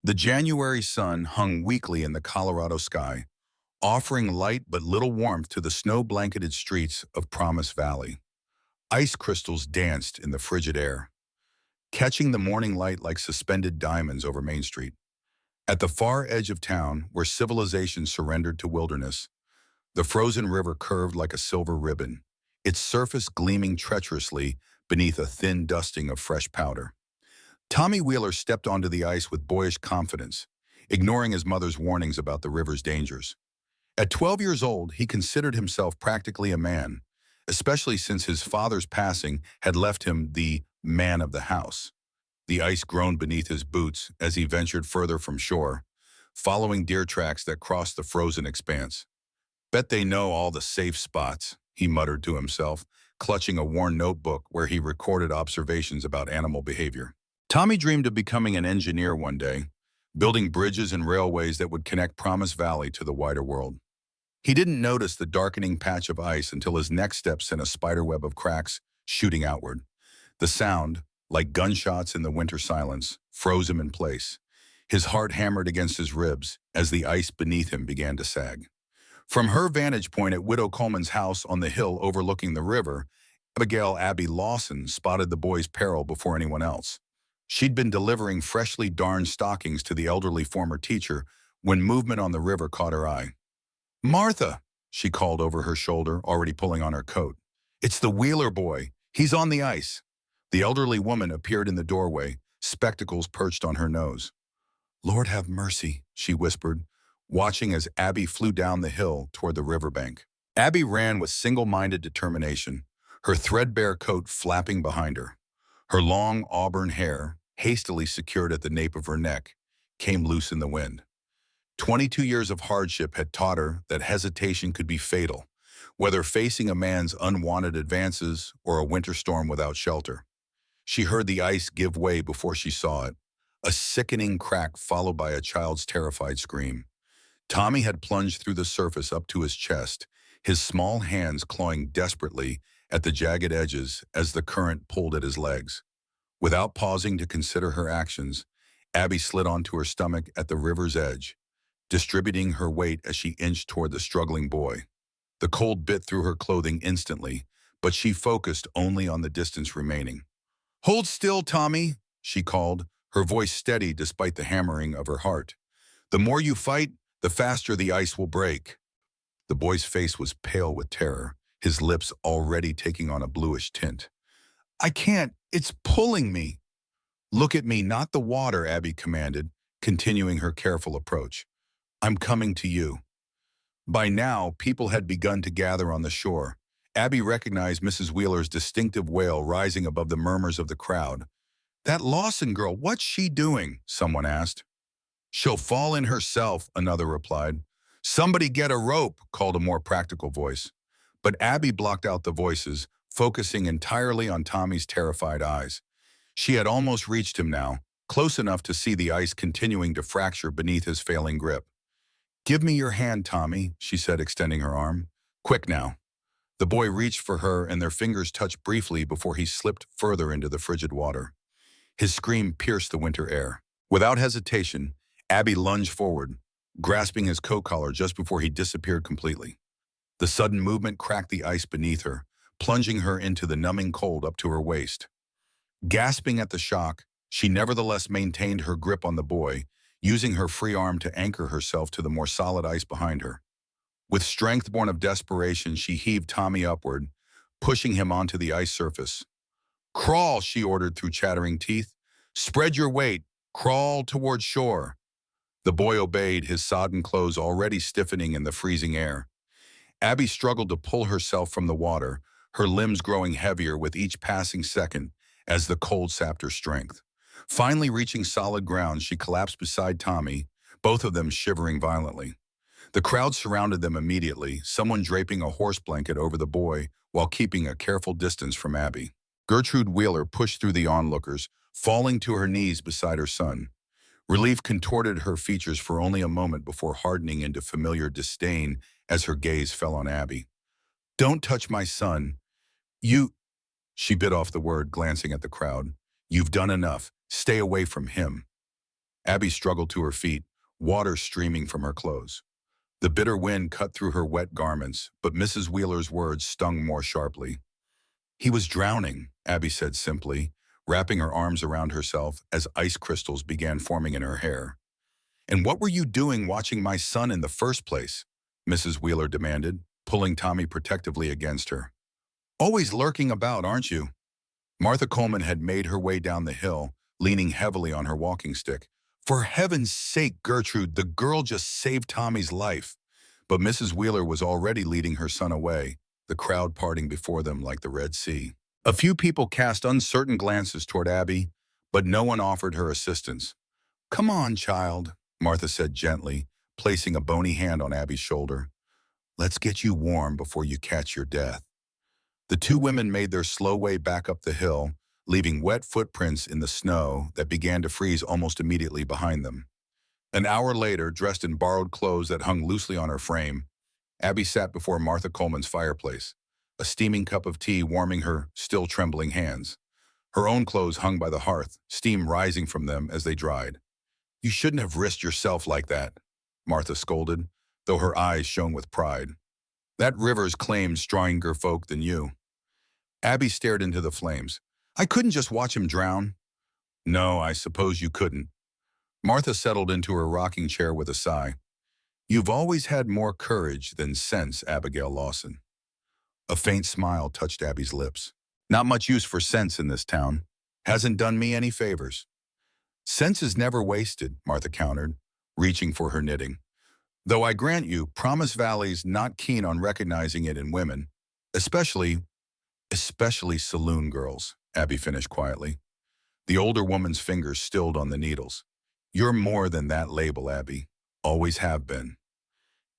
The January sun hung weakly in the Colorado sky, offering light but little warmth to the snow-blanketed streets of Promise Valley. Ice crystals danced in the frigid air, catching the morning light like suspended diamonds over Main Street. At the far edge of town, where civilization surrendered to wilderness, the frozen river curved like a silver ribbon, its surface gleaming treacherously beneath a thin dusting of fresh powder. Tommy Wheeler stepped onto the ice with boyish confidence, ignoring his mother's warnings about the river's dangers. At 12 years old, he considered himself practically a man, especially since his father's passing had left him the man of the house. The ice groaned beneath his boots as he ventured further from shore, following deer tracks that crossed the frozen expanse. Bet they know all the safe spots, he muttered to himself, clutching a worn notebook where he recorded observations about animal behavior. Tommy dreamed of becoming an engineer one day, building bridges and railways that would connect Promise Valley to the wider world. He didn't notice the darkening patch of ice until his next step sent a spiderweb of cracks shooting outward. The sound, like gunshots in the winter silence, froze him in place. His heart hammered against his ribs as the ice beneath him began to sag. From her vantage point at Widow Coleman's house on the hill overlooking the river, Abigail Abby Lawson spotted the boy's peril before anyone else. She'd been delivering freshly darned stockings to the elderly former teacher when movement on the river caught her eye. "Martha," she called over her shoulder, already pulling on her coat. "It's the Wheeler boy. He's on the ice." The elderly woman appeared in the doorway, spectacles perched on her nose. "Lord have mercy," she whispered, watching as Abby flew down the hill toward the riverbank. Abby ran with single-minded determination, her threadbare coat flapping behind her. Her long auburn hair, hastily secured at the nape of her neck, came loose in the wind. 22 years of hardship had taught her that hesitation could be fatal, whether facing a man's unwanted advances or a winter storm without shelter. She heard the ice give way before she saw it, a sickening crack followed by a child's terrified scream. Tommy had plunged through the surface up to his chest, his small hands clawing desperately at the jagged edges as the current pulled at his legs. Without pausing to consider her actions, Abby slid onto her stomach at the river's edge, distributing her weight as she inched toward the struggling boy. The cold bit through her clothing instantly, but she focused only on the distance remaining. "Hold still, Tommy," she called, her voice steady despite the hammering of her heart. "The more you fight, the faster the ice will break." The boy's face was pale with terror, his lips already taking on a bluish tint. "I can't. It's pulling me." "Look at me, not the water," Abby commanded, continuing her careful approach. "I'm coming to you." By now, people had begun to gather on the shore. Abby recognized Mrs. Wheeler's distinctive wail rising above the murmurs of the crowd. "That Lawson girl, what's she doing?" someone asked. "She'll fall in herself," another replied. "Somebody get a rope," called a more practical voice. But Abby blocked out the voices, focusing entirely on Tommy's terrified eyes. She had almost reached him now, close enough to see the ice continuing to fracture beneath his failing grip. "Give me your hand, Tommy," she said, extending her arm. "Quick now." The boy reached for her and their fingers touched briefly before he slipped further into the frigid water. His scream pierced the winter air. Without hesitation, Abby lunged forward, grasping his coat collar just before he disappeared completely. The sudden movement cracked the ice beneath her, plunging her into the numbing cold up to her waist. Gasping at the shock, she nevertheless maintained her grip on the boy, using her free arm to anchor herself to the more solid ice behind her. With strength born of desperation, she heaved Tommy upward, pushing him onto the ice surface. "Crawl," she ordered through chattering teeth. "Spread your weight. Crawl toward shore." The boy obeyed, his sodden clothes already stiffening in the freezing air. Abby struggled to pull herself from the water, her limbs growing heavier with each passing second as the cold sapped her strength. Finally reaching solid ground, she collapsed beside Tommy, both of them shivering violently. The crowd surrounded them immediately, someone draping a horse blanket over the boy while keeping a careful distance from Abby. Gertrude Wheeler pushed through the onlookers, falling to her knees beside her son. Relief contorted her features for only a moment before hardening into familiar disdain as her gaze fell on Abby. "Don't touch my son. You—" She bit off the word, glancing at the crowd. "You've done enough. Stay away from him." Abby struggled to her feet, water streaming from her clothes. The bitter wind cut through her wet garments, but Mrs. Wheeler's words stung more sharply. He was drowning, Abby said simply, wrapping her arms around herself as ice crystals began forming in her hair. And what were you doing watching my son in the first place? Mrs. Wheeler demanded, pulling Tommy protectively against her. Always lurking about, aren't you? Martha Coleman had made her way down the hill, leaning heavily on her walking stick. For heaven's sake, Gertrude, the girl just saved Tommy's life. But Mrs. Wheeler was already leading her son away, the crowd parting before them like the Red Sea. A few people cast uncertain glances toward Abby, but no one offered her assistance. Come on, child, Martha said gently, placing a bony hand on Abby's shoulder. Let's get you warm before you catch your death. The two women made their slow way back up the hill, leaving wet footprints in the snow that began to freeze almost immediately behind them. An hour later, dressed in borrowed clothes that hung loosely on her frame, Abby sat before Martha Coleman's fireplace, a steaming cup of tea warming her still trembling hands. Her own clothes hung by the hearth, steam rising from them as they dried. You shouldn't have risked yourself like that, Martha scolded, though her eyes shone with pride. That river's claimed stronger folk than you. Abby stared into the flames. I couldn't just watch him drown. No, I suppose you couldn't. Martha settled into her rocking chair with a sigh. You've always had more courage than sense, Abigail Lawson. A faint smile touched Abby's lips. Not much use for sense in this town. Hasn't done me any favors. Sense is never wasted, Martha countered, reaching for her knitting. Though I grant you, Promise Valley's not keen on recognizing it in women, especially saloon girls, Abby finished quietly. The older woman's fingers stilled on the needles. You're more than that label, Abby. Always have been.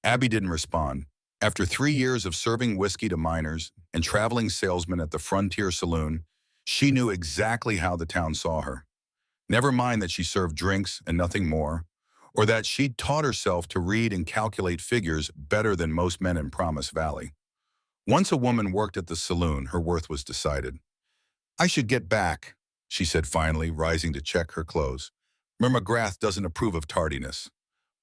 Abby didn't respond. After 3 years of serving whiskey to miners and traveling salesmen at the Frontier Saloon, she knew exactly how the town saw her. Never mind that she served drinks and nothing more, or that she'd taught herself to read and calculate figures better than most men in Promise Valley. Once a woman worked at the saloon, her worth was decided. I should get back, she said finally, rising to check her clothes. Mr. McGrath doesn't approve of tardiness.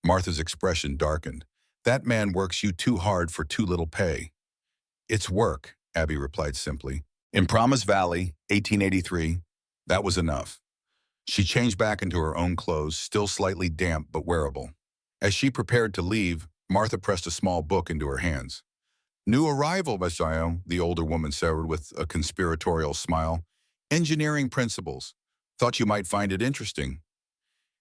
Martha's expression darkened. That man works you too hard for too little pay. It's work, Abby replied simply. In Promise Valley, 1883, that was enough. She changed back into her own clothes, still slightly damp but wearable. As she prepared to leave, Martha pressed a small book into her hands. New arrival, Monsieur, the older woman said with a conspiratorial smile. Engineering principles. Thought you might find it interesting.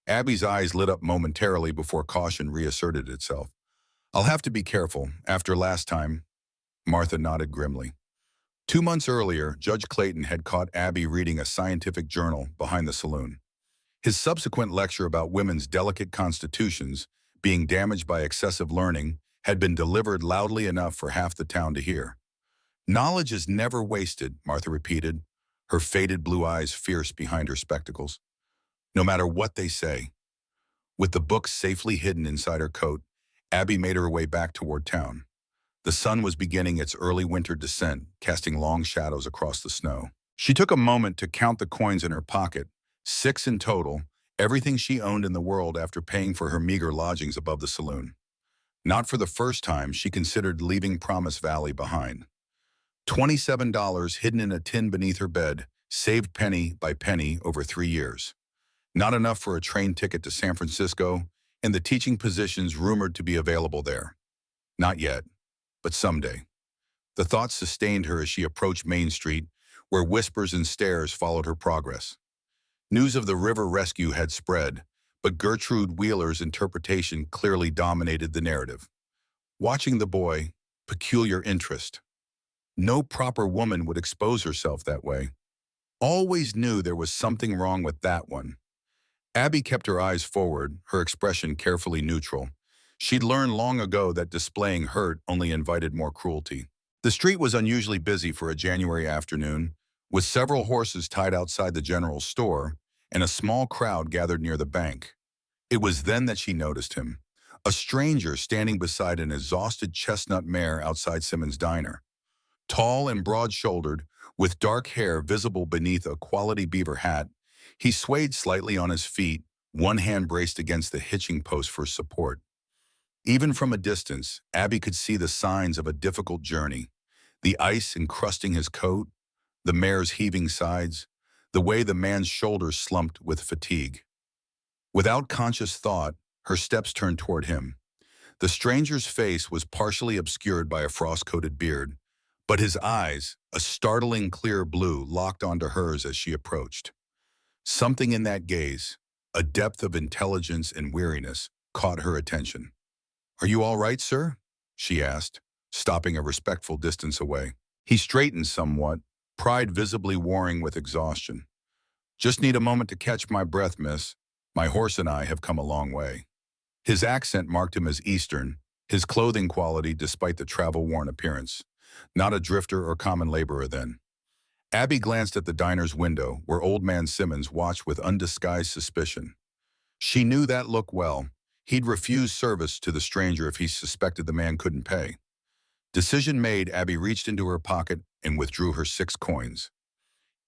Abby's eyes lit up momentarily before caution reasserted itself. I'll have to be careful. After last time, Martha nodded grimly. 2 months earlier, Judge Clayton had caught Abby reading a scientific journal behind the saloon. His subsequent lecture about women's delicate constitutions being damaged by excessive learning had been delivered loudly enough for half the town to hear. Knowledge is never wasted, Martha repeated, her faded blue eyes fierce behind her spectacles. No matter what they say. With the book safely hidden inside her coat, Abby made her way back toward town. The sun was beginning its early winter descent, casting long shadows across the snow. She took a moment to count the coins in her pocket, 6 in total, everything she owned in the world after paying for her meager lodgings above the saloon. Not for the first time, she considered leaving Promise Valley behind. $27 hidden in a tin beneath her bed, saved penny by penny over 3 years. Not enough for a train ticket to San Francisco and the teaching positions rumored to be available there. Not yet, but someday. The thought sustained her as she approached Main Street, where whispers and stares followed her progress. News of the river rescue had spread, but Gertrude Wheeler's interpretation clearly dominated the narrative. Watching the boy, peculiar interest. No proper woman would expose herself that way. Always knew there was something wrong with that one. Abby kept her eyes forward, her expression carefully neutral. She'd learned long ago that displaying hurt only invited more cruelty. The street was unusually busy for a January afternoon, with several horses tied outside the general store and a small crowd gathered near the bank. It was then that she noticed him, a stranger standing beside an exhausted chestnut mare outside Simmons' diner. Tall and broad-shouldered, with dark hair visible beneath a quality beaver hat, he swayed slightly on his feet, one hand braced against the hitching post for support. Even from a distance, Abby could see the signs of a difficult journey, the ice encrusting his coat, the mare's heaving sides, the way the man's shoulders slumped with fatigue. Without conscious thought, her steps turned toward him. The stranger's face was partially obscured by a frost-coated beard, but his eyes, a startling clear blue, locked onto hers as she approached. Something in that gaze, a depth of intelligence and weariness, caught her attention. "Are you all right, sir?" she asked, stopping a respectful distance away. He straightened somewhat, pride visibly warring with exhaustion. "Just need a moment to catch my breath, miss. My horse and I have come a long way." His accent marked him as Eastern, his clothing quality despite the travel-worn appearance. Not a drifter or common laborer then. Abby glanced at the diner's window, where old man Simmons watched with undisguised suspicion. She knew that look well. He'd refuse service to the stranger if he suspected the man couldn't pay. Decision made, Abby reached into her pocket and withdrew her 6 coins.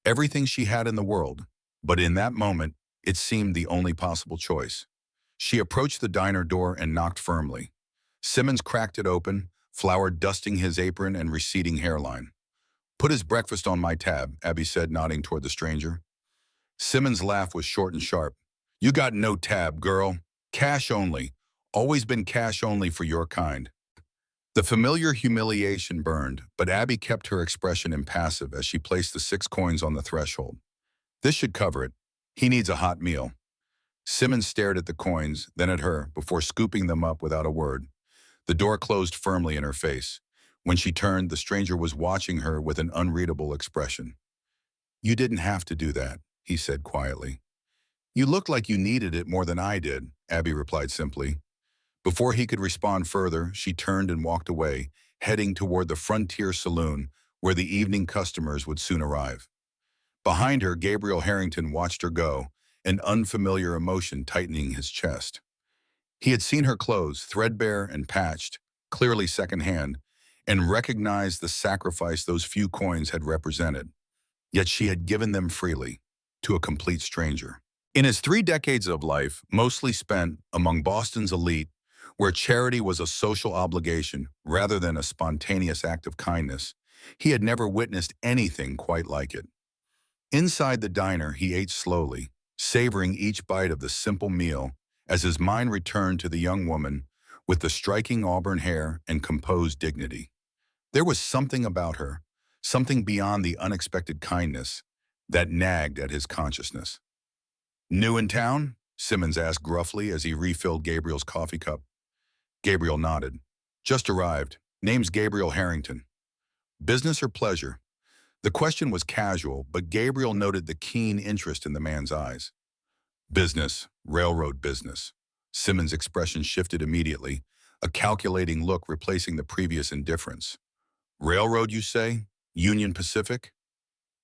Everything she had in the world, but in that moment, it seemed the only possible choice. She approached the diner door and knocked firmly. Simmons cracked it open, flour dusting his apron and receding hairline. "Put his breakfast on my tab," Abby said, nodding toward the stranger. Simmons' laugh was short and sharp. "You got no tab, girl. Cash only. Always been cash only for your kind." The familiar humiliation burned, but Abby kept her expression impassive as she placed the 6 coins on the threshold. "This should cover it. He needs a hot meal." Simmons stared at the coins, then at her, before scooping them up without a word. The door closed firmly in her face. When she turned, the stranger was watching her with an unreadable expression. "You didn't have to do that," he said quietly. "You looked like you needed it more than I did," Abby replied simply. Before he could respond further, she turned and walked away, heading toward the Frontier Saloon, where the evening customers would soon arrive. Behind her, Gabriel Harrington watched her go, an unfamiliar emotion tightening his chest. He had seen her clothes, threadbare and patched, clearly secondhand, and recognized the sacrifice those few coins had represented. Yet she had given them freely, to a complete stranger. In his 3 decades of life, mostly spent among Boston's elite, where charity was a social obligation rather than a spontaneous act of kindness, he had never witnessed anything quite like it. Inside the diner, he ate slowly, savoring each bite of the simple meal as his mind returned to the young woman with the striking auburn hair and composed dignity. There was something about her, something beyond the unexpected kindness, that nagged at his consciousness. "New in town?" Simmons asked gruffly as he refilled Gabriel's coffee cup. Gabriel nodded. "Just arrived. Name's Gabriel Harrington." "Business or pleasure?" The question was casual, but Gabriel noted the keen interest in the man's eyes. "Business, railroad business." Simmons' expression shifted immediately, a calculating look replacing the previous indifference. "Railroad, you say? Union Pacific?"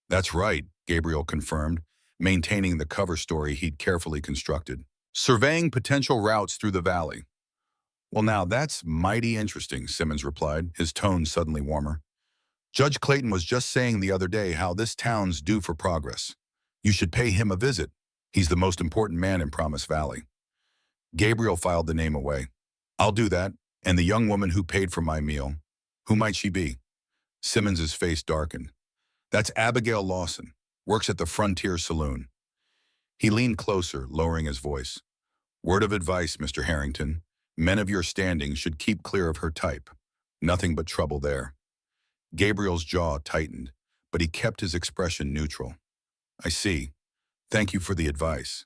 "That's right," Gabriel confirmed, maintaining the cover story he'd carefully constructed. "Surveying potential routes through the valley." "Well, now that's mighty interesting," Simmons replied, his tone suddenly warmer. "Judge Clayton was just saying the other day how this town's due for progress. You should pay him a visit. He's the most important man in Promise Valley." Gabriel filed the name away. "I'll do that. And the young woman who paid for my meal, who might she be?" Simmons's face darkened. "That's Abigail Lawson, works at the Frontier Saloon." He leaned closer, lowering his voice. "Word of advice, Mr. Harrington. Men of your standing should keep clear of her type. Nothing but trouble there." Gabriel's jaw tightened, but he kept his expression neutral. "I see. Thank you for the advice."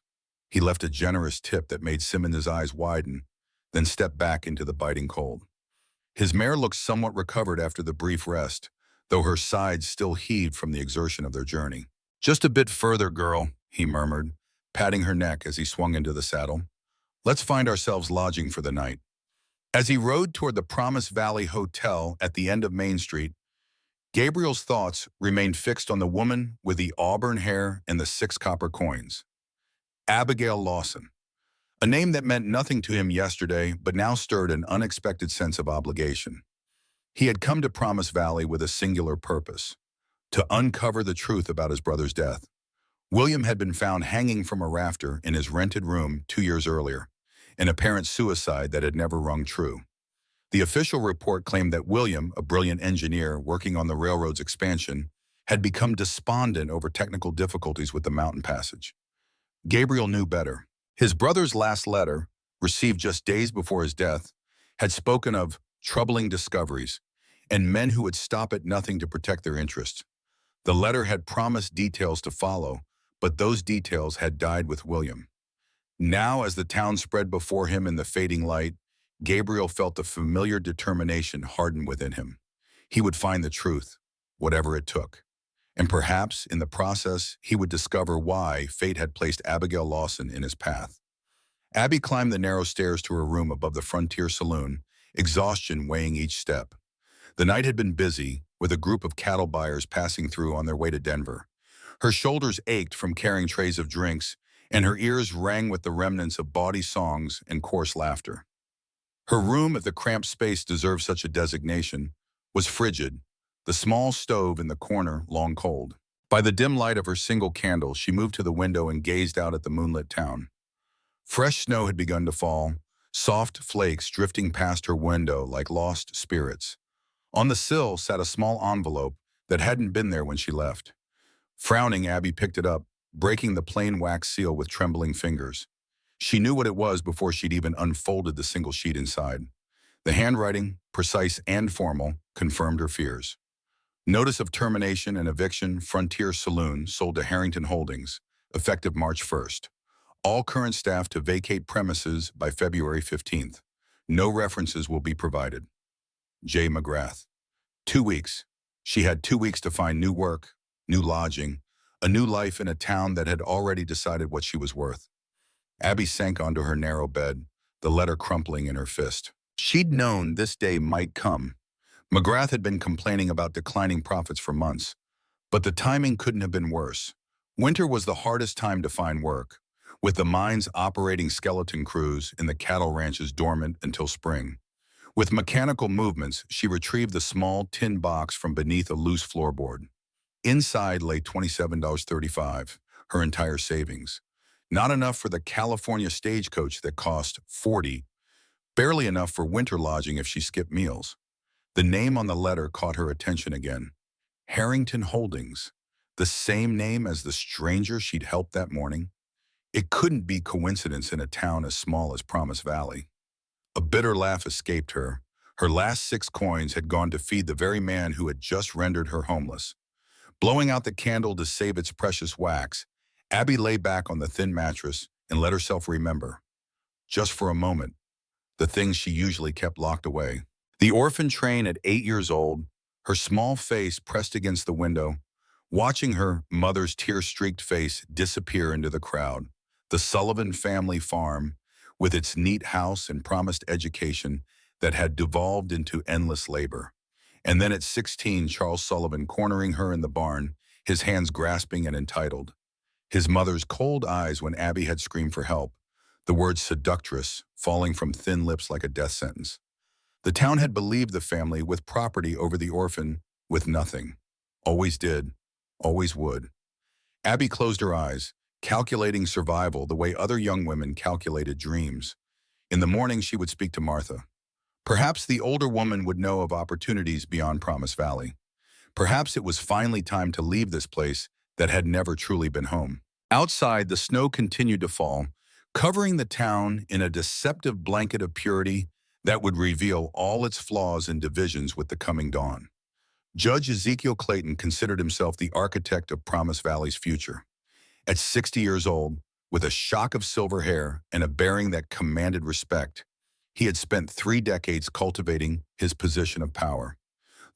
He left a generous tip that made Simmons' eyes widen, then stepped back into the biting cold. His mare looked somewhat recovered after the brief rest, though her sides still heaved from the exertion of their journey. "Just a bit further, girl," he murmured, patting her neck as he swung into the saddle. "Let's find ourselves lodging for the night." As he rode toward the Promise Valley Hotel at the end of Main Street, Gabriel's thoughts remained fixed on the woman with the auburn hair and the 6 copper coins. Abigail Lawson. A name that meant nothing to him yesterday, but now stirred an unexpected sense of obligation. He had come to Promise Valley with a singular purpose: to uncover the truth about his brother's death. William had been found hanging from a rafter in his rented room 2 years earlier, an apparent suicide that had never rung true. The official report claimed that William, a brilliant engineer working on the railroad's expansion, had become despondent over technical difficulties with the mountain passage. Gabriel knew better. His brother's last letter, received just days before his death, had spoken of troubling discoveries and men who would stop at nothing to protect their interests. The letter had promised details to follow, but those details had died with William. Now, as the town spread before him in the fading light, Gabriel felt the familiar determination harden within him. He would find the truth, whatever it took. And perhaps, in the process, he would discover why fate had placed Abigail Lawson in his path. Abby climbed the narrow stairs to her room above the Frontier Saloon, exhaustion weighing each step. The night had been busy, with a group of cattle buyers passing through on their way to Denver. Her shoulders ached from carrying trays of drinks, and her ears rang with the remnants of bawdy songs and coarse laughter. Her room, if the cramped space deserved such a designation, was frigid, the small stove in the corner long cold. By the dim light of her single candle, she moved to the window and gazed out at the moonlit town. Fresh snow had begun to fall, soft flakes drifting past her window like lost spirits. On the sill sat a small envelope that hadn't been there when she left. Frowning, Abby picked it up, breaking the plain wax seal with trembling fingers. She knew what it was before she'd even unfolded the single sheet inside. The handwriting, precise and formal, confirmed her fears. Notice of termination and eviction, Frontier Saloon, sold to Harrington Holdings, effective March 1st. All current staff to vacate premises by February 15th. No references will be provided. J. McGrath. 2 weeks. She had 2 weeks to find new work, new lodging, a new life in a town that had already decided what she was worth. Abby sank onto her narrow bed, the letter crumpling in her fist. She'd known this day might come. McGrath had been complaining about declining profits for months, but the timing couldn't have been worse. Winter was the hardest time to find work, with the mines operating skeleton crews and the cattle ranches dormant until spring. With mechanical movements, she retrieved the small tin box from beneath a loose floorboard. Inside lay $27.35, her entire savings. Not enough for the California stagecoach that cost $40, barely enough for winter lodging if she skipped meals. The name on the letter caught her attention again. Harrington Holdings, the same name as the stranger she'd helped that morning. It couldn't be coincidence in a town as small as Promise Valley. A bitter laugh escaped her. Her last 6 coins had gone to feed the very man who had just rendered her homeless. Blowing out the candle to save its precious wax, Abby lay back on the thin mattress and let herself remember, just for a moment, the things she usually kept locked away. The orphan train at 8 years old, her small face pressed against the window, watching her mother's tear-streaked face disappear into the crowd. The Sullivan family farm, with its neat house and promised education that had devolved into endless labor. And then at 16, Charles Sullivan cornering her in the barn, his hands grasping and entitled. His mother's cold eyes when Abby had screamed for help, the word seductress falling from thin lips like a death sentence. The town had believed the family with property over the orphan with nothing. Always did, always would. Abby closed her eyes, calculating survival the way other young women calculated dreams. In the morning, she would speak to Martha. Perhaps the older woman would know of opportunities beyond Promise Valley. Perhaps it was finally time to leave this place that had never truly been home. Outside, the snow continued to fall, covering the town in a deceptive blanket of purity that would reveal all its flaws and divisions with the coming dawn. Judge Ezekiel Clayton considered himself the architect of Promise Valley's future. At 60 years old, with a shock of silver hair and a bearing that commanded respect, he had spent 3 decades cultivating his position of power.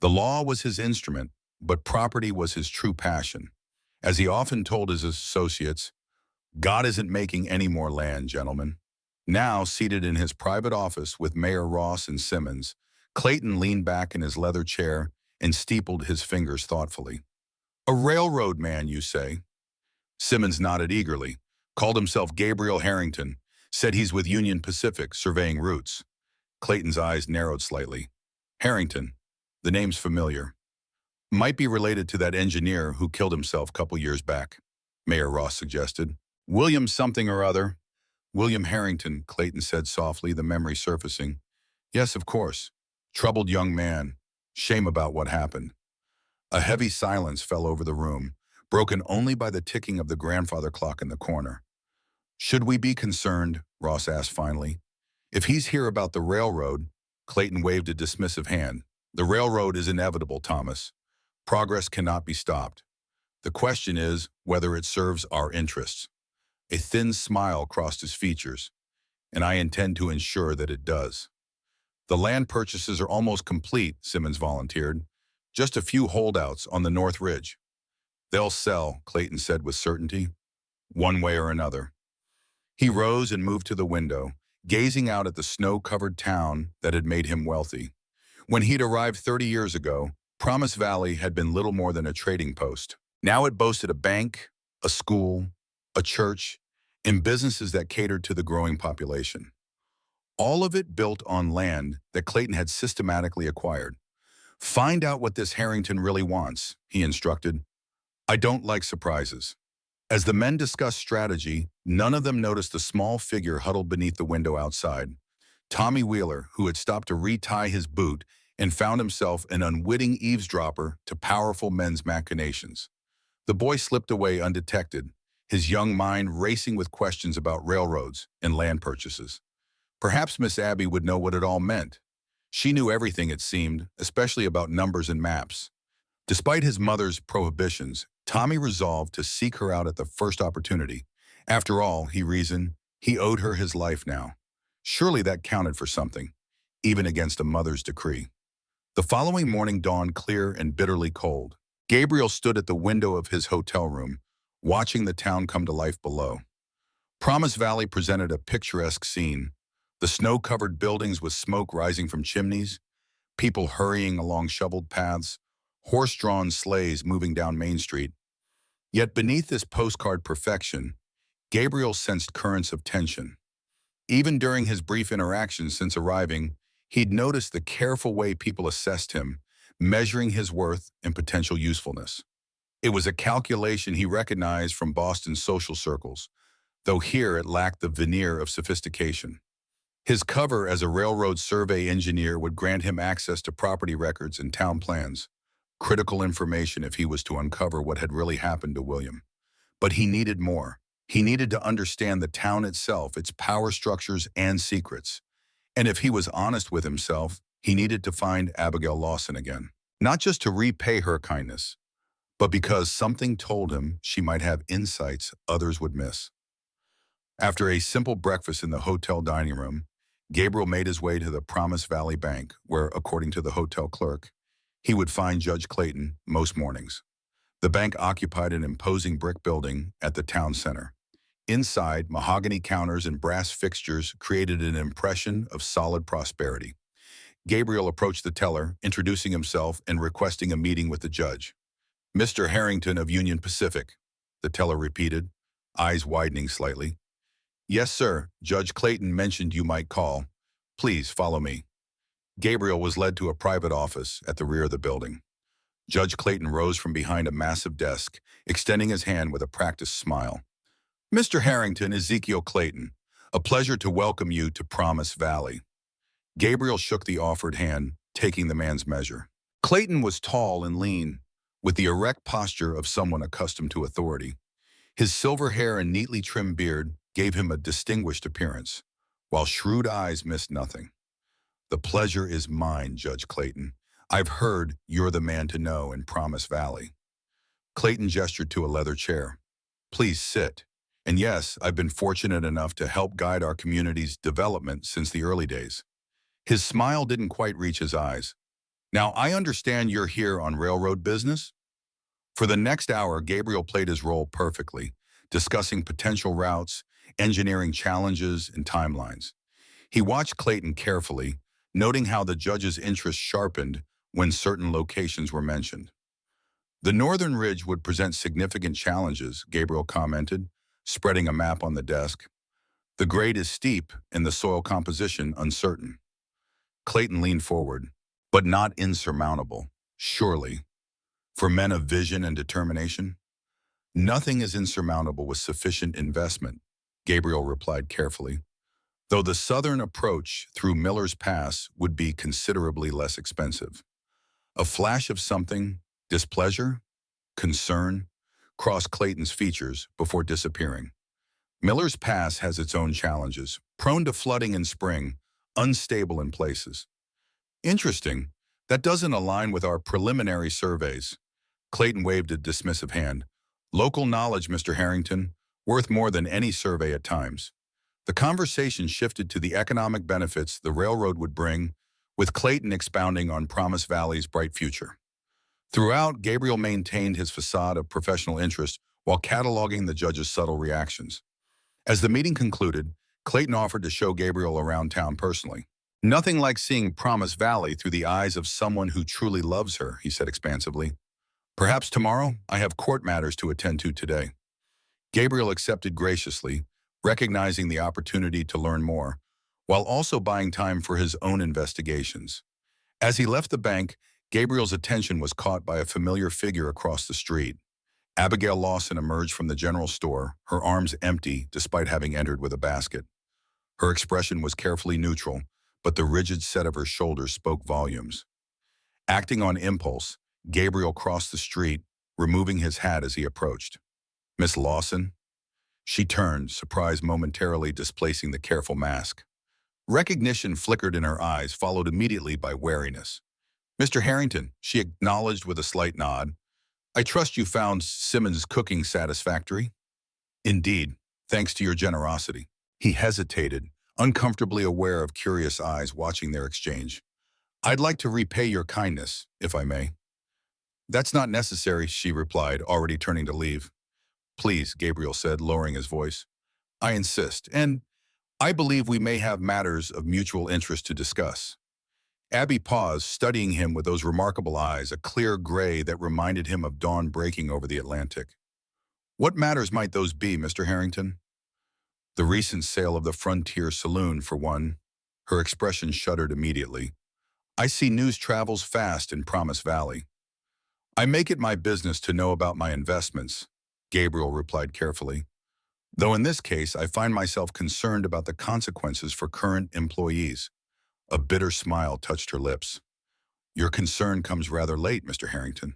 The law was his instrument, but property was his true passion. As he often told his associates, God isn't making any more land, gentlemen. Now, seated in his private office with Mayor Ross and Simmons, Clayton leaned back in his leather chair and steepled his fingers thoughtfully. A railroad man, you say? Simmons nodded eagerly, called himself Gabriel Harrington, said he's with Union Pacific, surveying routes. Clayton's eyes narrowed slightly. Harrington, the name's familiar. Might be related to that engineer who killed himself a couple years back. Mayor Ross suggested. William something or other. William Harrington, Clayton said softly, the memory surfacing. Yes, of course. Troubled young man. Shame about what happened. A heavy silence fell over the room, broken only by the ticking of the grandfather clock in the corner. Should we be concerned? Ross asked finally. If he's here about the railroad, Clayton waved a dismissive hand. The railroad is inevitable, Thomas. Progress cannot be stopped. The question is whether it serves our interests. A thin smile crossed his features, and I intend to ensure that it does. The land purchases are almost complete, Simmons volunteered. Just a few holdouts on the North Ridge. They'll sell, Clayton said with certainty, one way or another. He rose and moved to the window, gazing out at the snow-covered town that had made him wealthy. When he'd arrived 30 years ago, Promise Valley had been little more than a trading post. Now it boasted a bank, a school, a church, and businesses that catered to the growing population. All of it built on land that Clayton had systematically acquired. Find out what this Harrington really wants, he instructed. I don't like surprises. As the men discussed strategy, none of them noticed a small figure huddled beneath the window outside. Tommy Wheeler, who had stopped to retie his boot and found himself an unwitting eavesdropper to powerful men's machinations. The boy slipped away undetected, his young mind racing with questions about railroads and land purchases. Perhaps Miss Abby would know what it all meant. She knew everything, it seemed, especially about numbers and maps. Despite his mother's prohibitions, Tommy resolved to seek her out at the first opportunity. After all, he reasoned, he owed her his life now. Surely that counted for something, even against a mother's decree. The following morning dawned clear and bitterly cold. Gabriel stood at the window of his hotel room, watching the town come to life below. Promise Valley presented a picturesque scene. The snow-covered buildings with smoke rising from chimneys, people hurrying along shoveled paths, horse-drawn sleighs moving down Main Street. Yet beneath this postcard perfection, Gabriel sensed currents of tension. Even during his brief interactions since arriving, he'd noticed the careful way people assessed him, measuring his worth and potential usefulness. It was a calculation he recognized from Boston's social circles, though here it lacked the veneer of sophistication. His cover as a railroad survey engineer would grant him access to property records and town plans, critical information if he was to uncover what had really happened to William. But he needed more. He needed to understand the town itself, its power structures and secrets. And if he was honest with himself, he needed to find Abigail Lawson again. Not just to repay her kindness, but because something told him she might have insights others would miss. After a simple breakfast in the hotel dining room, Gabriel made his way to the Promise Valley Bank, where, according to the hotel clerk, he would find Judge Clayton most mornings. The bank occupied an imposing brick building at the town center. Inside, mahogany counters and brass fixtures created an impression of solid prosperity. Gabriel approached the teller, introducing himself and requesting a meeting with the judge. Mr. Harrington of Union Pacific, the teller repeated, eyes widening slightly. Yes, sir. Judge Clayton mentioned you might call. Please follow me. Gabriel was led to a private office at the rear of the building. Judge Clayton rose from behind a massive desk, extending his hand with a practiced smile. Mr. Harrington, Ezekiel Clayton, a pleasure to welcome you to Promise Valley. Gabriel shook the offered hand, taking the man's measure. Clayton was tall and lean, with the erect posture of someone accustomed to authority. His silver hair and neatly trimmed beard gave him a distinguished appearance, while shrewd eyes missed nothing. The pleasure is mine, Judge Clayton. I've heard you're the man to know in Promise Valley. Clayton gestured to a leather chair. Please sit. And yes, I've been fortunate enough to help guide our community's development since the early days. His smile didn't quite reach his eyes. Now, I understand you're here on railroad business? For the next hour, Gabriel played his role perfectly, discussing potential routes, engineering challenges, and timelines. He watched Clayton carefully, noting how the judge's interest sharpened when certain locations were mentioned. The Northern Ridge would present significant challenges, Gabriel commented, spreading a map on the desk. The grade is steep and the soil composition uncertain. Clayton leaned forward, but not insurmountable, surely. For men of vision and determination? Nothing is insurmountable with sufficient investment, Gabriel replied carefully, though the southern approach through Miller's Pass would be considerably less expensive. A flash of something, displeasure, concern, crossed Clayton's features before disappearing. Miller's Pass has its own challenges, prone to flooding in spring, unstable in places. Interesting. That doesn't align with our preliminary surveys. Clayton waved a dismissive hand. Local knowledge, Mr. Harrington, worth more than any survey at times. The conversation shifted to the economic benefits the railroad would bring, with Clayton expounding on Promise Valley's bright future. Throughout, Gabriel maintained his facade of professional interest while cataloging the judge's subtle reactions. As the meeting concluded, Clayton offered to show Gabriel around town personally. Nothing like seeing Promise Valley through the eyes of someone who truly loves her, he said expansively. Perhaps tomorrow, I have court matters to attend to today. Gabriel accepted graciously, recognizing the opportunity to learn more, while also buying time for his own investigations. As he left the bank, Gabriel's attention was caught by a familiar figure across the street. Abigail Lawson emerged from the general store, her arms empty despite having entered with a basket. Her expression was carefully neutral, but the rigid set of her shoulders spoke volumes. Acting on impulse, Gabriel crossed the street, removing his hat as he approached. "Miss Lawson?" She turned, surprise momentarily displacing the careful mask. Recognition flickered in her eyes, followed immediately by wariness. "Mr. Harrington," she acknowledged with a slight nod. "I trust you found Simmons' cooking satisfactory?" "Indeed, thanks to your generosity." He hesitated, uncomfortably aware of curious eyes watching their exchange. "I'd like to repay your kindness, if I may." "That's not necessary," she replied, already turning to leave. "Please," Gabriel said, lowering his voice. "I insist, and I believe we may have matters of mutual interest to discuss." Abby paused, studying him with those remarkable eyes, a clear gray that reminded him of dawn breaking over the Atlantic. "What matters might those be, Mr. Harrington?" "The recent sale of the Frontier Saloon, for one." Her expression shuddered immediately. "I see news travels fast in Promise Valley." "I make it my business to know about my investments," Gabriel replied carefully. "Though in this case, I find myself concerned about the consequences for current employees." A bitter smile touched her lips. "Your concern comes rather late, Mr. Harrington."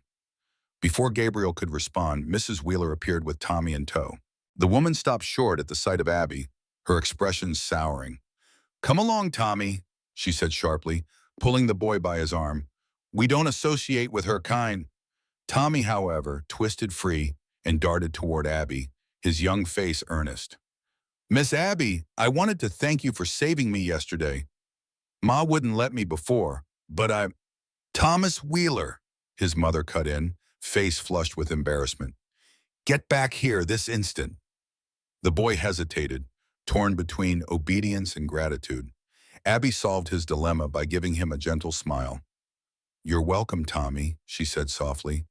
Before Gabriel could respond, Mrs. Wheeler appeared with Tommy in tow. The woman stopped short at the sight of Abby, her expression souring. "Come along, Tommy," she said sharply, pulling the boy by his arm. "We don't associate with her kind." Tommy, however, twisted free and darted toward Abby, his young face earnest. "Miss Abby, I wanted to thank you for saving me yesterday. Ma wouldn't let me before, but I—" "Thomas Wheeler," his mother cut in, face flushed with embarrassment. "Get back here this instant." The boy hesitated, torn between obedience and gratitude. Abby solved his dilemma by giving him a gentle smile. "You're welcome, Tommy," she said softly.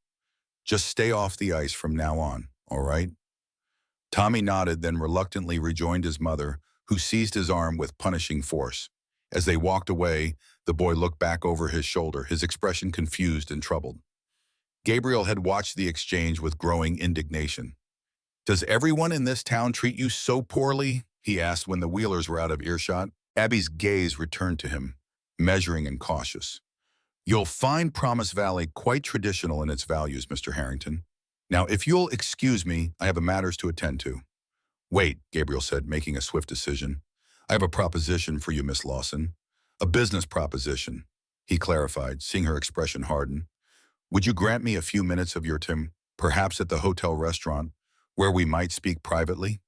"Just stay off the ice from now on, all right?" Tommy nodded, then reluctantly rejoined his mother, who seized his arm with punishing force. As they walked away, the boy looked back over his shoulder, his expression confused and troubled. Gabriel had watched the exchange with growing indignation. "Does everyone in this town treat you so poorly?" he asked when the Wheelers were out of earshot. Abby's gaze returned to him, measuring and cautious. "You'll find Promise Valley quite traditional in its values, Mr. Harrington. Now, if you'll excuse me, I have matters to attend to." "Wait," Gabriel said, making a swift decision. "I have a proposition for you, Miss Lawson. A business proposition," he clarified, seeing her expression harden. "Would you grant me a few minutes of your time, perhaps at the hotel restaurant, where we might speak privately?"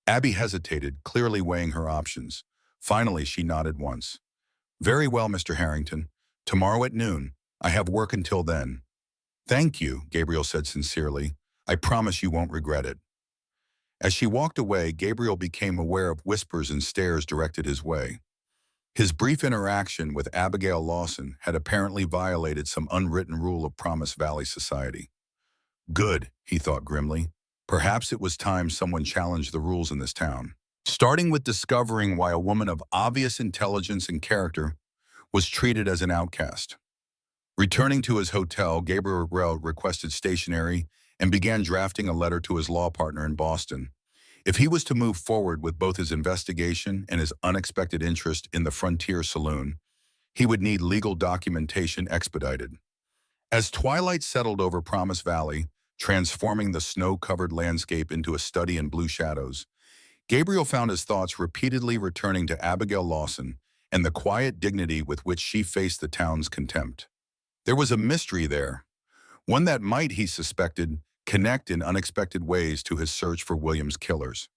Abby hesitated, clearly weighing her options. Finally, she nodded once. "Very well, Mr. Harrington. Tomorrow at noon. I have work until then." "Thank you," Gabriel said sincerely. "I promise you won't regret it." As she walked away, Gabriel became aware of whispers and stares directed his way. His brief interaction with Abigail Lawson had apparently violated some unwritten rule of Promise Valley society. Good, he thought grimly. Perhaps it was time someone challenged the rules in this town. Starting with discovering why a woman of obvious intelligence and character was treated as an outcast. Returning to his hotel, Gabriel requested stationery and began drafting a letter to his law partner in Boston. If he was to move forward with both his investigation and his unexpected interest in the Frontier Saloon, he would need legal documentation expedited. As twilight settled over Promise Valley, transforming the snow-covered landscape into a study in blue shadows, Gabriel found his thoughts repeatedly returning to Abigail Lawson and the quiet dignity with which she faced the town's contempt. There was a mystery there, one that might, he suspected, connect in unexpected ways to his search for William's killers.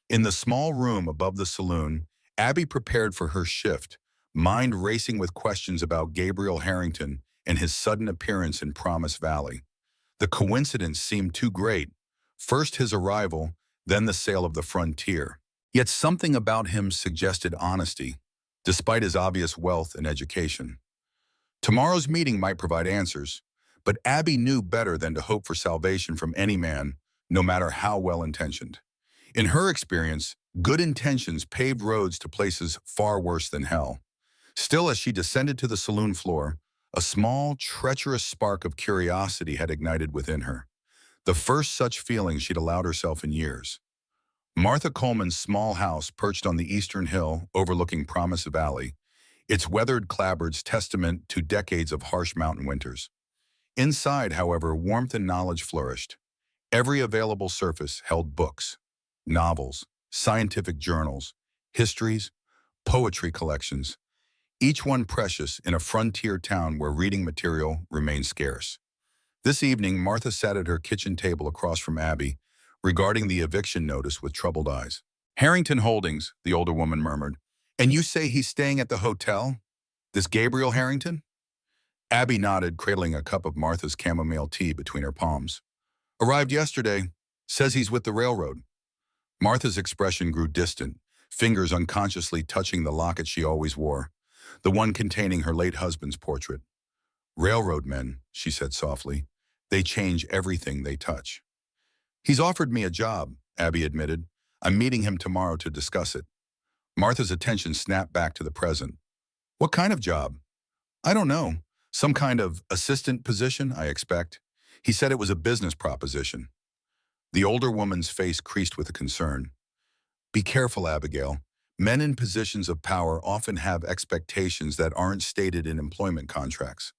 In the small room above the saloon, Abby prepared for her shift, mind racing with questions about Gabriel Harrington and his sudden appearance in Promise Valley. The coincidence seemed too great. First his arrival, then the sale of the Frontier. Yet something about him suggested honesty, despite his obvious wealth and education. Tomorrow's meeting might provide answers, but Abby knew better than to hope for salvation from any man, no matter how well-intentioned. In her experience, good intentions paved roads to places far worse than hell. Still, as she descended to the saloon floor, a small, treacherous spark of curiosity had ignited within her, the first such feeling she'd allowed herself in years. Martha Coleman's small house perched on the eastern hill overlooking Promise Valley, its weathered clapboards testament to decades of harsh mountain winters. Inside, however, warmth and knowledge flourished. Every available surface held books, novels, scientific journals, histories, poetry collections, each one precious in a frontier town where reading material remained scarce. This evening, Martha sat at her kitchen table across from Abby, regarding the eviction notice with troubled eyes. "Harrington Holdings," the older woman murmured. "And you say he's staying at the hotel? This Gabriel Harrington?" Abby nodded, cradling a cup of Martha's chamomile tea between her palms. "Arrived yesterday. Says he's with the railroad." Martha's expression grew distant, fingers unconsciously touching the locket she always wore, the one containing her late husband's portrait. "Railroad men," she said softly. "They change everything they touch." "He's offered me a job," Abby admitted. "I'm meeting him tomorrow to discuss it." Martha's attention snapped back to the present. "What kind of job?" "I don't know. Some kind of assistant position, I expect. He said it was a business proposition." The older woman's face creased with concern. "Be careful, Abigail. Men in positions of power often have expectations that aren't stated in employment contracts."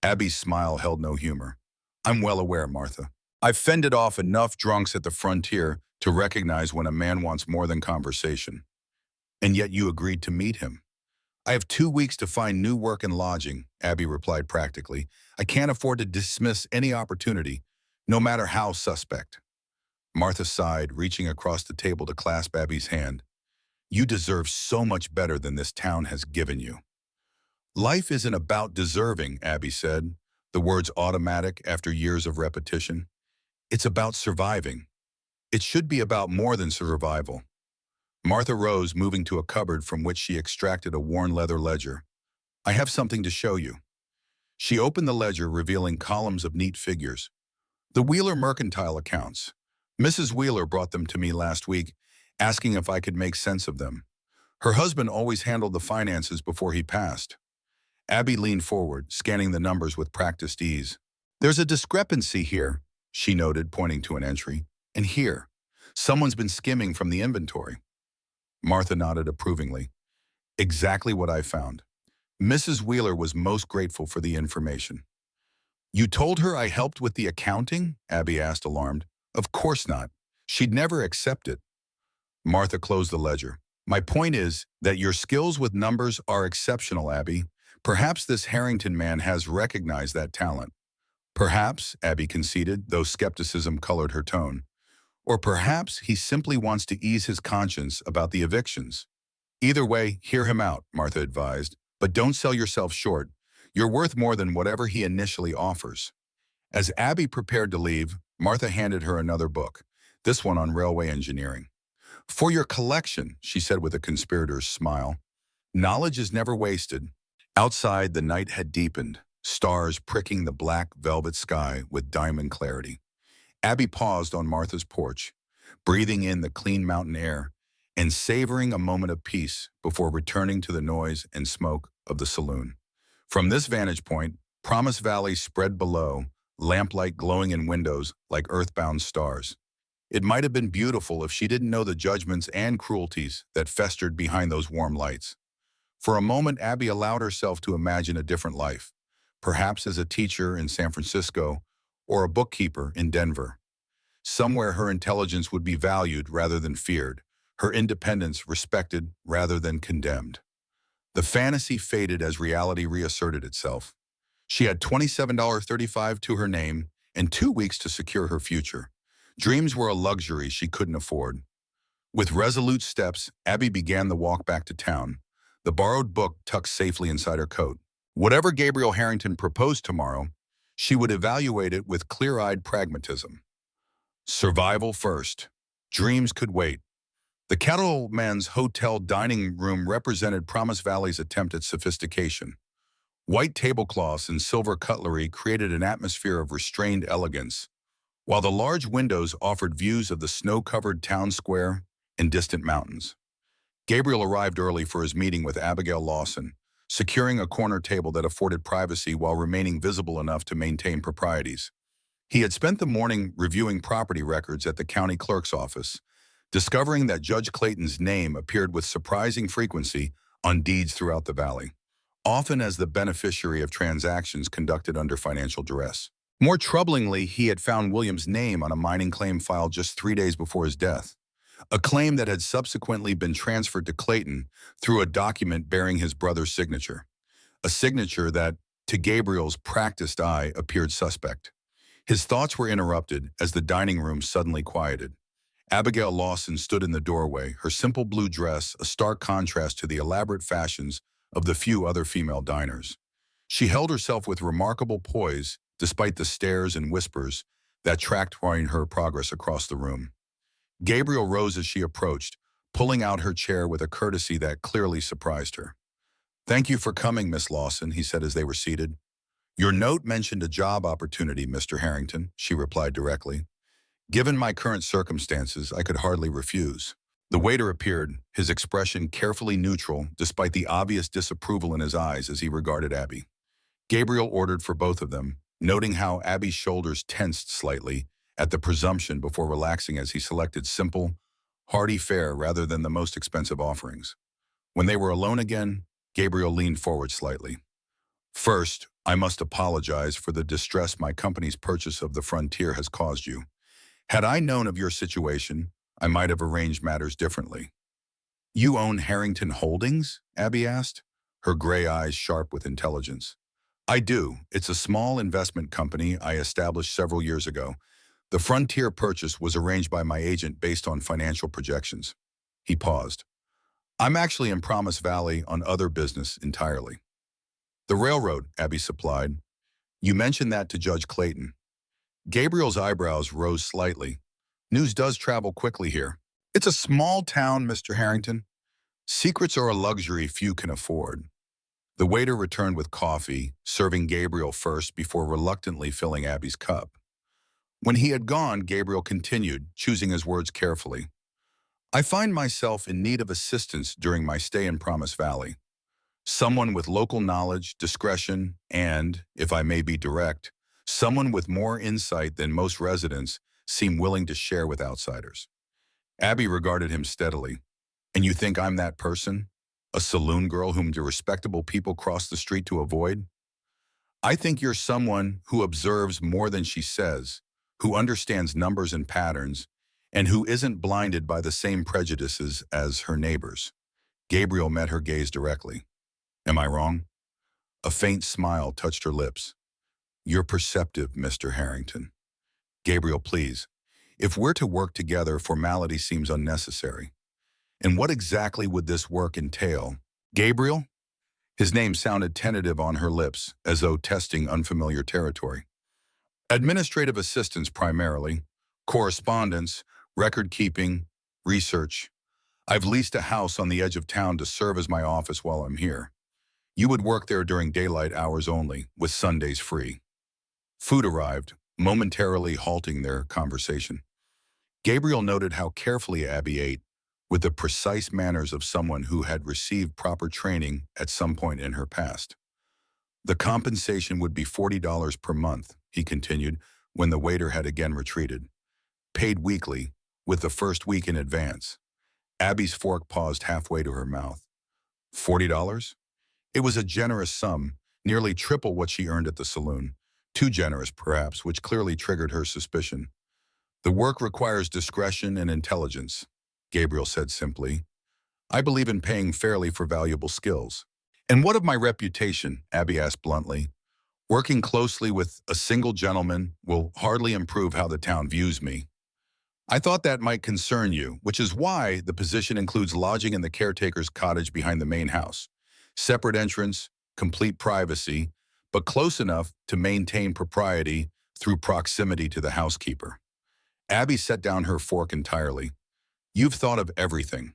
Abby's smile held no humor. "I'm well aware, Martha. I've fended off enough drunks at the Frontier to recognize when a man wants more than conversation. And yet you agreed to meet him." "I have 2 weeks to find new work and lodging," Abby replied practically. "I can't afford to dismiss any opportunity, no matter how suspect." Martha sighed, reaching across the table to clasp Abby's hand. "You deserve so much better than this town has given you." "Life isn't about deserving," Abby said, the words automatic after years of repetition. "It's about surviving. It should be about more than survival." Martha rose, moving to a cupboard from which she extracted a worn leather ledger. "I have something to show you." She opened the ledger, revealing columns of neat figures. "The Wheeler mercantile accounts. Mrs. Wheeler brought them to me last week, asking if I could make sense of them. Her husband always handled the finances before he passed." Abby leaned forward, scanning the numbers with practiced ease. "There's a discrepancy here," she noted, pointing to an entry. "And here. Someone's been skimming from the inventory." Martha nodded approvingly. "Exactly what I found." Mrs. Wheeler was most grateful for the information. "You told her I helped with the accounting?" Abby asked, alarmed. "Of course not. She'd never accept it." Martha closed the ledger. "My point is that your skills with numbers are exceptional, Abby. Perhaps this Harrington man has recognized that talent." "Perhaps," Abby conceded, though skepticism colored her tone. "Or perhaps he simply wants to ease his conscience about the evictions." "Either way, hear him out," Martha advised. "But don't sell yourself short. You're worth more than whatever he initially offers." As Abby prepared to leave, Martha handed her another book, this one on railway engineering. "For your collection," she said with a conspirator's smile. "Knowledge is never wasted." Outside, the night had deepened, stars pricking the black velvet sky with diamond clarity. Abby paused on Martha's porch, breathing in the clean mountain air and savoring a moment of peace before returning to the noise and smoke of the saloon. From this vantage point, Promise Valley spread below, lamplight glowing in windows like earthbound stars. It might have been beautiful if she didn't know the judgments and cruelties that festered behind those warm lights. For a moment, Abby allowed herself to imagine a different life, perhaps as a teacher in San Francisco or a bookkeeper in Denver. Somewhere her intelligence would be valued rather than feared, her independence respected rather than condemned. The fantasy faded as reality reasserted itself. She had $27.35 to her name and 2 weeks to secure her future. Dreams were a luxury she couldn't afford. With resolute steps, Abby began the walk back to town, the borrowed book tucked safely inside her coat. Whatever Gabriel Harrington proposed tomorrow, she would evaluate it with clear-eyed pragmatism. Survival first. Dreams could wait. The Cattleman's Hotel dining room represented Promise Valley's attempt at sophistication. White tablecloths and silver cutlery created an atmosphere of restrained elegance, while the large windows offered views of the snow-covered town square and distant mountains. Gabriel arrived early for his meeting with Abigail Lawson, securing a corner table that afforded privacy while remaining visible enough to maintain proprieties. He had spent the morning reviewing property records at the county clerk's office, discovering that Judge Clayton's name appeared with surprising frequency on deeds throughout the valley, often as the beneficiary of transactions conducted under financial duress. More troublingly, he had found William's name on a mining claim filed just 3 days before his death, a claim that had subsequently been transferred to Clayton through a document bearing his brother's signature, a signature that, to Gabriel's practiced eye, appeared suspect. His thoughts were interrupted as the dining room suddenly quieted. Abigail Lawson stood in the doorway, her simple blue dress a stark contrast to the elaborate fashions of the few other female diners. She held herself with remarkable poise, despite the stares and whispers that tracked her progress across the room. Gabriel rose as she approached, pulling out her chair with a courtesy that clearly surprised her. "Thank you for coming, Miss Lawson," he said as they were seated. "Your note mentioned a job opportunity, Mr. Harrington," she replied directly. "Given my current circumstances, I could hardly refuse." The waiter appeared, his expression carefully neutral despite the obvious disapproval in his eyes as he regarded Abby. Gabriel ordered for both of them, noting how Abby's shoulders tensed slightly at the presumption before relaxing as he selected simple, hearty fare rather than the most expensive offerings. When they were alone again, Gabriel leaned forward slightly. "First, I must apologize for the distress my company's purchase of the Frontier has caused you. Had I known of your situation, I might have arranged matters differently." "You own Harrington Holdings?" Abby asked, her gray eyes sharp with intelligence. "I do. It's a small investment company I established several years ago. The Frontier purchase was arranged by my agent based on financial projections." He paused. "I'm actually in Promise Valley on other business entirely." "The railroad," Abby supplied. "You mentioned that to Judge Clayton." Gabriel's eyebrows rose slightly. "News does travel quickly here. It's a small town, Mr. Harrington. Secrets are a luxury few can afford." The waiter returned with coffee, serving Gabriel first before reluctantly filling Abby's cup. When he had gone, Gabriel continued, choosing his words carefully. "I find myself in need of assistance during my stay in Promise Valley. Someone with local knowledge, discretion, and, if I may be direct, someone with more insight than most residents seem willing to share with outsiders." Abby regarded him steadily. "And you think I'm that person? A saloon girl whom the respectable people cross the street to avoid?" "I think you're someone who observes more than she says, who understands numbers and patterns, and who isn't blinded by the same prejudices as her neighbors." Gabriel met her gaze directly. "Am I wrong?" A faint smile touched her lips. "You're perceptive, Mr. Harrington." "Gabriel, please. If we're to work together, formality seems unnecessary. And what exactly would this work entail?" "Gabriel?" His name sounded tentative on her lips, as though testing unfamiliar territory. "Administrative assistance primarily, correspondence, record-keeping, research. I've leased a house on the edge of town to serve as my office while I'm here. You would work there during daylight hours only, with Sundays free." Food arrived, momentarily halting their conversation. Gabriel noted how carefully Abby ate, with the precise manners of someone who had received proper training at some point in her past. "The compensation would be $40 per month," he continued, when the waiter had again retreated. Paid weekly, with the first week in advance. Abby's fork paused halfway to her mouth. $40? It was a generous sum, nearly triple what she earned at the saloon. Too generous, perhaps, which clearly triggered her suspicion. The work requires discretion and intelligence, Gabriel said simply. I believe in paying fairly for valuable skills. And what of my reputation? Abby asked bluntly. Working closely with a single gentleman will hardly improve how the town views me. I thought that might concern you, which is why the position includes lodging in the caretaker's cottage behind the main house. Separate entrance, complete privacy, but close enough to maintain propriety through proximity to the housekeeper. Abby set down her fork entirely. You've thought of everything.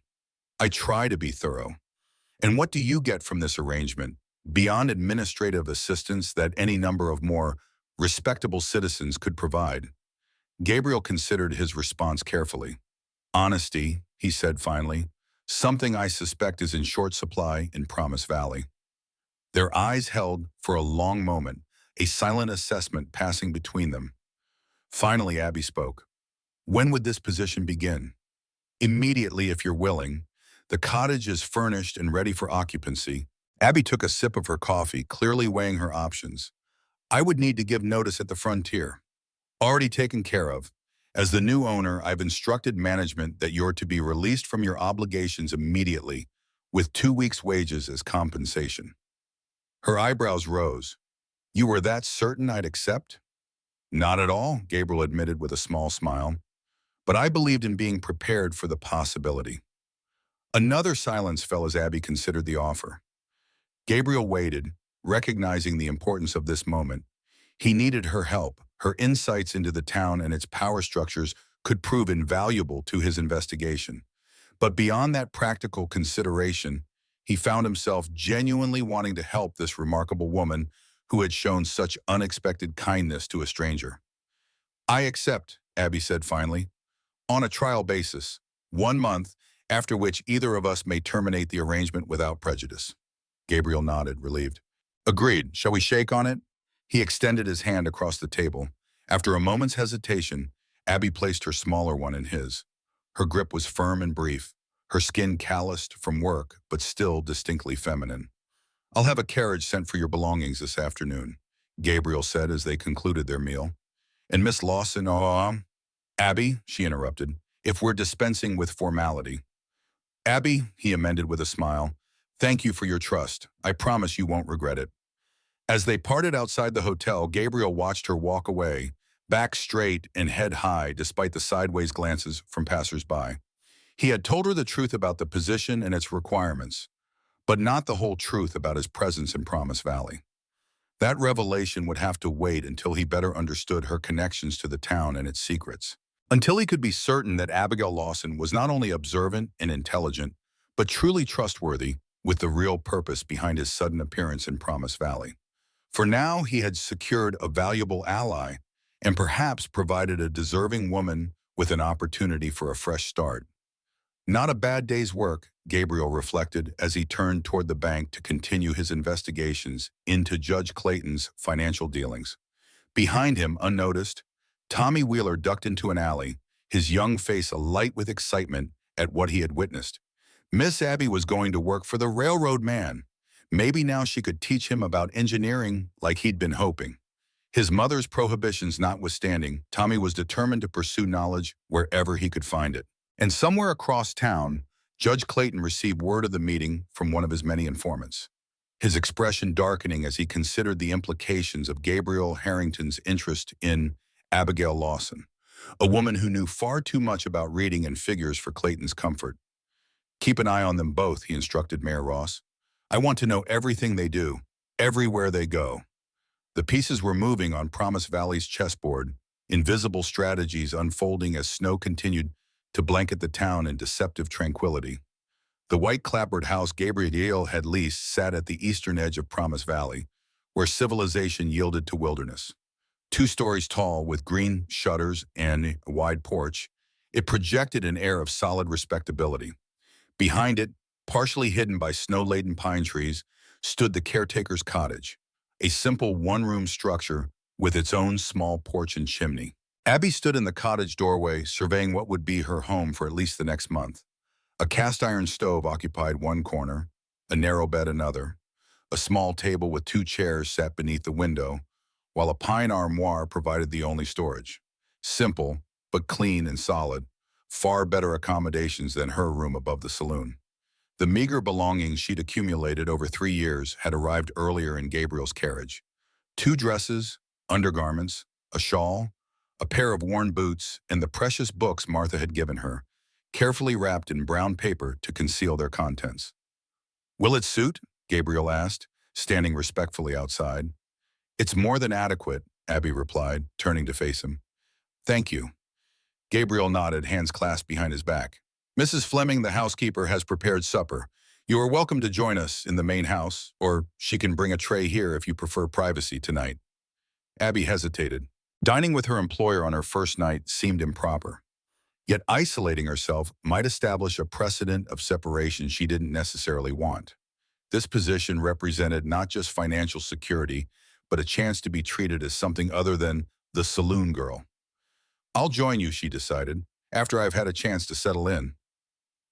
I try to be thorough. And what do you get from this arrangement, beyond administrative assistance that any number of more respectable citizens could provide? Gabriel considered his response carefully. Honesty, he said finally, something I suspect is in short supply in Promise Valley. Their eyes held for a long moment, a silent assessment passing between them. Finally, Abby spoke. When would this position begin? Immediately, if you're willing. The cottage is furnished and ready for occupancy. Abby took a sip of her coffee, clearly weighing her options. I would need to give notice at the frontier. Already taken care of. As the new owner, I've instructed management that you're to be released from your obligations immediately, with 2 weeks' wages as compensation. Her eyebrows rose. You were that certain I'd accept? Not at all, Gabriel admitted with a small smile. But I believed in being prepared for the possibility. Another silence fell as Abby considered the offer. Gabriel waited, recognizing the importance of this moment. He needed her help. Her insights into the town and its power structures could prove invaluable to his investigation. But beyond that practical consideration, he found himself genuinely wanting to help this remarkable woman who had shown such unexpected kindness to a stranger. I accept, Abby said finally, on a trial basis, 1 month, after which either of us may terminate the arrangement without prejudice. Gabriel nodded, relieved. Agreed. Shall we shake on it? He extended his hand across the table. After a moment's hesitation, Abby placed her smaller one in his. Her grip was firm and brief, her skin calloused from work, but still distinctly feminine. I'll have a carriage sent for your belongings this afternoon, Gabriel said as they concluded their meal. And Miss Lawson, Abby, she interrupted, if we're dispensing with formality. Abby, he amended with a smile, thank you for your trust. I promise you won't regret it. As they parted outside the hotel, Gabriel watched her walk away, back straight and head high despite the sideways glances from passers-by. He had told her the truth about the position and its requirements, but not the whole truth about his presence in Promise Valley. That revelation would have to wait until he better understood her connections to the town and its secrets. Until he could be certain that Abigail Lawson was not only observant and intelligent, but truly trustworthy with the real purpose behind his sudden appearance in Promise Valley. For now, he had secured a valuable ally and perhaps provided a deserving woman with an opportunity for a fresh start. Not a bad day's work, Gabriel reflected as he turned toward the bank to continue his investigations into Judge Clayton's financial dealings. Behind him, unnoticed, Tommy Wheeler ducked into an alley, his young face alight with excitement at what he had witnessed. Miss Abby was going to work for the railroad man. Maybe now she could teach him about engineering like he'd been hoping. His mother's prohibitions notwithstanding, Tommy was determined to pursue knowledge wherever he could find it. And somewhere across town, Judge Clayton received word of the meeting from one of his many informants, his expression darkening as he considered the implications of Gabriel Harrington's interest in Abigail Lawson, a woman who knew far too much about reading and figures for Clayton's comfort. Keep an eye on them both, he instructed Mayor Ross. I want to know everything they do, everywhere they go. The pieces were moving on Promise Valley's chessboard, invisible strategies unfolding as snow continued to blanket the town in deceptive tranquility. The white clapboard house Gabriel had leased sat at the eastern edge of Promise Valley, where civilization yielded to wilderness. 2 stories tall, with green shutters and a wide porch, it projected an air of solid respectability. Behind it, partially hidden by snow-laden pine trees, stood the caretaker's cottage, a simple one-room structure with its own small porch and chimney. Abby stood in the cottage doorway, surveying what would be her home for at least the next month. A cast-iron stove occupied one corner, a narrow bed another. A small table with two chairs sat beneath the window, while a pine armoire provided the only storage. Simple, but clean and solid, far better accommodations than her room above the saloon. The meager belongings she'd accumulated over 3 years had arrived earlier in Gabriel's carriage. 2 dresses, undergarments, a shawl, a pair of worn boots, and the precious books Martha had given her, carefully wrapped in brown paper to conceal their contents. "Will it suit?" Gabriel asked, standing respectfully outside. "It's more than adequate," Abby replied, turning to face him. "Thank you." Gabriel nodded, hands clasped behind his back. "Mrs. Fleming, the housekeeper, has prepared supper. You are welcome to join us in the main house, or she can bring a tray here if you prefer privacy tonight." Abby hesitated. Dining with her employer on her first night seemed improper. Yet isolating herself might establish a precedent of separation she didn't necessarily want. This position represented not just financial security, but a chance to be treated as something other than the saloon girl. "I'll join you," she decided, "after I've had a chance to settle in."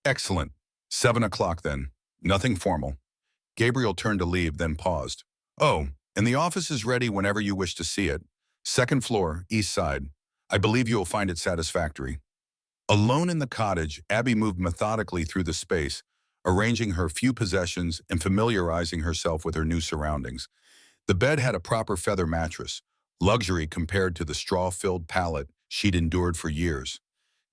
"Excellent. 7 o'clock then. Nothing formal." Gabriel turned to leave, then paused. "Oh, and the office is ready whenever you wish to see it. Second floor, east side. I believe you will find it satisfactory." Alone in the cottage, Abby moved methodically through the space, arranging her few possessions and familiarizing herself with her new surroundings. The bed had a proper feather mattress, luxury compared to the straw-filled pallet she'd endured for years.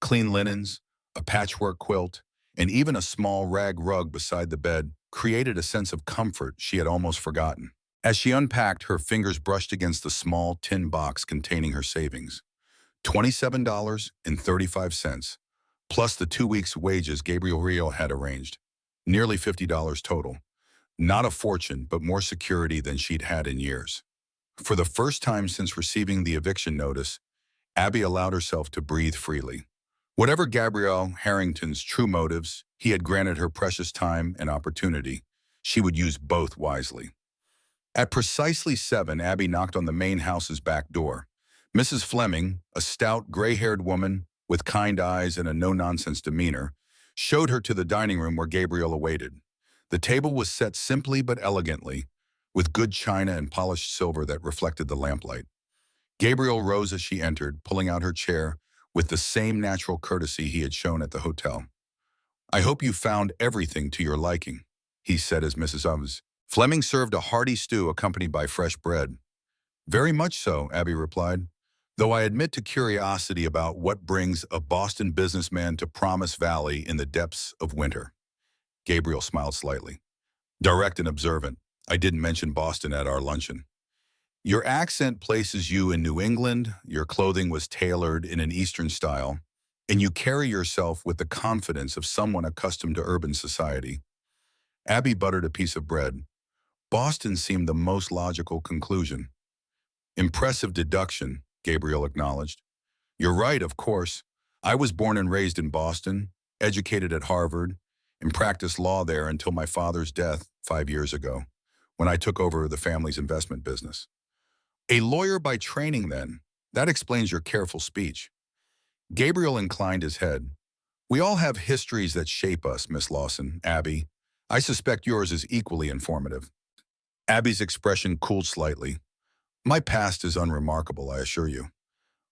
Clean linens, a patchwork quilt, and even a small rag rug beside the bed created a sense of comfort she had almost forgotten. As she unpacked, her fingers brushed against the small tin box containing her savings. $27.35, plus the 2 weeks' wages Gabriel Rio had arranged. Nearly $50 total. Not a fortune, but more security than she'd had in years. For the first time since receiving the eviction notice, Abby allowed herself to breathe freely. Whatever Gabrielle Harrington's true motives, he had granted her precious time and opportunity. She would use both wisely. At precisely 7, Abby knocked on the main house's back door. Mrs. Fleming, a stout, gray-haired woman with kind eyes and a no-nonsense demeanor, showed her to the dining room where Gabriel awaited. The table was set simply but elegantly, with good china and polished silver that reflected the lamplight. Gabriel rose as she entered, pulling out her chair with the same natural courtesy he had shown at the hotel. "I hope you found everything to your liking," he said as Mrs. Fleming served a hearty stew accompanied by fresh bread. "Very much so," Abby replied, "though I admit to curiosity about what brings a Boston businessman to Promise Valley in the depths of winter." Gabriel smiled slightly. "Direct and observant. I didn't mention Boston at our luncheon. Your accent places you in New England, your clothing was tailored in an Eastern style, and you carry yourself with the confidence of someone accustomed to urban society." Abby buttered a piece of bread. Boston seemed the most logical conclusion. "Impressive deduction," Gabriel acknowledged. "You're right, of course. I was born and raised in Boston, educated at Harvard, and practiced law there until my father's death 5 years ago, when I took over the family's investment business." "A lawyer by training, then. That explains your careful speech." Gabriel inclined his head. "We all have histories that shape us, Miss Lawson, Abby. I suspect yours is equally informative." Abby's expression cooled slightly. "My past is unremarkable, I assure you."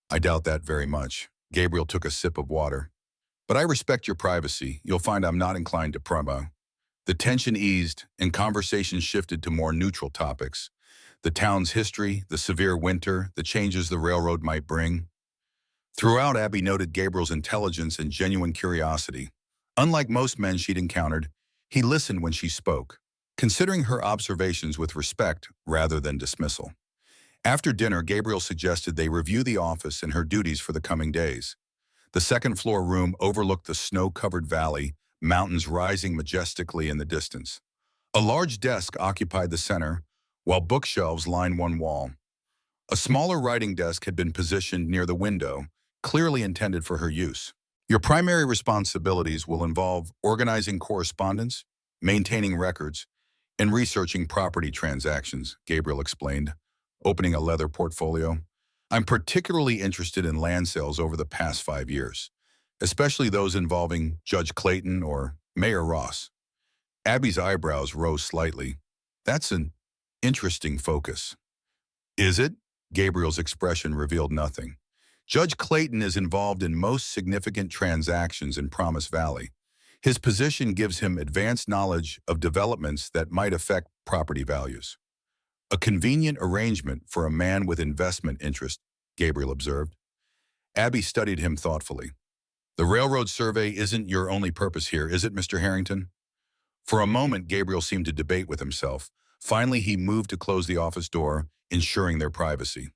"I doubt that very much." Gabriel took a sip of water. "But I respect your privacy. You'll find I'm not inclined to promo." The tension eased, and conversation shifted to more neutral topics. The town's history, the severe winter, the changes the railroad might bring. Throughout, Abby noted Gabriel's intelligence and genuine curiosity. Unlike most men she'd encountered, he listened when she spoke, considering her observations with respect rather than dismissal. After dinner, Gabriel suggested they review the office and her duties for the coming days. The second-floor room overlooked the snow-covered valley, mountains rising majestically in the distance. A large desk occupied the center, while bookshelves lined one wall. A smaller writing desk had been positioned near the window, clearly intended for her use. "Your primary responsibilities will involve organizing correspondence, maintaining records, and researching property transactions," Gabriel explained. opening a leather portfolio. I'm particularly interested in land sales over the past 5 years, especially those involving Judge Clayton or Mayor Ross. Abby's eyebrows rose slightly. That's an interesting focus. Is it? Gabriel's expression revealed nothing. Judge Clayton is involved in most significant transactions in Promise Valley. His position gives him advanced knowledge of developments that might affect property values. A convenient arrangement for a man with investment interest, Gabriel observed. Abby studied him thoughtfully. The railroad survey isn't your only purpose here, is it, Mr. Harrington? For a moment, Gabriel seemed to debate with himself. Finally, he moved to close the office door, ensuring their privacy.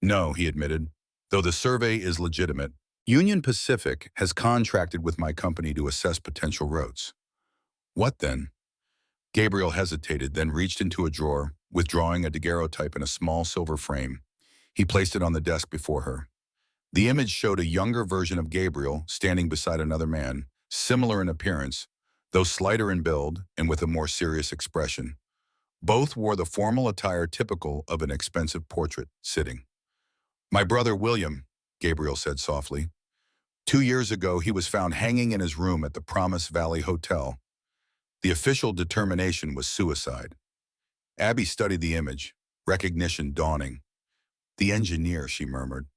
No, he admitted, though the survey is legitimate, Union Pacific has contracted with my company to assess potential roads. What then? Gabriel hesitated, then reached into a drawer, withdrawing a daguerreotype in a small silver frame. He placed it on the desk before her. The image showed a younger version of Gabriel standing beside another man, similar in appearance, though slighter in build and with a more serious expression. Both wore the formal attire typical of an expensive portrait sitting. My brother William, Gabriel said softly. 2 years ago, he was found hanging in his room at the Promise Valley Hotel. The official determination was suicide. Abby studied the image, recognition dawning. The engineer, she murmured.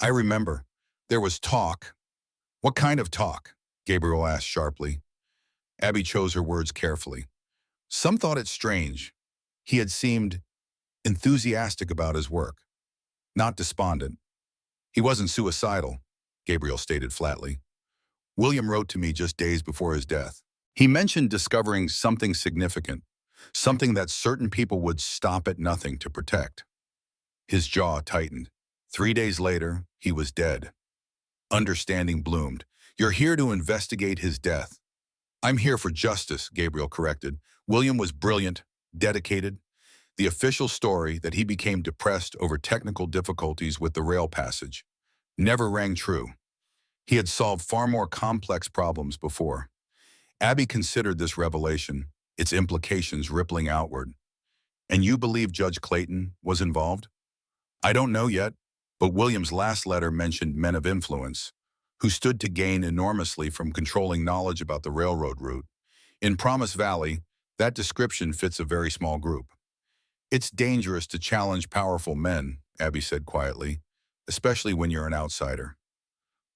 I remember. There was talk. What kind of talk? Gabriel asked sharply. Abby chose her words carefully. Some thought it strange. He had seemed enthusiastic about his work, not despondent. He wasn't suicidal, Gabriel stated flatly. William wrote to me just days before his death. He mentioned discovering something significant, something that certain people would stop at nothing to protect. His jaw tightened. 3 days later, he was dead. Understanding bloomed. You're here to investigate his death. I'm here for justice, Gabriel corrected. William was brilliant, dedicated. The official story that he became depressed over technical difficulties with the rail passage never rang true. He had solved far more complex problems before. Abby considered this revelation, its implications rippling outward. And you believe Judge Clayton was involved? I don't know yet, but William's last letter mentioned men of influence, who stood to gain enormously from controlling knowledge about the railroad route. In Promise Valley, that description fits a very small group. It's dangerous to challenge powerful men, Abby said quietly, especially when you're an outsider.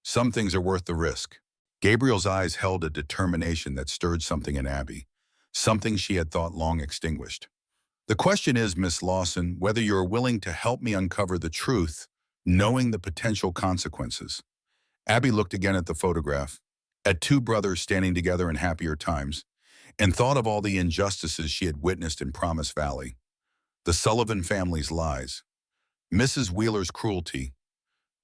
Some things are worth the risk. Gabriel's eyes held a determination that stirred something in Abby, something she had thought long extinguished. The question is, Miss Lawson, whether you're willing to help me uncover the truth, knowing the potential consequences. Abby looked again at the photograph, at two brothers standing together in happier times, and thought of all the injustices she had witnessed in Promise Valley. The Sullivan family's lies, Mrs. Wheeler's cruelty,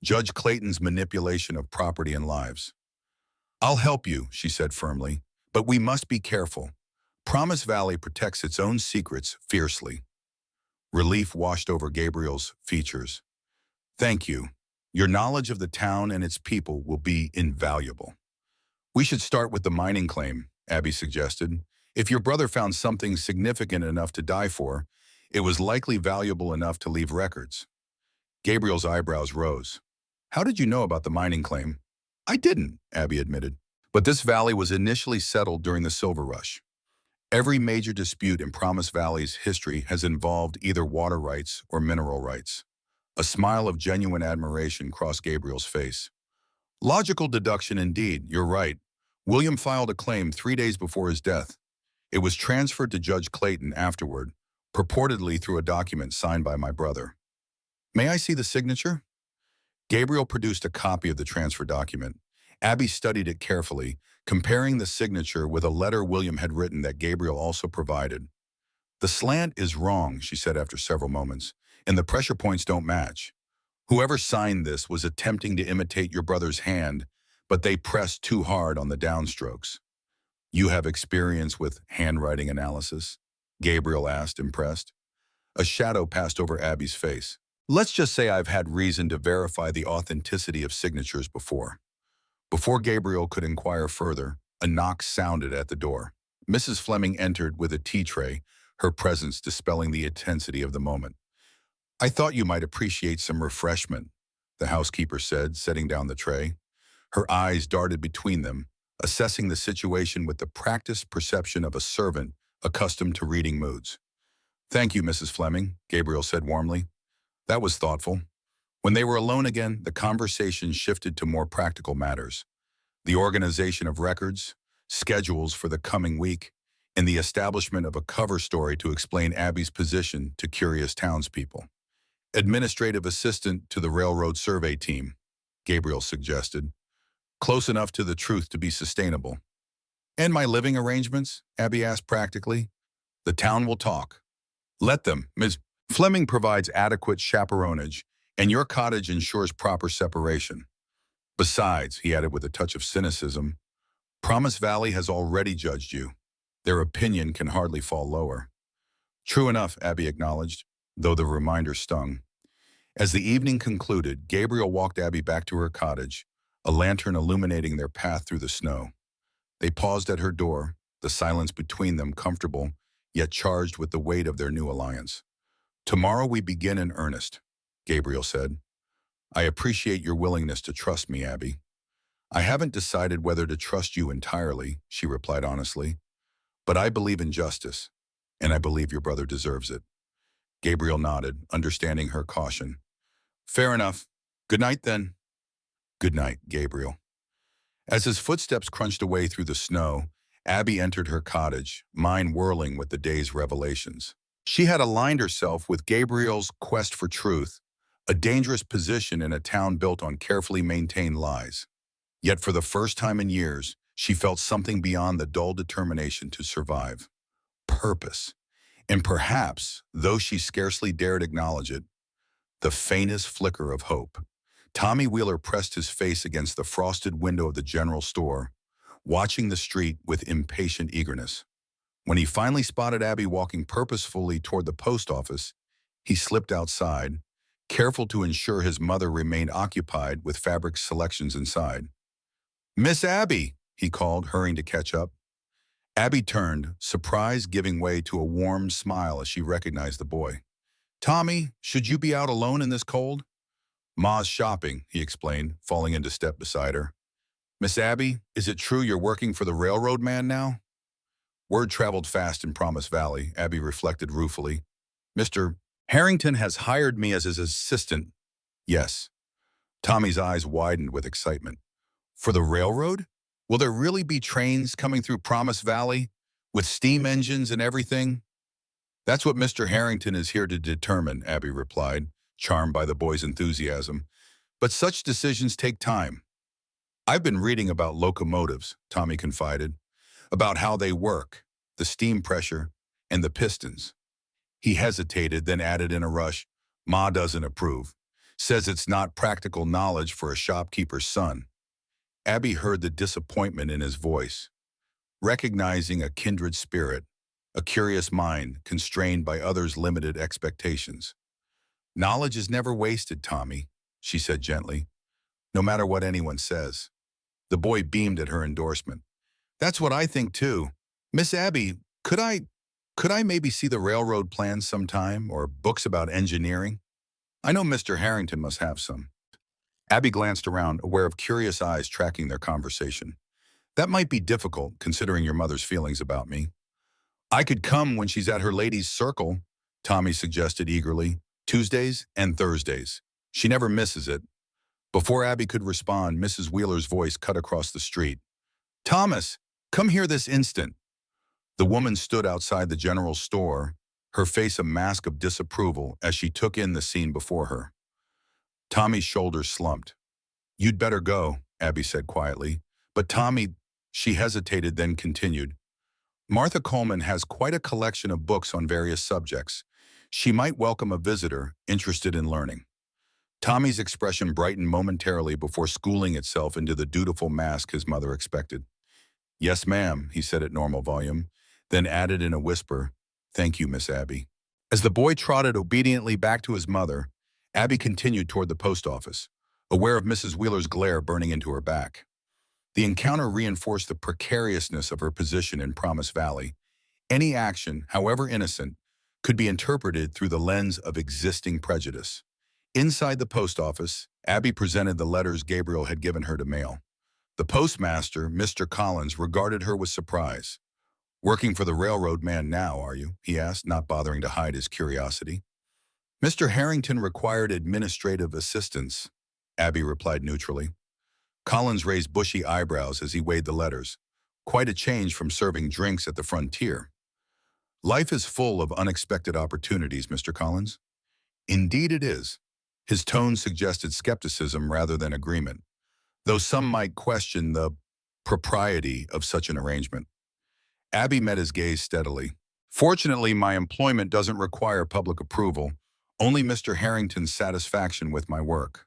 Judge Clayton's manipulation of property and lives. I'll help you, she said firmly, but we must be careful. Promise Valley protects its own secrets fiercely. Relief washed over Gabriel's features. Thank you. Your knowledge of the town and its people will be invaluable. We should start with the mining claim, Abby suggested. If your brother found something significant enough to die for, it was likely valuable enough to leave records. Gabriel's eyebrows rose. How did you know about the mining claim? I didn't, Abby admitted. But this valley was initially settled during the Silver Rush. Every major dispute in Promise Valley's history has involved either water rights or mineral rights. A smile of genuine admiration crossed Gabriel's face. Logical deduction indeed, you're right. William filed a claim 3 days before his death. It was transferred to Judge Clayton afterward, purportedly through a document signed by my brother. May I see the signature? Gabriel produced a copy of the transfer document. Abby studied it carefully, comparing the signature with a letter William had written that Gabriel also provided. The slant is wrong, she said after several moments, and the pressure points don't match. Whoever signed this was attempting to imitate your brother's hand, but they pressed too hard on the downstrokes. You have experience with handwriting analysis? Gabriel asked, impressed. A shadow passed over Abby's face. Let's just say I've had reason to verify the authenticity of signatures before. Before Gabriel could inquire further, a knock sounded at the door. Mrs. Fleming entered with a tea tray, her presence dispelling the intensity of the moment. "I thought you might appreciate some refreshment," the housekeeper said, setting down the tray. Her eyes darted between them, assessing the situation with the practiced perception of a servant accustomed to reading moods. "Thank you, Mrs. Fleming," Gabriel said warmly. "That was thoughtful." When they were alone again, the conversation shifted to more practical matters. The organization of records, schedules for the coming week, and the establishment of a cover story to explain Abby's position to curious townspeople. "Administrative assistant to the railroad survey team," Gabriel suggested. "Close enough to the truth to be sustainable." "And my living arrangements?" Abby asked practically. "The town will talk." "Let them. Ms. Fleming provides adequate chaperonage, and your cottage ensures proper separation. Besides," he added with a touch of cynicism, "Promise Valley has already judged you. Their opinion can hardly fall lower." "True enough," Abby acknowledged, though the reminder stung. As the evening concluded, Gabriel walked Abby back to her cottage, a lantern illuminating their path through the snow. They paused at her door, the silence between them comfortable, yet charged with the weight of their new alliance. "Tomorrow we begin in earnest," Gabriel said. "I appreciate your willingness to trust me, Abby." "I haven't decided whether to trust you entirely," she replied honestly. "But I believe in justice, and I believe your brother deserves it." Gabriel nodded, understanding her caution. "Fair enough. Good night, then." "Good night, Gabriel." As his footsteps crunched away through the snow, Abby entered her cottage, mind whirling with the day's revelations. She had aligned herself with Gabriel's quest for truth, a dangerous position in a town built on carefully maintained lies. Yet for the first time in years, she felt something beyond the dull determination to survive. Purpose. And perhaps, though she scarcely dared acknowledge it, the faintest flicker of hope. Tommy Wheeler pressed his face against the frosted window of the general store, watching the street with impatient eagerness. When he finally spotted Abby walking purposefully toward the post office, he slipped outside, careful to ensure his mother remained occupied with fabric selections inside. "Miss Abby," he called, hurrying to catch up. Abby turned, surprise giving way to a warm smile as she recognized the boy. "Tommy, should you be out alone in this cold?" "Ma's shopping," he explained, falling into step beside her. "Miss Abby, is it true you're working for the railroad man now?" Word traveled fast in Promise Valley, Abby reflected ruefully. "Mr. Harrington has hired me as his assistant." "Yes." Tommy's eyes widened with excitement. "For the railroad? Will there really be trains coming through Promise Valley, with steam engines and everything?" "That's what Mr. Harrington is here to determine," Abby replied, charmed by the boy's enthusiasm. "But such decisions take time." "I've been reading about locomotives," Tommy confided, "about how they work, the steam pressure, and the pistons." He hesitated, then added in a rush, "Ma doesn't approve. Says it's not practical knowledge for a shopkeeper's son." Abby heard the disappointment in his voice, recognizing a kindred spirit, a curious mind constrained by others' limited expectations. "Knowledge is never wasted, Tommy," she said gently, "no matter what anyone says." The boy beamed at her endorsement. "That's what I think too. Miss Abby, could I maybe see the railroad plans sometime, or books about engineering? I know Mr. Harrington must have some." Abby glanced around, aware of curious eyes tracking their conversation. "That might be difficult, considering your mother's feelings about me." "I could come when she's at her ladies' circle," Tommy suggested eagerly. "Tuesdays and Thursdays. She never misses it." Before Abby could respond, Mrs. Wheeler's voice cut across the street. "Thomas, come here this instant." The woman stood outside the general store, her face a mask of disapproval as she took in the scene before her. Tommy's shoulders slumped. "You'd better go," Abby said quietly. "But Tommy," she hesitated, then continued. "Martha Coleman has quite a collection of books on various subjects. She might welcome a visitor interested in learning." Tommy's expression brightened momentarily before schooling itself into the dutiful mask his mother expected. "Yes, ma'am," he said at normal volume, then added in a whisper, "Thank you, Miss Abby." As the boy trotted obediently back to his mother, Abby continued toward the post office, aware of Mrs. Wheeler's glare burning into her back. The encounter reinforced the precariousness of her position in Promise Valley. Any action, however innocent, could be interpreted through the lens of existing prejudice. Inside the post office, Abby presented the letters Gabriel had given her to mail. The postmaster, Mr. Collins, regarded her with surprise. "Working for the railroad man now, are you?" he asked, not bothering to hide his curiosity. "Mr. Harrington required administrative assistance," Abby replied neutrally. Collins raised bushy eyebrows as he weighed the letters. "Quite a change from serving drinks at the frontier." "Life is full of unexpected opportunities, Mr. Collins." "Indeed it is." His tone suggested skepticism rather than agreement, though some might question the propriety of such an arrangement. Abby met his gaze steadily. "Fortunately, my employment doesn't require public approval, only Mr. Harrington's satisfaction with my work."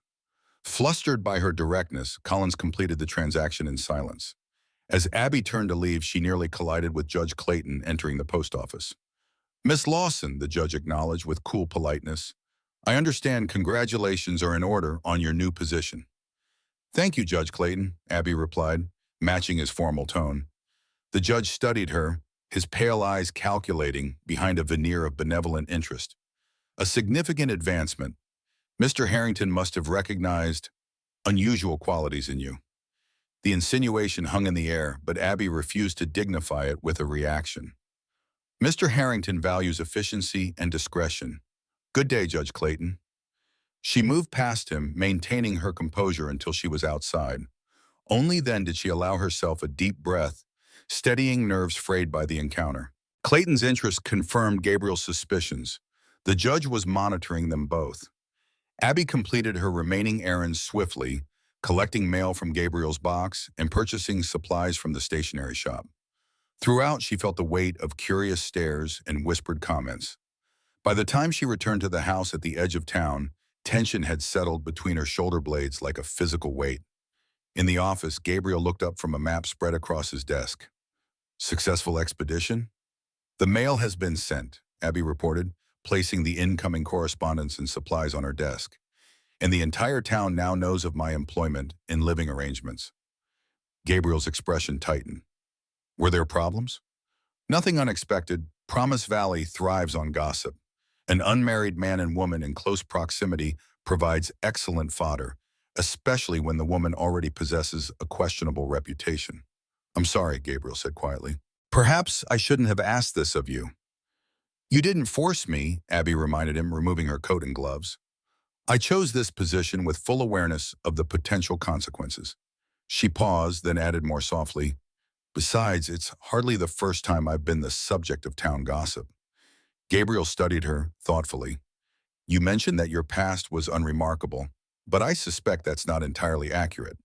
Flustered by her directness, Collins completed the transaction in silence. As Abby turned to leave, she nearly collided with Judge Clayton entering the post office. "Miss Lawson," the judge acknowledged with cool politeness, "I understand congratulations are in order on your new position." "Thank you, Judge Clayton," Abby replied, matching his formal tone. The judge studied her, his pale eyes calculating behind a veneer of benevolent interest. "A significant advancement. Mr. Harrington must have recognized unusual qualities in you." The insinuation hung in the air, but Abby refused to dignify it with a reaction. "Mr. Harrington values efficiency and discretion. Good day, Judge Clayton." She moved past him, maintaining her composure until she was outside. Only then did she allow herself a deep breath, steadying nerves frayed by the encounter. Clayton's interest confirmed Gabriel's suspicions. The judge was monitoring them both. Abby completed her remaining errands swiftly, collecting mail from Gabriel's box and purchasing supplies from the stationery shop. Throughout, she felt the weight of curious stares and whispered comments. By the time she returned to the house at the edge of town, tension had settled between her shoulder blades like a physical weight. In the office, Gabriel looked up from a map spread across his desk. "Successful expedition?" "The mail has been sent," Abby reported, placing the incoming correspondence and supplies on her desk. "And the entire town now knows of my employment and living arrangements." Gabriel's expression tightened. "Were there problems?" "Nothing unexpected. Promise Valley thrives on gossip. An unmarried man and woman in close proximity provides excellent fodder, especially when the woman already possesses a questionable reputation." "I'm sorry," Gabriel said quietly. "Perhaps I shouldn't have asked this of you." "You didn't force me," Abby reminded him, removing her coat and gloves. "I chose this position with full awareness of the potential consequences." She paused, then added more softly, "Besides, it's hardly the first time I've been the subject of town gossip." Gabriel studied her thoughtfully. "You mentioned that your past was unremarkable, but I suspect that's not entirely accurate."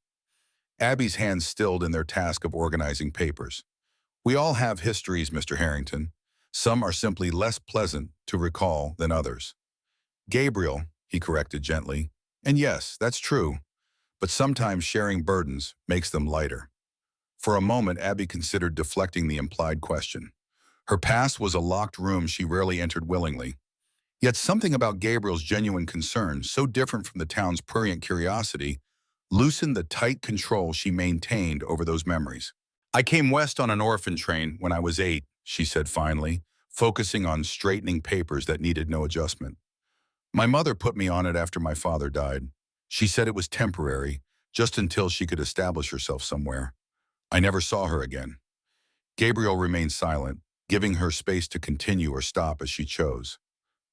Abby's hands stilled in their task of organizing papers. "We all have histories, Mr. Harrington. Some are simply less pleasant to recall than others." "Gabriel," he corrected gently, "and yes, that's true, but sometimes sharing burdens makes them lighter." For a moment, Abby considered deflecting the implied question. Her past was a locked room she rarely entered willingly. Yet something about Gabriel's genuine concern, so different from the town's prurient curiosity, loosened the tight control she maintained over those memories. "I came west on an orphan train when I was 8, she said finally, focusing on straightening papers that needed no adjustment. "My mother put me on it after my father died. She said it was temporary, just until she could establish herself somewhere. I never saw her again." Gabriel remained silent, giving her space to continue or stop as she chose.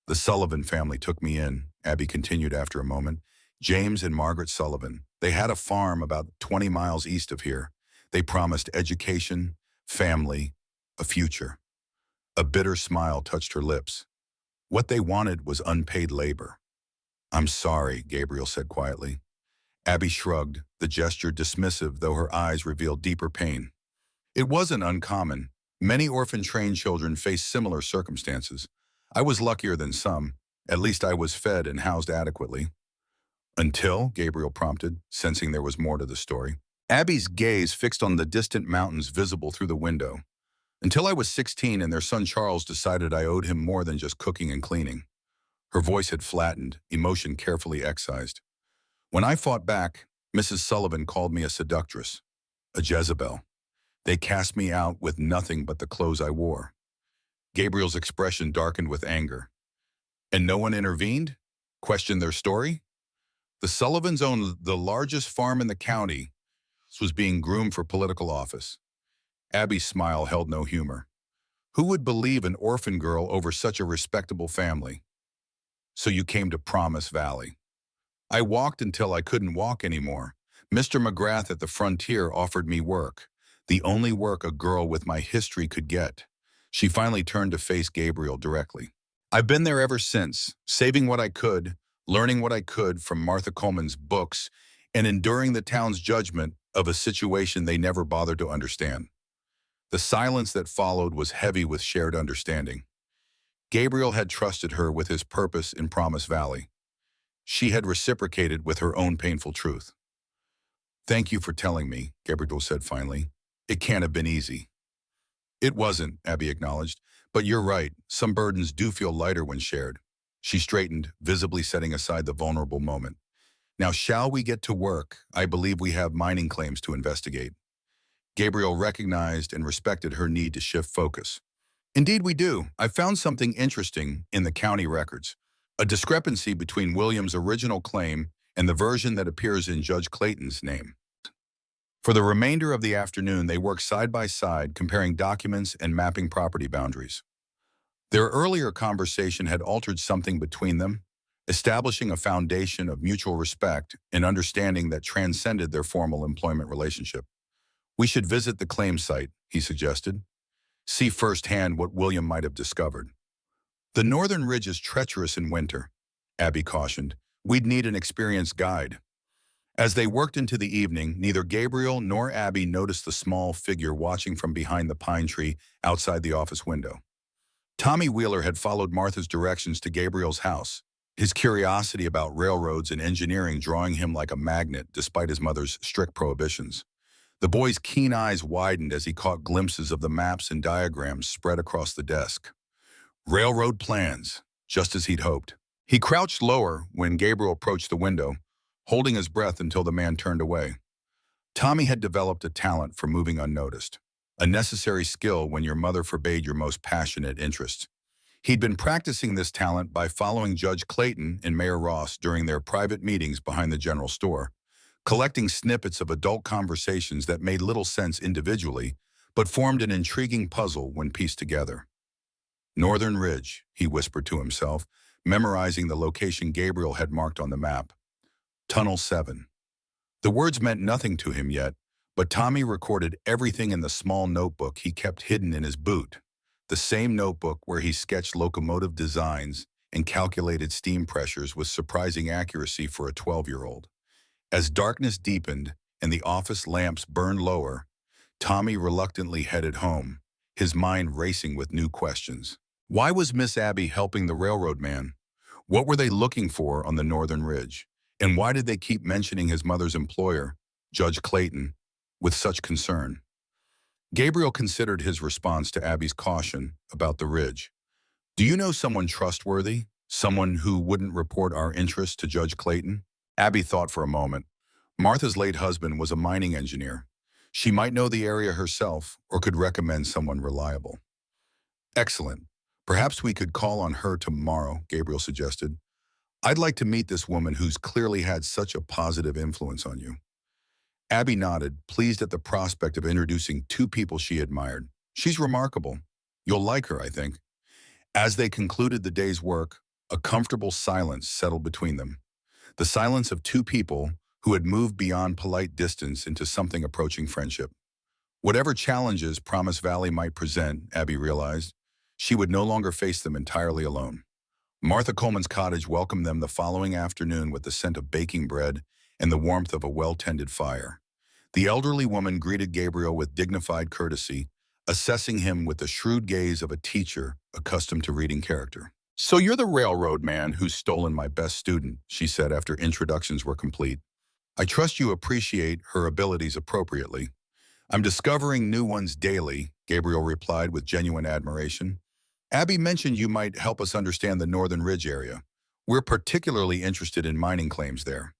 "The Sullivan family took me in," Abby continued after a moment. "James and Margaret Sullivan. They had a farm about 20 miles east of here. They promised education, family, a future." A bitter smile touched her lips. What they wanted was unpaid labor. "I'm sorry," Gabriel said quietly. Abby shrugged, the gesture dismissive though her eyes revealed deeper pain. "It wasn't uncommon. Many orphan train children face similar circumstances. I was luckier than some. At least I was fed and housed adequately." "Until," Gabriel prompted, sensing there was more to the story. Abby's gaze fixed on the distant mountains visible through the window. "Until I was 16 and their son Charles decided I owed him more than just cooking and cleaning." Her voice had flattened, emotion carefully excised. "When I fought back, Mrs. Sullivan called me a seductress, a Jezebel. They cast me out with nothing but the clothes I wore." Gabriel's expression darkened with anger. And no one intervened? Questioned their story? The Sullivans owned the largest farm in the county. This was being groomed for political office. Abby's smile held no humor. Who would believe an orphan girl over such a respectable family? So you came to Promise Valley. I walked until I couldn't walk anymore. Mr. McGrath at the frontier offered me work, the only work a girl with my history could get. She finally turned to face Gabriel directly. I've been there ever since, saving what I could, learning what I could from Martha Coleman's books, and enduring the town's judgment of a situation they never bothered to understand. The silence that followed was heavy with shared understanding. Gabriel had trusted her with his purpose in Promise Valley. She had reciprocated with her own painful truth. Thank you for telling me, Gabriel said finally. It can't have been easy. It wasn't, Abby acknowledged, but you're right. Some burdens do feel lighter when shared. She straightened, visibly setting aside the vulnerable moment. Now, shall we get to work? I believe we have mining claims to investigate. Gabriel recognized and respected her need to shift focus. Indeed we do. I found something interesting in the county records. A discrepancy between William's original claim and the version that appears in Judge Clayton's name. For the remainder of the afternoon, they worked side by side, comparing documents and mapping property boundaries. Their earlier conversation had altered something between them, establishing a foundation of mutual respect and understanding that transcended their formal employment relationship. We should visit the claim site, he suggested. See firsthand what William might have discovered. The northern ridge is treacherous in winter, Abby cautioned. We'd need an experienced guide. As they worked into the evening, neither Gabriel nor Abby noticed the small figure watching from behind the pine tree outside the office window. Tommy Wheeler had followed Martha's directions to Gabriel's house, his curiosity about railroads and engineering drawing him like a magnet despite his mother's strict prohibitions. The boy's keen eyes widened as he caught glimpses of the maps and diagrams spread across the desk. Railroad plans, just as he'd hoped. He crouched lower when Gabriel approached the window, holding his breath until the man turned away. Tommy had developed a talent for moving unnoticed, a necessary skill when your mother forbade your most passionate interests. He'd been practicing this talent by following Judge Clayton and Mayor Ross during their private meetings behind the general store, collecting snippets of adult conversations that made little sense individually, but formed an intriguing puzzle when pieced together. Northern Ridge, he whispered to himself, memorizing the location Gabriel had marked on the map. Tunnel 7. The words meant nothing to him yet, but Tommy recorded everything in the small notebook he kept hidden in his boot, the same notebook where he sketched locomotive designs and calculated steam pressures with surprising accuracy for a 12-year-old. As darkness deepened and the office lamps burned lower, Tommy reluctantly headed home, his mind racing with new questions. Why was Miss Abby helping the railroad man? What were they looking for on the Northern Ridge? And why did they keep mentioning his mother's employer, Judge Clayton, with such concern? Gabriel considered his response to Abby's caution about the ridge. Do you know someone trustworthy? Someone who wouldn't report our interests to Judge Clayton? Abby thought for a moment. Martha's late husband was a mining engineer. She might know the area herself or could recommend someone reliable. Excellent. Perhaps we could call on her tomorrow, Gabriel suggested. I'd like to meet this woman who's clearly had such a positive influence on you. Abby nodded, pleased at the prospect of introducing two people she admired. She's remarkable. You'll like her, I think. As they concluded the day's work, a comfortable silence settled between them. The silence of two people who had moved beyond polite distance into something approaching friendship. Whatever challenges Promise Valley might present, Abby realized, she would no longer face them entirely alone. Martha Coleman's cottage welcomed them the following afternoon with the scent of baking bread and the warmth of a well-tended fire. The elderly woman greeted Gabriel with dignified courtesy, assessing him with the shrewd gaze of a teacher accustomed to reading character. So you're the railroad man who's stolen my best student, she said after introductions were complete. I trust you appreciate her abilities appropriately. I'm discovering new ones daily, Gabriel replied with genuine admiration. Abby mentioned you might help us understand the Northern Ridge area. We're particularly interested in mining claims there.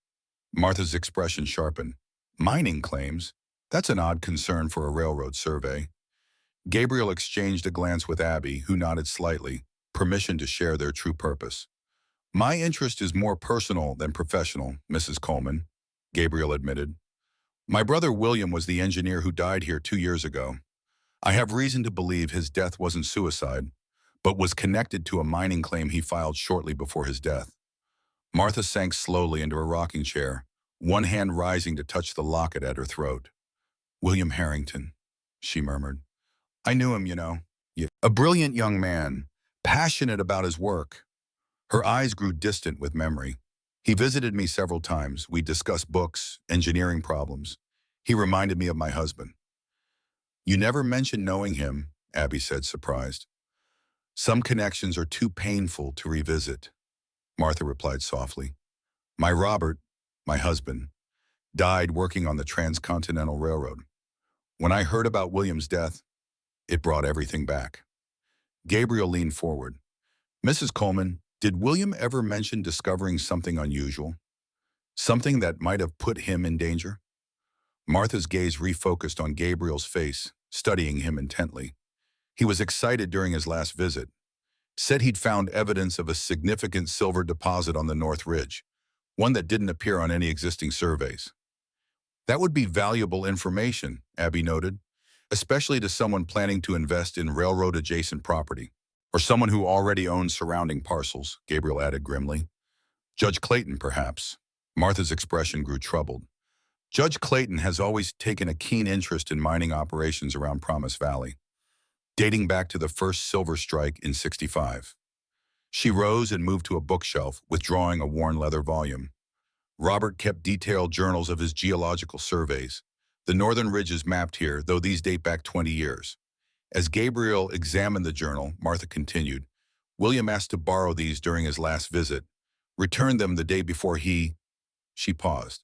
Martha's expression sharpened. Mining claims? That's an odd concern for a railroad survey. Gabriel exchanged a glance with Abby, who nodded slightly, permission to share their true purpose. My interest is more personal than professional, Mrs. Coleman, Gabriel admitted. My brother William was the engineer who died here 2 years ago. I have reason to believe his death wasn't suicide, but was connected to a mining claim he filed shortly before his death. Martha sank slowly into a rocking chair, one hand rising to touch the locket at her throat. William Harrington, she murmured. I knew him, you know. Yeah. A brilliant young man, passionate about his work. Her eyes grew distant with memory. He visited me several times. We discussed books, engineering problems. He reminded me of my husband. You never mentioned knowing him, Abby said, surprised. Some connections are too painful to revisit, Martha replied softly. My Robert, my husband, died working on the Transcontinental Railroad. When I heard about William's death, it brought everything back. Gabriel leaned forward. Mrs. Coleman, did William ever mention discovering something unusual? Something that might have put him in danger? Martha's gaze refocused on Gabriel's face, studying him intently. He was excited during his last visit. Said he'd found evidence of a significant silver deposit on the North Ridge, one that didn't appear on any existing surveys. That would be valuable information, Abby noted, especially to someone planning to invest in railroad-adjacent property, or someone who already owns surrounding parcels, Gabriel added grimly. Judge Clayton, perhaps. Martha's expression grew troubled. Judge Clayton has always taken a keen interest in mining operations around Promise Valley, dating back to the first silver strike in '65. She rose and moved to a bookshelf, withdrawing a worn leather volume. Robert kept detailed journals of his geological surveys. The northern ridges mapped here, though these date back 20 years. As Gabriel examined the journal, Martha continued, William asked to borrow these during his last visit, returned them the day before she paused,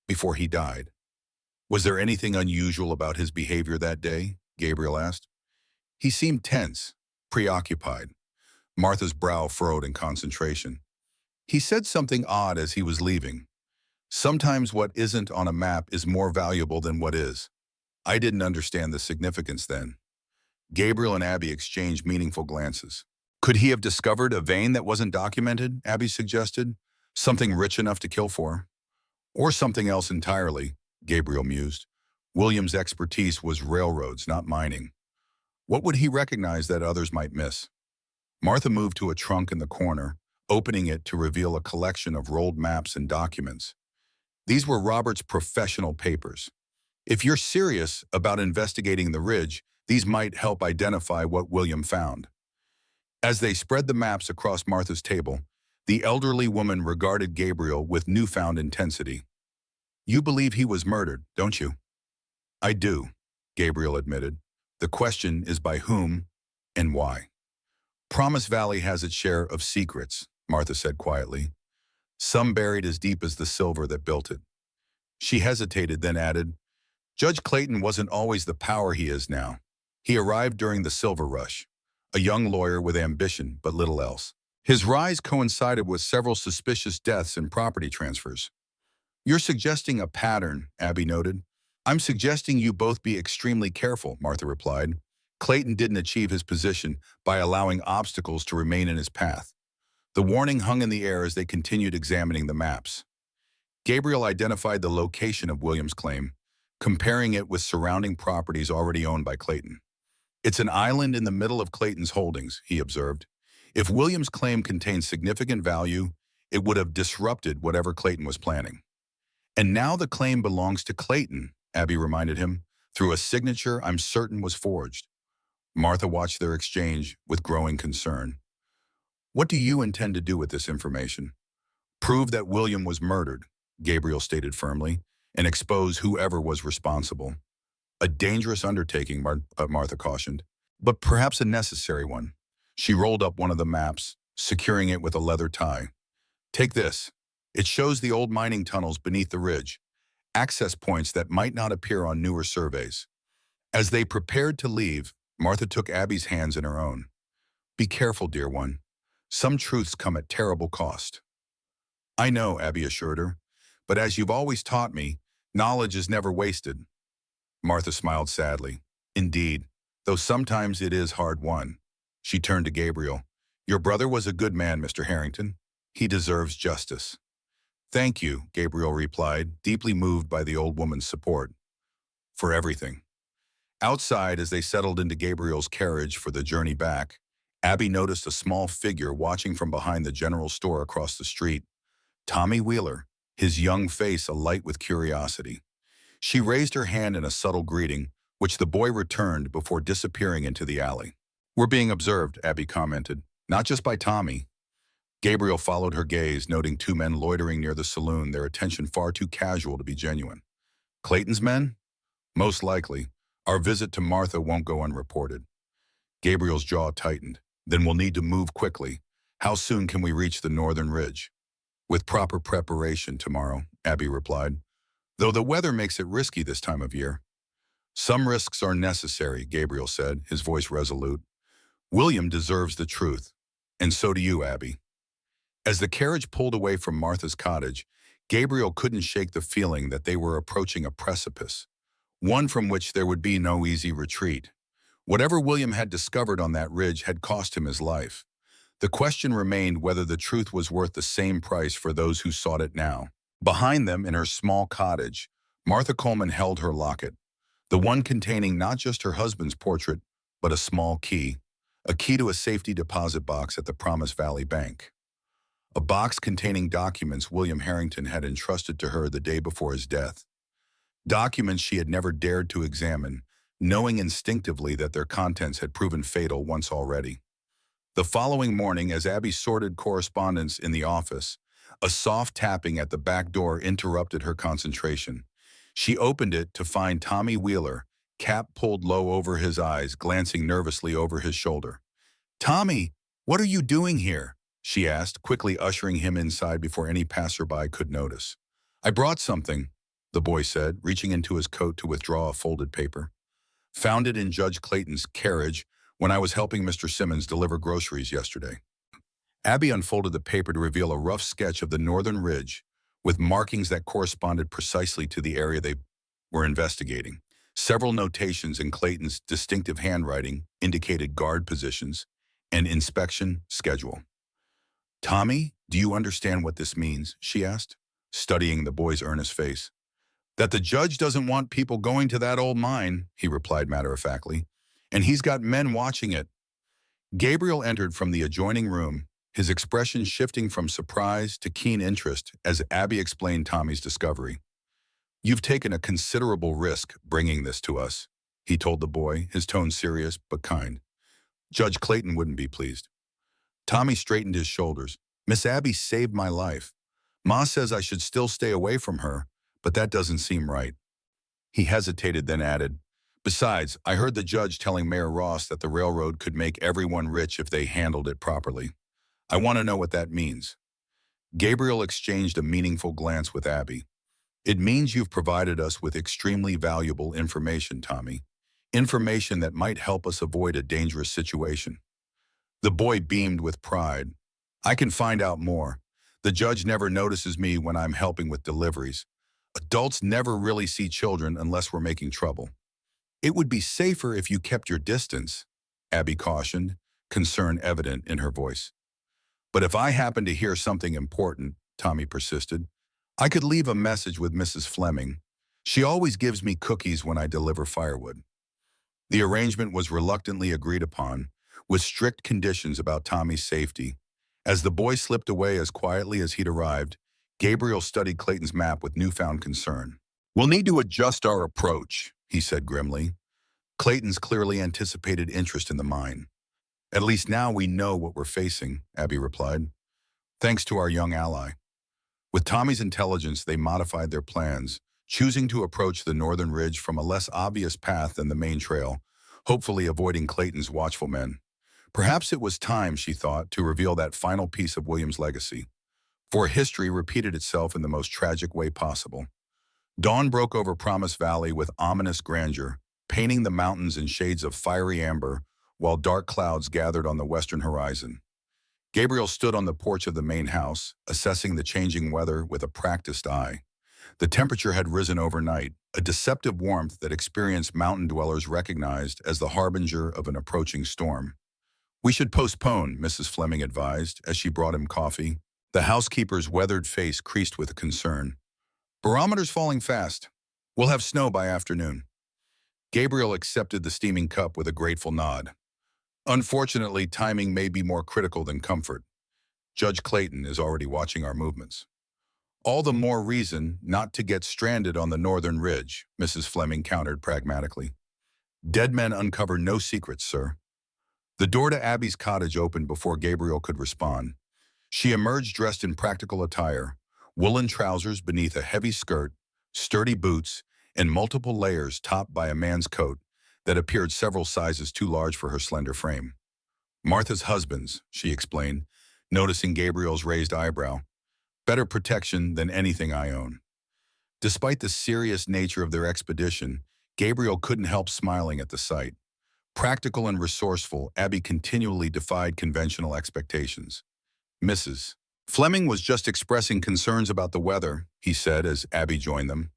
before he died. Was there anything unusual about his behavior that day? Gabriel asked. He seemed tense, preoccupied. Martha's brow furrowed in concentration. He said something odd as he was leaving. Sometimes what isn't on a map is more valuable than what is. I didn't understand the significance then. Gabriel and Abby exchanged meaningful glances. Could he have discovered a vein that wasn't documented, Abby suggested? Something rich enough to kill for? Or something else entirely, Gabriel mused. William's expertise was railroads, not mining. What would he recognize that others might miss? Martha moved to a trunk in the corner, opening it to reveal a collection of rolled maps and documents. These were Robert's professional papers. If you're serious about investigating the ridge, these might help identify what William found. As they spread the maps across Martha's table, the elderly woman regarded Gabriel with newfound intensity. You believe he was murdered, don't you? I do, Gabriel admitted. The question is by whom and why. Promise Valley has its share of secrets, Martha said quietly. Some buried as deep as the silver that built it. She hesitated, then added, Judge Clayton wasn't always the power he is now. He arrived during the silver rush, a young lawyer with ambition but little else. His rise coincided with several suspicious deaths and property transfers. You're suggesting a pattern, Abby noted. I'm suggesting you both be extremely careful, Martha replied. Clayton didn't achieve his position by allowing obstacles to remain in his path. The warning hung in the air as they continued examining the maps. Gabriel identified the location of William's claim, comparing it with surrounding properties already owned by Clayton. It's an island in the middle of Clayton's holdings, he observed. If William's claim contained significant value, it would have disrupted whatever Clayton was planning. And now the claim belongs to Clayton, Abby reminded him, through a signature I'm certain was forged. Martha watched their exchange with growing concern. What do you intend to do with this information? Prove that William was murdered, Gabriel stated firmly, and expose whoever was responsible. A dangerous undertaking, Martha cautioned, but perhaps a necessary one. She rolled up one of the maps, securing it with a leather tie. Take this. It shows the old mining tunnels beneath the ridge, access points that might not appear on newer surveys. As they prepared to leave, Martha took Abby's hands in her own. Be careful, dear one. Some truths come at terrible cost. I know, Abby assured her, but as you've always taught me, knowledge is never wasted. Martha smiled sadly. Indeed, though sometimes it is hard-won. She turned to Gabriel. Your brother was a good man, Mr. Harrington. He deserves justice. Thank you, Gabriel replied, deeply moved by the old woman's support. For everything. Outside, as they settled into Gabriel's carriage for the journey back, Abby noticed a small figure watching from behind the general store across the street. Tommy Wheeler, his young face alight with curiosity. She raised her hand in a subtle greeting, which the boy returned before disappearing into the alley. We're being observed, Abby commented, not just by Tommy. Gabriel followed her gaze, noting two men loitering near the saloon, their attention far too casual to be genuine. Clayton's men? Most likely. Our visit to Martha won't go unreported. Gabriel's jaw tightened. Then we'll need to move quickly. How soon can we reach the northern ridge? With proper preparation tomorrow, Abby replied, though the weather makes it risky this time of year. Some risks are necessary, Gabriel said, his voice resolute. William deserves the truth, and so do you, Abby. As the carriage pulled away from Martha's cottage, Gabriel couldn't shake the feeling that they were approaching a precipice, one from which there would be no easy retreat. Whatever William had discovered on that ridge had cost him his life. The question remained whether the truth was worth the same price for those who sought it now. Behind them, in her small cottage, Martha Coleman held her locket, the one containing not just her husband's portrait, but a small key, a key to a safety deposit box at the Promise Valley Bank. A box containing documents William Harrington had entrusted to her the day before his death. Documents she had never dared to examine, knowing instinctively that their contents had proven fatal once already. The following morning, as Abby sorted correspondence in the office, a soft tapping at the back door interrupted her concentration. She opened it to find Tommy Wheeler, cap pulled low over his eyes, glancing nervously over his shoulder. Tommy, what are you doing here? She asked, quickly ushering him inside before any passerby could notice. I brought something, the boy said, reaching into his coat to withdraw a folded paper. Found it in Judge Clayton's carriage when I was helping Mr. Simmons deliver groceries yesterday. Abby unfolded the paper to reveal a rough sketch of the northern ridge with markings that corresponded precisely to the area they were investigating. Several notations in Clayton's distinctive handwriting indicated guard positions and inspection schedule. Tommy, do you understand what this means? She asked, studying the boy's earnest face. That the judge doesn't want people going to that old mine, he replied matter-of-factly, and he's got men watching it. Gabriel entered from the adjoining room, his expression shifting from surprise to keen interest as Abby explained Tommy's discovery. You've taken a considerable risk bringing this to us, he told the boy, his tone serious but kind. Judge Clayton wouldn't be pleased. Tommy straightened his shoulders. Miss Abby saved my life. Ma says I should still stay away from her, but that doesn't seem right. He hesitated, then added, besides, I heard the judge telling Mayor Ross that the railroad could make everyone rich if they handled it properly. I want to know what that means. Gabriel exchanged a meaningful glance with Abby. It means you've provided us with extremely valuable information, Tommy. Information that might help us avoid a dangerous situation. The boy beamed with pride. I can find out more. The judge never notices me when I'm helping with deliveries. Adults never really see children unless we're making trouble. It would be safer if you kept your distance, Abby cautioned, concern evident in her voice. But if I happen to hear something important, Tommy persisted, I could leave a message with Mrs. Fleming. She always gives me cookies when I deliver firewood. The arrangement was reluctantly agreed upon, with strict conditions about Tommy's safety. As the boy slipped away as quietly as he'd arrived, Gabriel studied Clayton's map with newfound concern. We'll need to adjust our approach, he said grimly. Clayton's clearly anticipated interest in the mine. At least now we know what we're facing, Abby replied. Thanks to our young ally. With Tommy's intelligence, they modified their plans, choosing to approach the northern ridge from a less obvious path than the main trail, hopefully avoiding Clayton's watchful men. Perhaps it was time, she thought, to reveal that final piece of William's legacy. For history repeated itself in the most tragic way possible. Dawn broke over Promise Valley with ominous grandeur, painting the mountains in shades of fiery amber, while dark clouds gathered on the western horizon. Gabriel stood on the porch of the main house, assessing the changing weather with a practiced eye. The temperature had risen overnight, a deceptive warmth that experienced mountain dwellers recognized as the harbinger of an approaching storm. "We should postpone," Mrs. Fleming advised as she brought him coffee. The housekeeper's weathered face creased with concern. "Barometer's falling fast. We'll have snow by afternoon." Gabriel accepted the steaming cup with a grateful nod. "Unfortunately, timing may be more critical than comfort. Judge Clayton is already watching our movements." "All the more reason not to get stranded on the northern ridge," Mrs. Fleming countered pragmatically. "Dead men uncover no secrets, sir." The door to Abby's cottage opened before Gabriel could respond. She emerged dressed in practical attire, woolen trousers beneath a heavy skirt, sturdy boots, and multiple layers topped by a man's coat that appeared several sizes too large for her slender frame. "Martha's husband's," she explained, noticing Gabriel's raised eyebrow. "Better protection than anything I own." Despite the serious nature of their expedition, Gabriel couldn't help smiling at the sight. Practical and resourceful, Abby continually defied conventional expectations. "Mrs. Fleming was just expressing concerns about the weather," he said as Abby joined them.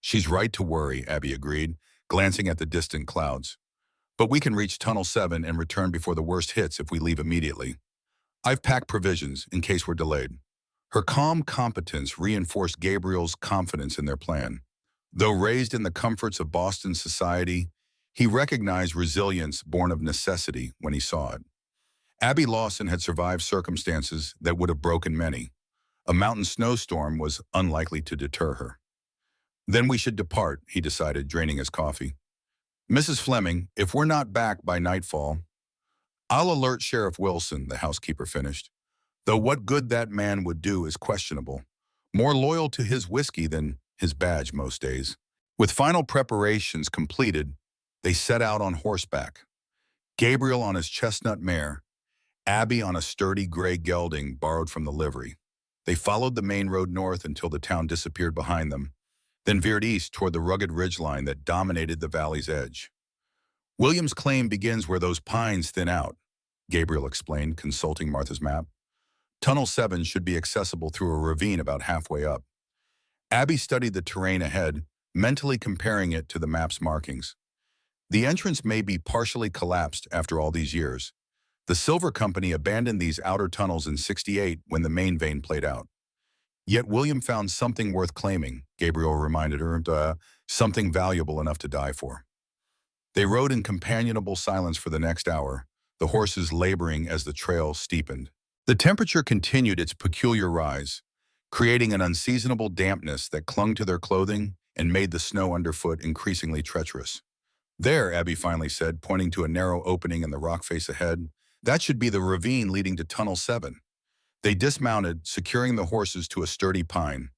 "She's right to worry," Abby agreed, glancing at the distant clouds. "But we can reach Tunnel 7 and return before the worst hits if we leave immediately. I've packed provisions in case we're delayed." Her calm competence reinforced Gabriel's confidence in their plan. Though raised in the comforts of Boston society, he recognized resilience born of necessity when he saw it. Abby Lawson had survived circumstances that would have broken many. A mountain snowstorm was unlikely to deter her. "Then we should depart," he decided, draining his coffee. "Mrs. Fleming, if we're not back by nightfall—" "I'll alert Sheriff Wilson," the housekeeper finished. "Though what good that man would do is questionable. More loyal to his whiskey than his badge most days." With final preparations completed, they set out on horseback. Gabriel on his chestnut mare, Abby on a sturdy gray gelding borrowed from the livery. They followed the main road north until the town disappeared behind them, then veered east toward the rugged ridgeline that dominated the valley's edge. "William's claim begins where those pines thin out," Gabriel explained, consulting Martha's map. "Tunnel 7 should be accessible through a ravine about halfway up." Abby studied the terrain ahead, mentally comparing it to the map's markings. The entrance may be partially collapsed after all these years. The Silver Company abandoned these outer tunnels in '68 when the main vein played out. Yet William found something worth claiming, Gabriel reminded her, something valuable enough to die for. They rode in companionable silence for the next hour, the horses laboring as the trail steepened. The temperature continued its peculiar rise, creating an unseasonable dampness that clung to their clothing and made the snow underfoot increasingly treacherous. "There," Abby finally said, pointing to a narrow opening in the rock face ahead. "That should be the ravine leading to Tunnel 7. They dismounted, securing the horses to a sturdy pine.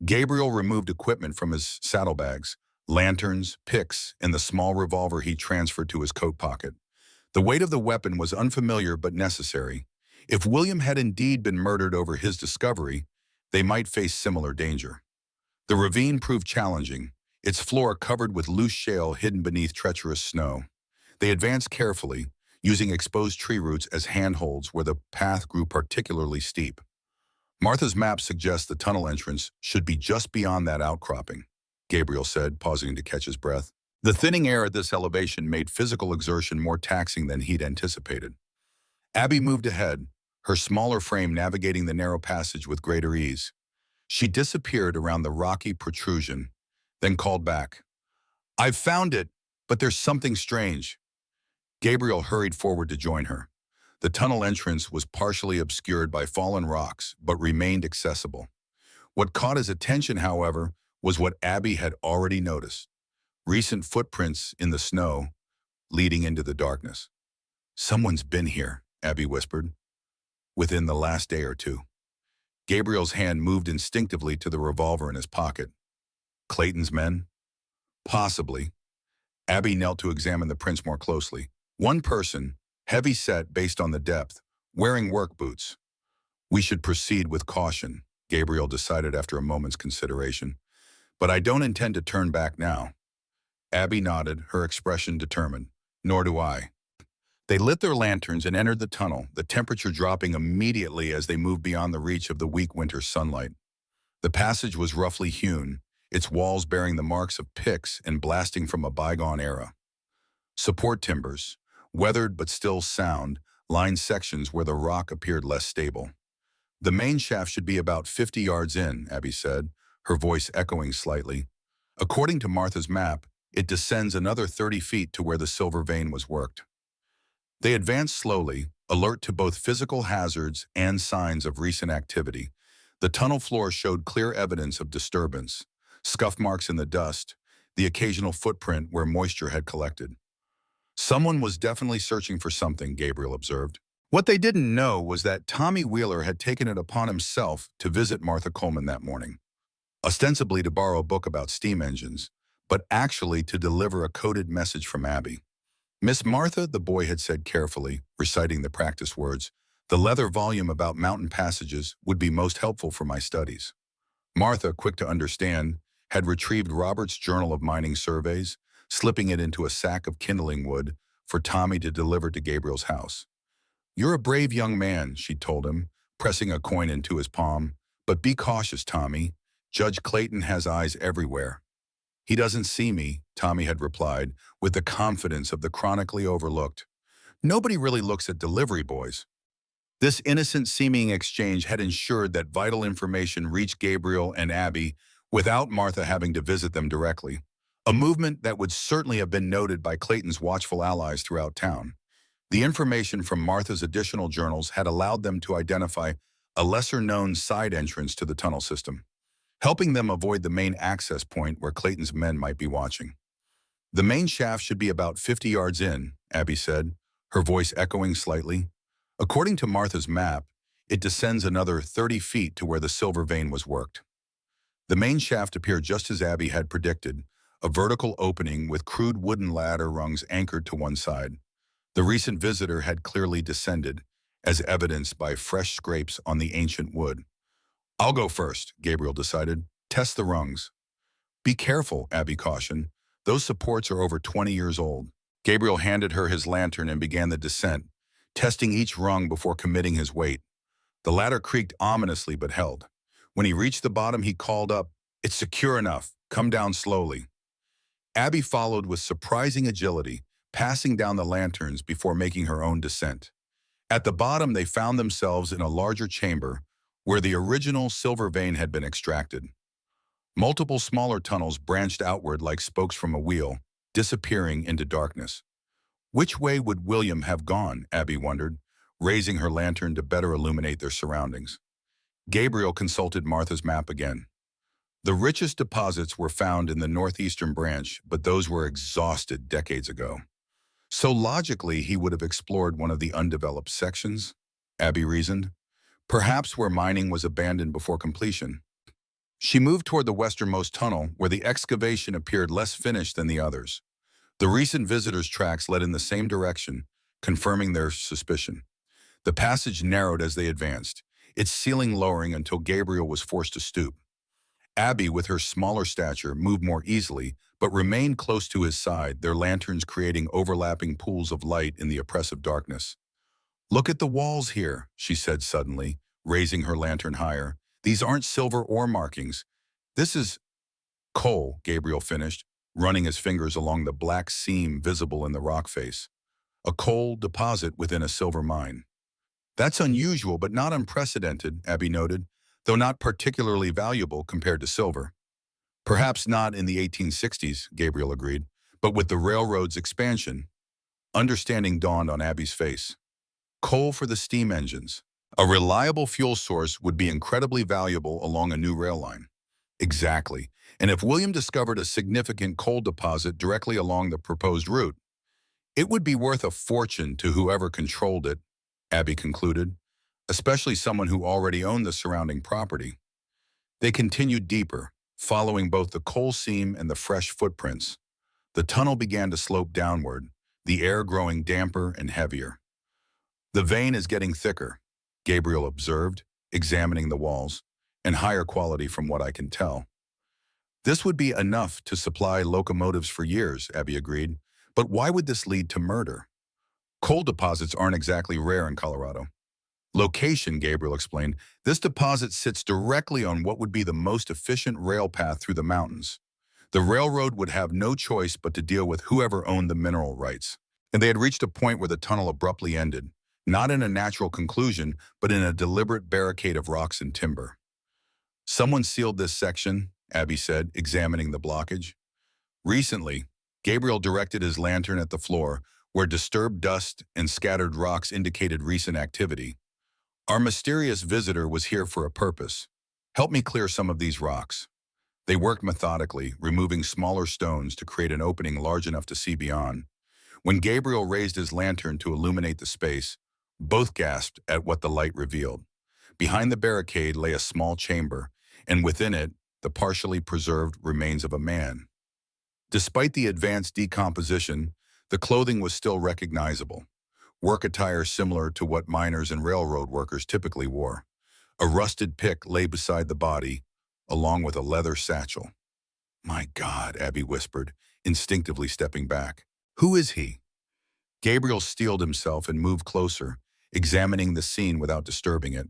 Gabriel removed equipment from his saddlebags, lanterns, picks, and the small revolver he transferred to his coat pocket. The weight of the weapon was unfamiliar but necessary. If William had indeed been murdered over his discovery, they might face similar danger. The ravine proved challenging, its floor covered with loose shale hidden beneath treacherous snow. They advanced carefully, using exposed tree roots as handholds where the path grew particularly steep. "Martha's map suggests the tunnel entrance should be just beyond that outcropping," Gabriel said, pausing to catch his breath. The thinning air at this elevation made physical exertion more taxing than he'd anticipated. Abby moved ahead, her smaller frame navigating the narrow passage with greater ease. She disappeared around the rocky protrusion, then called back. "I've found it, but there's something strange." Gabriel hurried forward to join her. The tunnel entrance was partially obscured by fallen rocks, but remained accessible. What caught his attention, however, was what Abby had already noticed: recent footprints in the snow leading into the darkness. "Someone's been here," Abby whispered, "within the last day or two." Gabriel's hand moved instinctively to the revolver in his pocket. "Clayton's men?" "Possibly." Abby knelt to examine the prints more closely. One person, heavy-set based on the depth, wearing work boots. "We should proceed with caution," Gabriel decided after a moment's consideration. "But I don't intend to turn back now." Abby nodded, her expression determined. "Nor do I." They lit their lanterns and entered the tunnel, the temperature dropping immediately as they moved beyond the reach of the weak winter sunlight. The passage was roughly hewn, its walls bearing the marks of picks and blasting from a bygone era. Support timbers, weathered but still sound, lined sections where the rock appeared less stable. The main shaft should be about 50 yards in, Abby said, her voice echoing slightly. According to Martha's map, it descends another 30 feet to where the silver vein was worked. They advanced slowly, alert to both physical hazards and signs of recent activity. The tunnel floor showed clear evidence of disturbance, scuff marks in the dust, the occasional footprint where moisture had collected. Someone was definitely searching for something, Gabriel observed. What they didn't know was that Tommy Wheeler had taken it upon himself to visit Martha Coleman that morning, ostensibly to borrow a book about steam engines, but actually to deliver a coded message from Abby. Miss Martha, the boy had said carefully, reciting the practice words, the leather volume about mountain passages would be most helpful for my studies. Martha, quick to understand, had retrieved Robert's Journal of Mining Surveys, slipping it into a sack of kindling wood for Tommy to deliver to Gabriel's house. You're a brave young man, she told him, pressing a coin into his palm. But be cautious, Tommy. Judge Clayton has eyes everywhere. He doesn't see me, Tommy had replied, with the confidence of the chronically overlooked. Nobody really looks at delivery boys. This innocent-seeming exchange had ensured that vital information reached Gabriel and Abby without Martha having to visit them directly, a movement that would certainly have been noted by Clayton's watchful allies throughout town. The information from Martha's additional journals had allowed them to identify a lesser-known side entrance to the tunnel system, helping them avoid the main access point where Clayton's men might be watching. The main shaft should be about 50 yards in, Abby said, her voice echoing slightly. According to Martha's map, it descends another 30 feet to where the silver vein was worked. The main shaft appeared just as Abby had predicted, a vertical opening with crude wooden ladder rungs anchored to one side. The recent visitor had clearly descended, as evidenced by fresh scrapes on the ancient wood. I'll go first, Gabriel decided. Test the rungs. Be careful, Abby cautioned. Those supports are over 20 years old. Gabriel handed her his lantern and began the descent, testing each rung before committing his weight. The ladder creaked ominously but held. When he reached the bottom, he called up, "It's secure enough. Come down slowly." Abby followed with surprising agility, passing down the lanterns before making her own descent. At the bottom, they found themselves in a larger chamber where the original silver vein had been extracted. Multiple smaller tunnels branched outward like spokes from a wheel, disappearing into darkness. Which way would William have gone, Abby wondered, raising her lantern to better illuminate their surroundings. Gabriel consulted Martha's map again. The richest deposits were found in the northeastern branch, but those were exhausted decades ago. So logically, he would have explored one of the undeveloped sections, Abby reasoned, perhaps where mining was abandoned before completion. She moved toward the westernmost tunnel, where the excavation appeared less finished than the others. The recent visitors' tracks led in the same direction, confirming their suspicion. The passage narrowed as they advanced, its ceiling lowering until Gabriel was forced to stoop. Abby, with her smaller stature, moved more easily, but remained close to his side, their lanterns creating overlapping pools of light in the oppressive darkness. "Look at the walls here," she said suddenly, raising her lantern higher. "These aren't silver ore markings. This is coal," Gabriel finished, running his fingers along the black seam visible in the rock face. "A coal deposit within a silver mine." "That's unusual but not unprecedented," Abby noted, "though not particularly valuable compared to silver." "Perhaps not in the 1860s, Gabriel agreed, "but with the railroad's expansion." Understanding dawned on Abby's face. Coal for the steam engines. A reliable fuel source would be incredibly valuable along a new rail line. Exactly. And if William discovered a significant coal deposit directly along the proposed route, it would be worth a fortune to whoever controlled it, Abby concluded, especially someone who already owned the surrounding property. They continued deeper, following both the coal seam and the fresh footprints. The tunnel began to slope downward, the air growing damper and heavier. "The vein is getting thicker," Gabriel observed, examining the walls, "and higher quality from what I can tell." "This would be enough to supply locomotives for years," Abby agreed, "but why would this lead to murder? Coal deposits aren't exactly rare in Colorado." Location, Gabriel explained. This deposit sits directly on what would be the most efficient rail path through the mountains. The railroad would have no choice but to deal with whoever owned the mineral rights. And they had reached a point where the tunnel abruptly ended, not in a natural conclusion, but in a deliberate barricade of rocks and timber. Someone sealed this section, Abby said, examining the blockage. Recently, Gabriel directed his lantern at the floor, where disturbed dust and scattered rocks indicated recent activity. Our mysterious visitor was here for a purpose. Help me clear some of these rocks. They worked methodically, removing smaller stones to create an opening large enough to see beyond. When Gabriel raised his lantern to illuminate the space, both gasped at what the light revealed. Behind the barricade lay a small chamber, and within it, the partially preserved remains of a man. Despite the advanced decomposition, the clothing was still recognizable. Work attire similar to what miners and railroad workers typically wore. A rusted pick lay beside the body, along with a leather satchel. "My God," Abby whispered, instinctively stepping back. "Who is he?" Gabriel steeled himself and moved closer, examining the scene without disturbing it.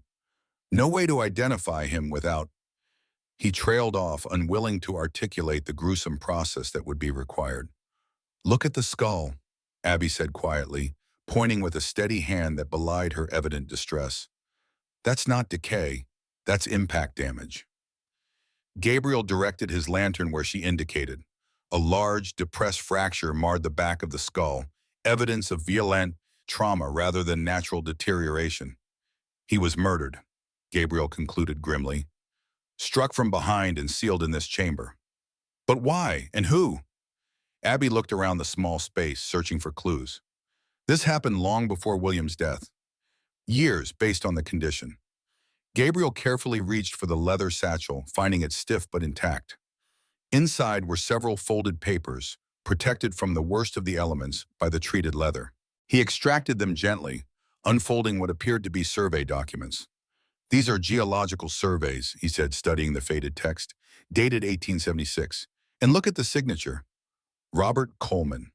"No way to identify him without—" He trailed off, unwilling to articulate the gruesome process that would be required. "Look at the skull," Abby said quietly, pointing with a steady hand that belied her evident distress. "That's not decay, that's impact damage." Gabriel directed his lantern where she indicated. A large, depressed fracture marred the back of the skull, evidence of violent trauma rather than natural deterioration. "He was murdered," Gabriel concluded grimly. "Struck from behind and sealed in this chamber." "But why? And who?" Abby looked around the small space, searching for clues. This happened long before William's death. Years based on the condition. Gabriel carefully reached for the leather satchel, finding it stiff but intact. Inside were several folded papers, protected from the worst of the elements by the treated leather. He extracted them gently, unfolding what appeared to be survey documents. "These are geological surveys," he said, studying the faded text, dated 1876. "And look at the signature. Robert Coleman."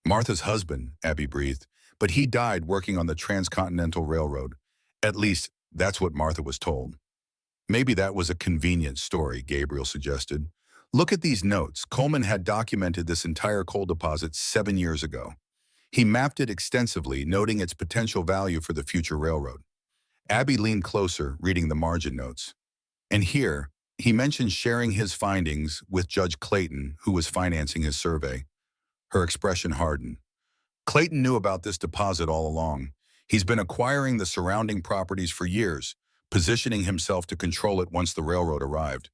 "Martha's husband," Abby breathed, "but he died working on the Transcontinental Railroad. At least, that's what Martha was told." "Maybe that was a convenient story," Gabriel suggested. "Look at these notes. Coleman had documented this entire coal deposit 7 years ago. He mapped it extensively, noting its potential value for the future railroad." Abby leaned closer, reading the margin notes. "And here, he mentioned sharing his findings with Judge Clayton, who was financing his survey." Her expression hardened. "Clayton knew about this deposit all along. He's been acquiring the surrounding properties for years, positioning himself to control it once the railroad arrived.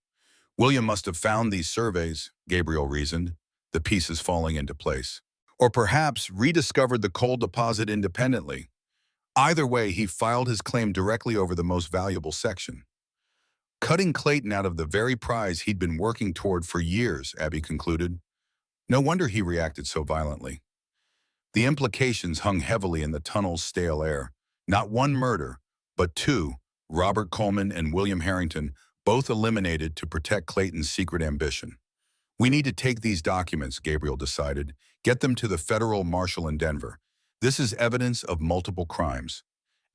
William must have found these surveys," Gabriel reasoned, the pieces falling into place. "Or perhaps rediscovered the coal deposit independently. Either way, he filed his claim directly over the most valuable section. Cutting Clayton out of the very prize he'd been working toward for years," Abby concluded. "No wonder he reacted so violently." The implications hung heavily in the tunnel's stale air. Not one murder, but two, Robert Coleman and William Harrington, both eliminated to protect Clayton's secret ambition. "We need to take these documents," Gabriel decided. "Get them to the federal marshal in Denver. This is evidence of multiple crimes."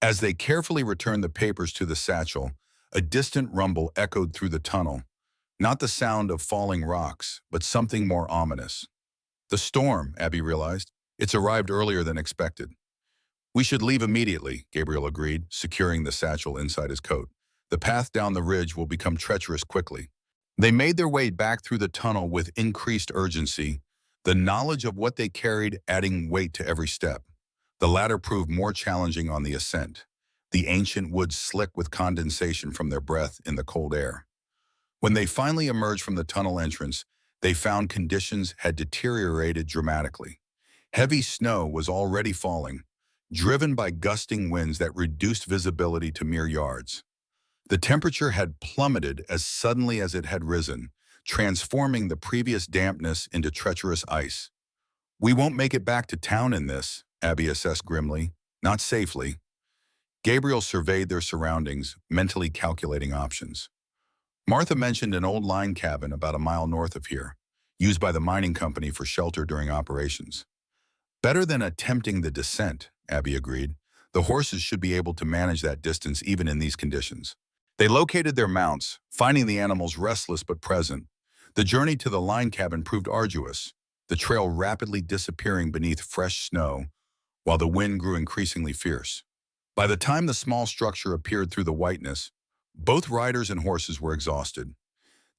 As they carefully returned the papers to the satchel, a distant rumble echoed through the tunnel. Not the sound of falling rocks, but something more ominous. "The storm," Abby realized. "It's arrived earlier than expected." "We should leave immediately," Gabriel agreed, securing the satchel inside his coat. "The path down the ridge will become treacherous quickly." They made their way back through the tunnel with increased urgency, the knowledge of what they carried adding weight to every step. The latter proved more challenging on the ascent, the ancient woods slick with condensation from their breath in the cold air. When they finally emerged from the tunnel entrance, they found conditions had deteriorated dramatically. Heavy snow was already falling, driven by gusting winds that reduced visibility to mere yards. The temperature had plummeted as suddenly as it had risen, transforming the previous dampness into treacherous ice. "We won't make it back to town in this," Abby assessed grimly. "Not safely." Gabriel surveyed their surroundings, mentally calculating options. Martha mentioned an old line cabin about a mile north of here, used by the mining company for shelter during operations. "Better than attempting the descent," Abby agreed. The horses should be able to manage that distance even in these conditions. They located their mounts, finding the animals restless but present. The journey to the line cabin proved arduous, the trail rapidly disappearing beneath fresh snow, while the wind grew increasingly fierce. By the time the small structure appeared through the whiteness, both riders and horses were exhausted.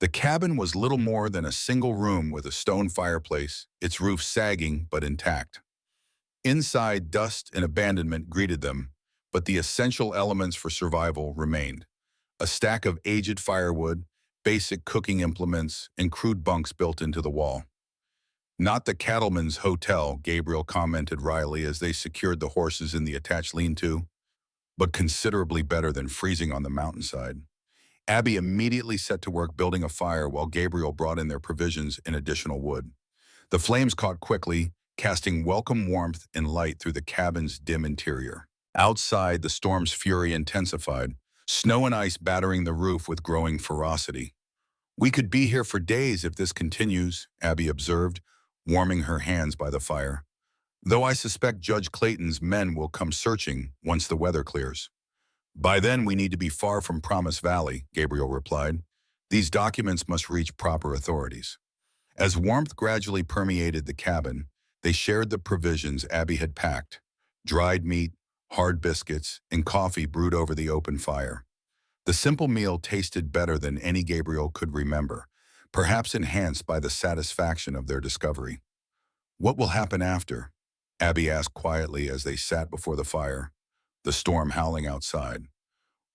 The cabin was little more than a single room with a stone fireplace, its roof sagging but intact. Inside, dust and abandonment greeted them, but the essential elements for survival remained. A stack of aged firewood, basic cooking implements, and crude bunks built into the wall. Not the cattleman's hotel, Gabriel commented wryly as they secured the horses in the attached lean-to, but considerably better than freezing on the mountainside. Abby immediately set to work building a fire while Gabriel brought in their provisions and additional wood. The flames caught quickly, casting welcome warmth and light through the cabin's dim interior. Outside, the storm's fury intensified, snow and ice battering the roof with growing ferocity. "We could be here for days if this continues," Abby observed, warming her hands by the fire. "Though I suspect Judge Clayton's men will come searching once the weather clears." "By then, we need to be far from Promise Valley," Gabriel replied. "These documents must reach proper authorities." As warmth gradually permeated the cabin, they shared the provisions Abby had packed: dried meat, hard biscuits, and coffee brewed over the open fire. The simple meal tasted better than any Gabriel could remember, perhaps enhanced by the satisfaction of their discovery. "What will happen after?" Abby asked quietly as they sat before the fire, the storm howling outside.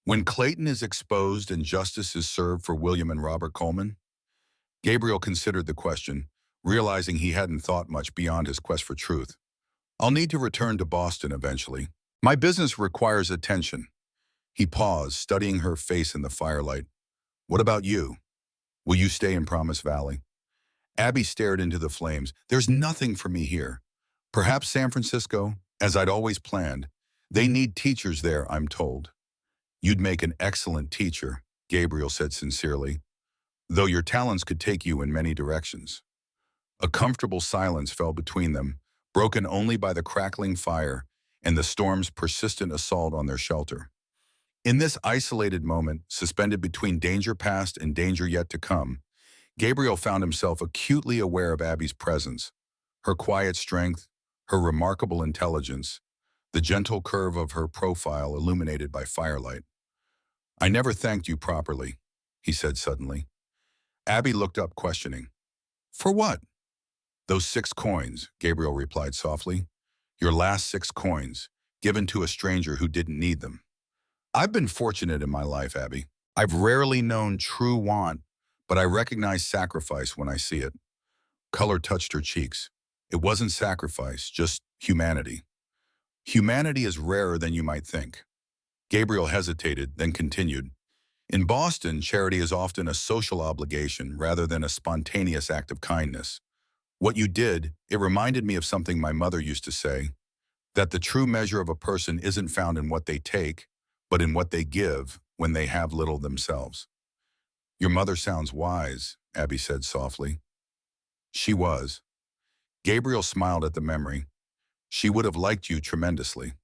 "When Clayton is exposed and justice is served for William and Robert Coleman?" Gabriel considered the question, realizing he hadn't thought much beyond his quest for truth. "I'll need to return to Boston eventually. My business requires attention." He paused, studying her face in the firelight. "What about you? Will you stay in Promise Valley?" Abby stared into the flames. "There's nothing for me here. Perhaps San Francisco, as I'd always planned. They need teachers there, I'm told." "You'd make an excellent teacher," Gabriel said sincerely, "though your talents could take you in many directions." A comfortable silence fell between them, broken only by the crackling fire and the storm's persistent assault on their shelter. In this isolated moment, suspended between danger past and danger yet to come, Gabriel found himself acutely aware of Abby's presence, her quiet strength, her remarkable intelligence, the gentle curve of her profile illuminated by firelight. "I never thanked you properly," he said suddenly. Abby looked up, questioning. "For what?" "Those 6 coins," Gabriel replied softly. "Your last 6 coins, given to a stranger who didn't need them." "I've been fortunate in my life, Abby. I've rarely known true want, but I recognize sacrifice when I see it." Color touched her cheeks. "It wasn't sacrifice, just humanity." "Humanity is rarer than you might think." Gabriel hesitated, then continued. "In Boston, charity is often a social obligation rather than a spontaneous act of kindness. What you did, it reminded me of something my mother used to say, that the true measure of a person isn't found in what they take, but in what they give when they have little themselves." "Your mother sounds wise," Abby said softly. "She was." Gabriel smiled at the memory. "She would have liked you tremendously."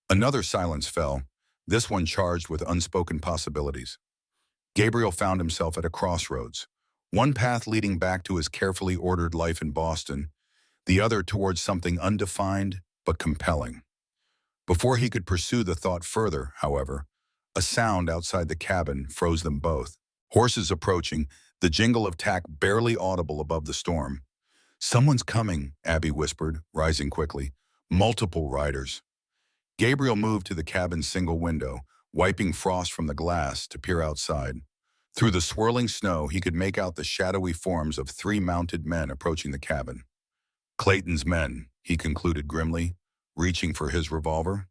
Another silence fell, this one charged with unspoken possibilities. Gabriel found himself at a crossroads, one path leading back to his carefully ordered life in Boston, the other towards something undefined but compelling. Before he could pursue the thought further, however, a sound outside the cabin froze them both. Horses approaching, the jingle of tack barely audible above the storm. "Someone's coming," Abby whispered, rising quickly. "Multiple riders." Gabriel moved to the cabin's single window, wiping frost from the glass to peer outside. Through the swirling snow, he could make out the shadowy forms of 3 mounted men approaching the cabin. "Clayton's men," he concluded grimly, reaching for his revolver.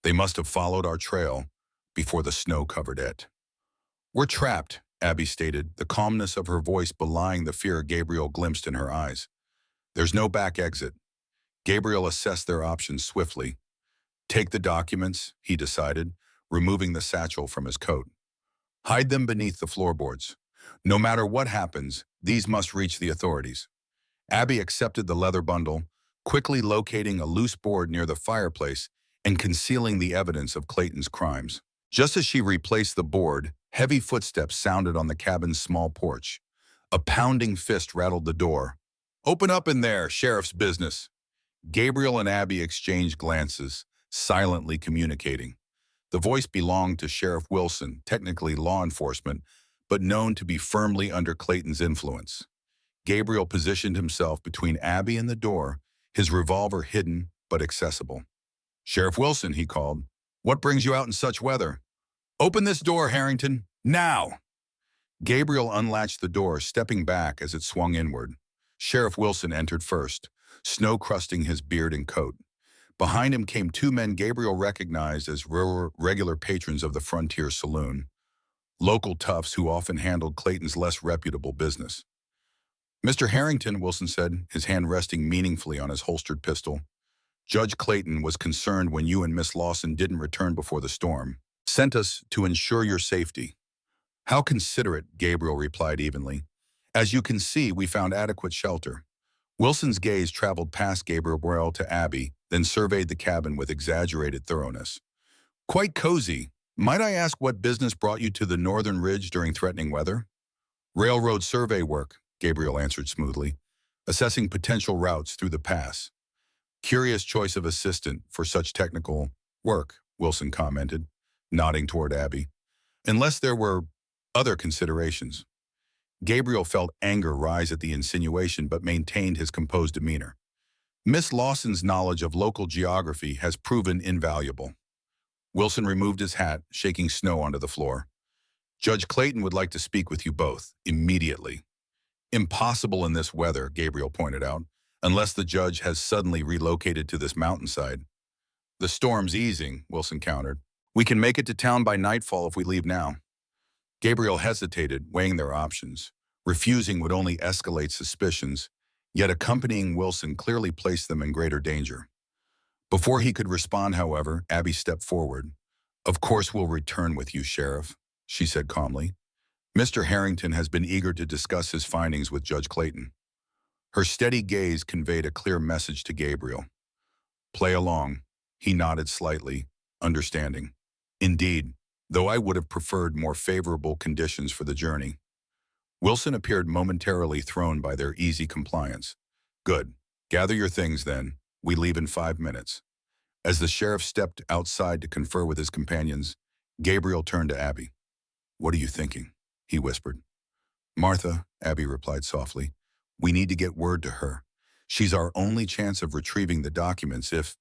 "They must have followed our trail before the snow covered it." "We're trapped," Abby stated, the calmness of her voice belying the fear Gabriel glimpsed in her eyes. "There's no back exit." Gabriel assessed their options swiftly. "Take the documents," he decided, removing the satchel from his coat. "Hide them beneath the floorboards. No matter what happens, these must reach the authorities." Abby accepted the leather bundle, quickly locating a loose board near the fireplace and concealing the evidence of Clayton's crimes. Just as she replaced the board, heavy footsteps sounded on the cabin's small porch. A pounding fist rattled the door. "Open up in there, sheriff's business." Gabriel and Abby exchanged glances, silently communicating. The voice belonged to Sheriff Wilson, technically law enforcement, but known to be firmly under Clayton's influence. Gabriel positioned himself between Abby and the door, his revolver hidden but accessible. "Sheriff Wilson," he called, "what brings you out in such weather?" "Open this door, Harrington, now!" Gabriel unlatched the door, stepping back as it swung inward. Sheriff Wilson entered first, snow crusting his beard and coat. Behind him came two men Gabriel recognized as regular patrons of the Frontier Saloon, local toughs who often handled Clayton's less reputable business. "Mr. Harrington," Wilson said, his hand resting meaningfully on his holstered pistol, "Judge Clayton was concerned when you and Miss Lawson didn't return before the storm. Sent us to ensure your safety." "How considerate," Gabriel replied evenly. "As you can see, we found adequate shelter." Wilson's gaze traveled past Gabriel to Abby, then surveyed the cabin with exaggerated thoroughness. "Quite cozy. Might I ask what business brought you to the northern ridge during threatening weather?" "Railroad survey work," Gabriel answered smoothly, "assessing potential routes through the pass." "Curious choice of assistant for such technical work," Wilson commented, nodding toward Abby. "Unless there were other considerations." Gabriel felt anger rise at the insinuation but maintained his composed demeanor. "Miss Lawson's knowledge of local geography has proven invaluable." Wilson removed his hat, shaking snow onto the floor. "Judge Clayton would like to speak with you both, immediately." "Impossible in this weather," Gabriel pointed out, "unless the judge has suddenly relocated to this mountainside." "The storm's easing," Wilson countered. "We can make it to town by nightfall if we leave now." Gabriel hesitated, weighing their options. Refusing would only escalate suspicions, yet accompanying Wilson clearly placed them in greater danger. Before he could respond, however, Abby stepped forward. "Of course we'll return with you, Sheriff," she said calmly. "Mr. Harrington has been eager to discuss his findings with Judge Clayton." Her steady gaze conveyed a clear message to Gabriel. "Play along." He nodded slightly, understanding. "Indeed, though I would have preferred more favorable conditions for the journey." Wilson appeared momentarily thrown by their easy compliance. "Good. Gather your things, then. We leave in 5 minutes." As the sheriff stepped outside to confer with his companions, Gabriel turned to Abby. "What are you thinking?" he whispered. "Martha," Abby replied softly, "we need to get word to her. She's our only chance of retrieving the documents if—"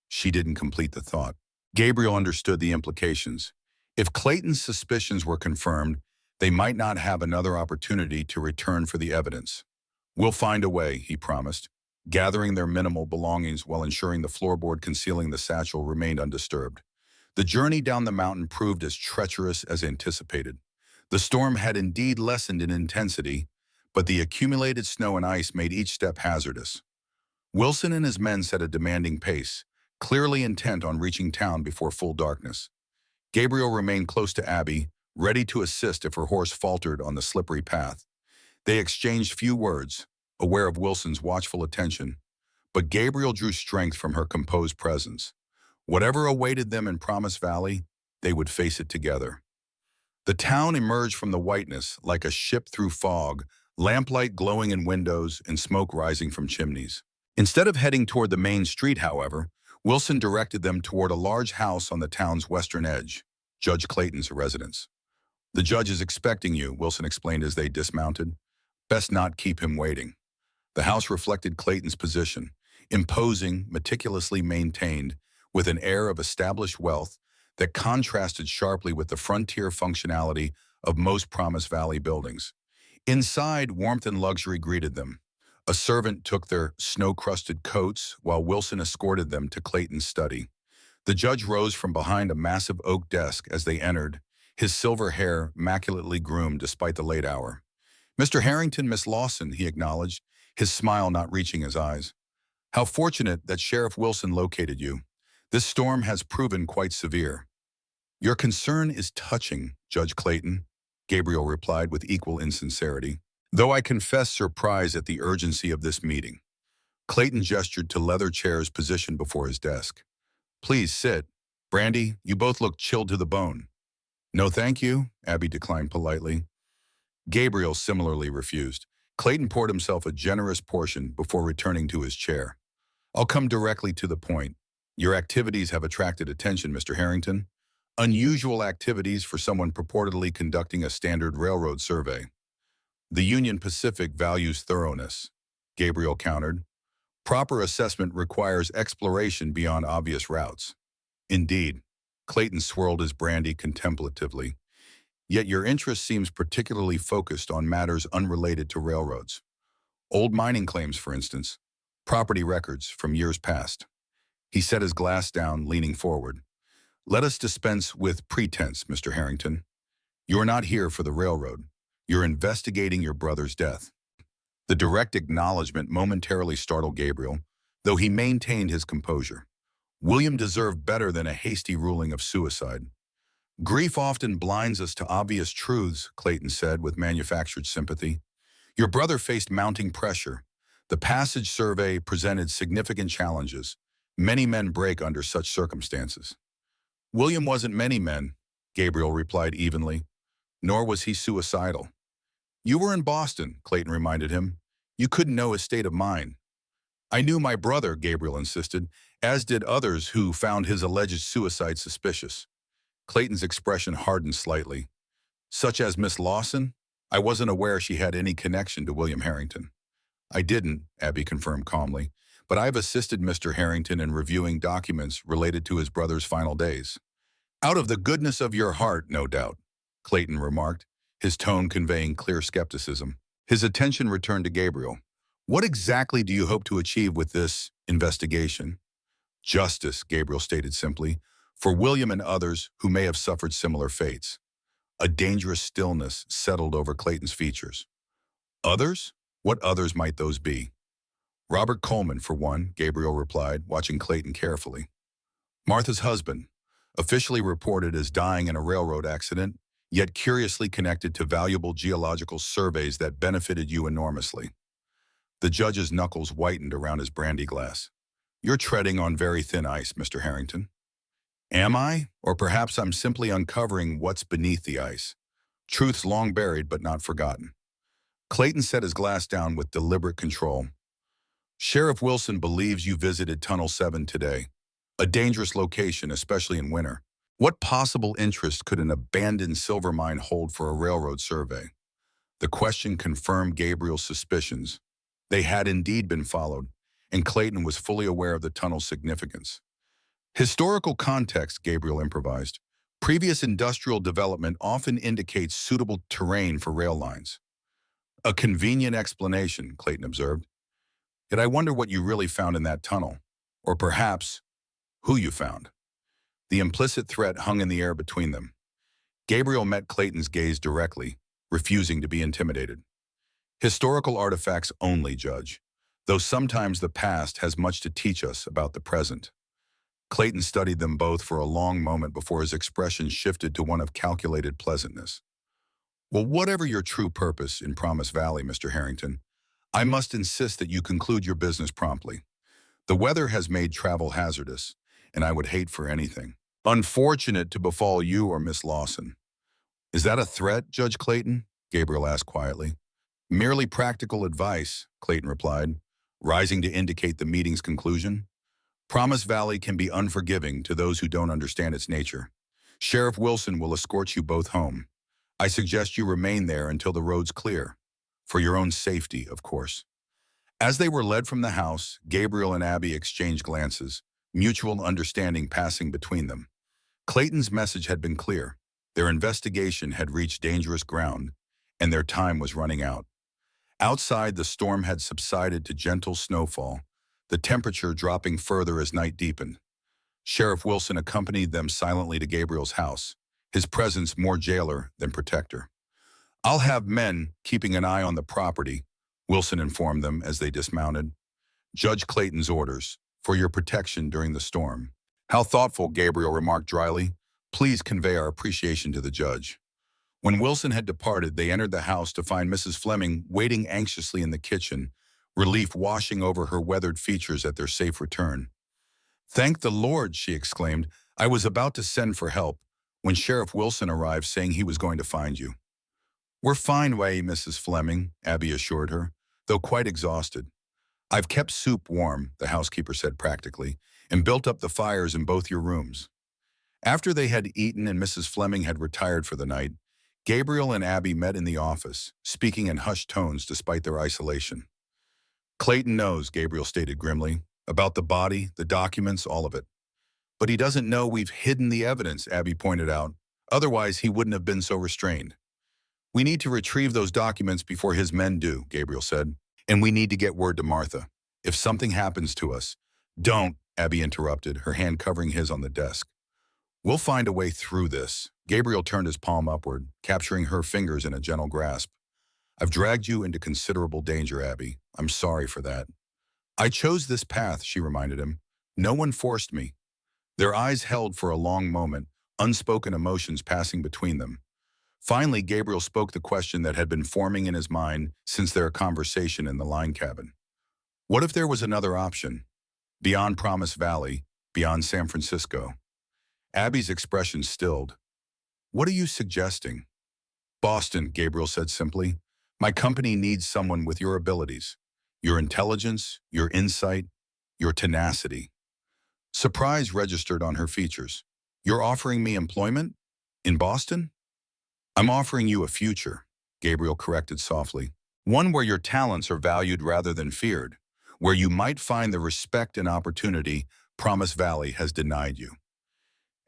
She didn't complete the thought. Gabriel understood the implications. If Clayton's suspicions were confirmed, they might not have another opportunity to return for the evidence. "We'll find a way," he promised, gathering their minimal belongings while ensuring the floorboard concealing the satchel remained undisturbed. The journey down the mountain proved as treacherous as anticipated. The storm had indeed lessened in intensity, but the accumulated snow and ice made each step hazardous. Wilson and his men set a demanding pace, clearly intent on reaching town before full darkness. Gabriel remained close to Abby, ready to assist if her horse faltered on the slippery path. They exchanged few words, aware of Wilson's watchful attention, but Gabriel drew strength from her composed presence. Whatever awaited them in Promise Valley, they would face it together. The town emerged from the whiteness like a ship through fog, lamplight glowing in windows and smoke rising from chimneys. Instead of heading toward the main street, however, Wilson directed them toward a large house on the town's western edge, Judge Clayton's residence. "The judge is expecting you," Wilson explained as they dismounted. "Best not keep him waiting." The house reflected Clayton's position, imposing, meticulously maintained, with an air of established wealth that contrasted sharply with the frontier functionality of most Promise Valley buildings. Inside, warmth and luxury greeted them. A servant took their snow-crusted coats while Wilson escorted them to Clayton's study. The judge rose from behind a massive oak desk as they entered, his silver hair immaculately groomed despite the late hour. "Mr. Harrington, Miss Lawson," he acknowledged, his smile not reaching his eyes. "How fortunate that Sheriff Wilson located you. This storm has proven quite severe." "Your concern is touching, Judge Clayton," Gabriel replied with equal insincerity, "though I confess surprise at the urgency of this meeting." Clayton gestured to leather chairs positioned before his desk. Please sit. Brandy, you both look chilled to the bone. No, thank you, Abby declined politely. Gabriel similarly refused. Clayton poured himself a generous portion before returning to his chair. I'll come directly to the point. Your activities have attracted attention, Mr. Harrington. Unusual activities for someone purportedly conducting a standard railroad survey. The Union Pacific values thoroughness, Gabriel countered. Proper assessment requires exploration beyond obvious routes. Indeed, Clayton swirled his brandy contemplatively. Yet your interest seems particularly focused on matters unrelated to railroads. Old mining claims, for instance. Property records from years past. He set his glass down, leaning forward. Let us dispense with pretense, Mr. Harrington. You're not here for the railroad. You're investigating your brother's death. The direct acknowledgement momentarily startled Gabriel, though he maintained his composure. William deserved better than a hasty ruling of suicide. Grief often blinds us to obvious truths, Clayton said with manufactured sympathy. Your brother faced mounting pressure. The passage survey presented significant challenges. Many men break under such circumstances. William wasn't many men, Gabriel replied evenly, nor was he suicidal. You were in Boston, Clayton reminded him. You couldn't know his state of mind. I knew my brother, Gabriel insisted, as did others who found his alleged suicide suspicious. Clayton's expression hardened slightly. Such as Miss Lawson? I wasn't aware she had any connection to William Harrington. I didn't, Abby confirmed calmly, but I've assisted Mr. Harrington in reviewing documents related to his brother's final days. Out of the goodness of your heart, no doubt, Clayton remarked, his tone conveying clear skepticism. His attention returned to Gabriel. What exactly do you hope to achieve with this investigation? Justice, Gabriel stated simply, for William and others who may have suffered similar fates. A dangerous stillness settled over Clayton's features. Others? What others might those be? Robert Coleman, for one, Gabriel replied, watching Clayton carefully. Martha's husband, officially reported as dying in a railroad accident, yet curiously connected to valuable geological surveys that benefited you enormously. The judge's knuckles whitened around his brandy glass. You're treading on very thin ice, Mr. Harrington. Am I? Or perhaps I'm simply uncovering what's beneath the ice. Truths long buried but not forgotten. Clayton set his glass down with deliberate control. Sheriff Wilson believes you visited Tunnel 7 today. A dangerous location, especially in winter. What possible interest could an abandoned silver mine hold for a railroad survey? The question confirmed Gabriel's suspicions. They had indeed been followed, and Clayton was fully aware of the tunnel's significance. Historical context, Gabriel improvised. Previous industrial development often indicates suitable terrain for rail lines. A convenient explanation, Clayton observed. Yet I wonder what you really found in that tunnel, or perhaps who you found. The implicit threat hung in the air between them. Gabriel met Clayton's gaze directly, refusing to be intimidated. Historical artifacts only, Judge, though sometimes the past has much to teach us about the present. Clayton studied them both for a long moment before his expression shifted to one of calculated pleasantness. Well, whatever your true purpose in Promise Valley, Mr. Harrington, I must insist that you conclude your business promptly. The weather has made travel hazardous, and I would hate for anything unfortunate to befall you or Miss Lawson. Is that a threat, Judge Clayton? Gabriel asked quietly. Merely practical advice, Clayton replied, rising to indicate the meeting's conclusion. Promise Valley can be unforgiving to those who don't understand its nature. Sheriff Wilson will escort you both home. I suggest you remain there until the road's clear. For your own safety, of course. As they were led from the house, Gabriel and Abby exchanged glances, mutual understanding passing between them. Clayton's message had been clear. Their investigation had reached dangerous ground, and their time was running out. Outside, the storm had subsided to gentle snowfall, the temperature dropping further as night deepened. Sheriff Wilson accompanied them silently to Gabriel's house, his presence more jailer than protector. I'll have men keeping an eye on the property, Wilson informed them as they dismounted. Judge Clayton's orders, for your protection during the storm. How thoughtful, Gabriel remarked dryly. Please convey our appreciation to the judge. When Wilson had departed, they entered the house to find Mrs. Fleming waiting anxiously in the kitchen, relief washing over her weathered features at their safe return. "Thank the Lord," she exclaimed. "I was about to send for help when Sheriff Wilson arrived saying he was going to find you." "We're fine, Mrs. Fleming," Abby assured her, though quite exhausted. "I've kept soup warm," the housekeeper said practically, "and built up the fires in both your rooms." After they had eaten and Mrs. Fleming had retired for the night, Gabriel and Abby met in the office, speaking in hushed tones despite their isolation. "Clayton knows," Gabriel stated grimly, "about the body, the documents, all of it. But he doesn't know we've hidden the evidence," Abby pointed out. "Otherwise, he wouldn't have been so restrained." "We need to retrieve those documents before his men do," Gabriel said. "And we need to get word to Martha. If something happens to us—" "Don't," Abby interrupted, her hand covering his on the desk. "We'll find a way through this." Gabriel turned his palm upward, capturing her fingers in a gentle grasp. "I've dragged you into considerable danger, Abby. I'm sorry for that." "I chose this path," she reminded him. "No one forced me." Their eyes held for a long moment, unspoken emotions passing between them. Finally, Gabriel spoke the question that had been forming in his mind since their conversation in the line cabin. What if there was another option? Beyond Promise Valley, beyond San Francisco? Abby's expression stilled. "What are you suggesting?" "Boston," Gabriel said simply. "My company needs someone with your abilities, your intelligence, your insight, your tenacity." Surprise registered on her features. "You're offering me employment? In Boston?" "I'm offering you a future," Gabriel corrected softly. "One where your talents are valued rather than feared, where you might find the respect and opportunity Promise Valley has denied you."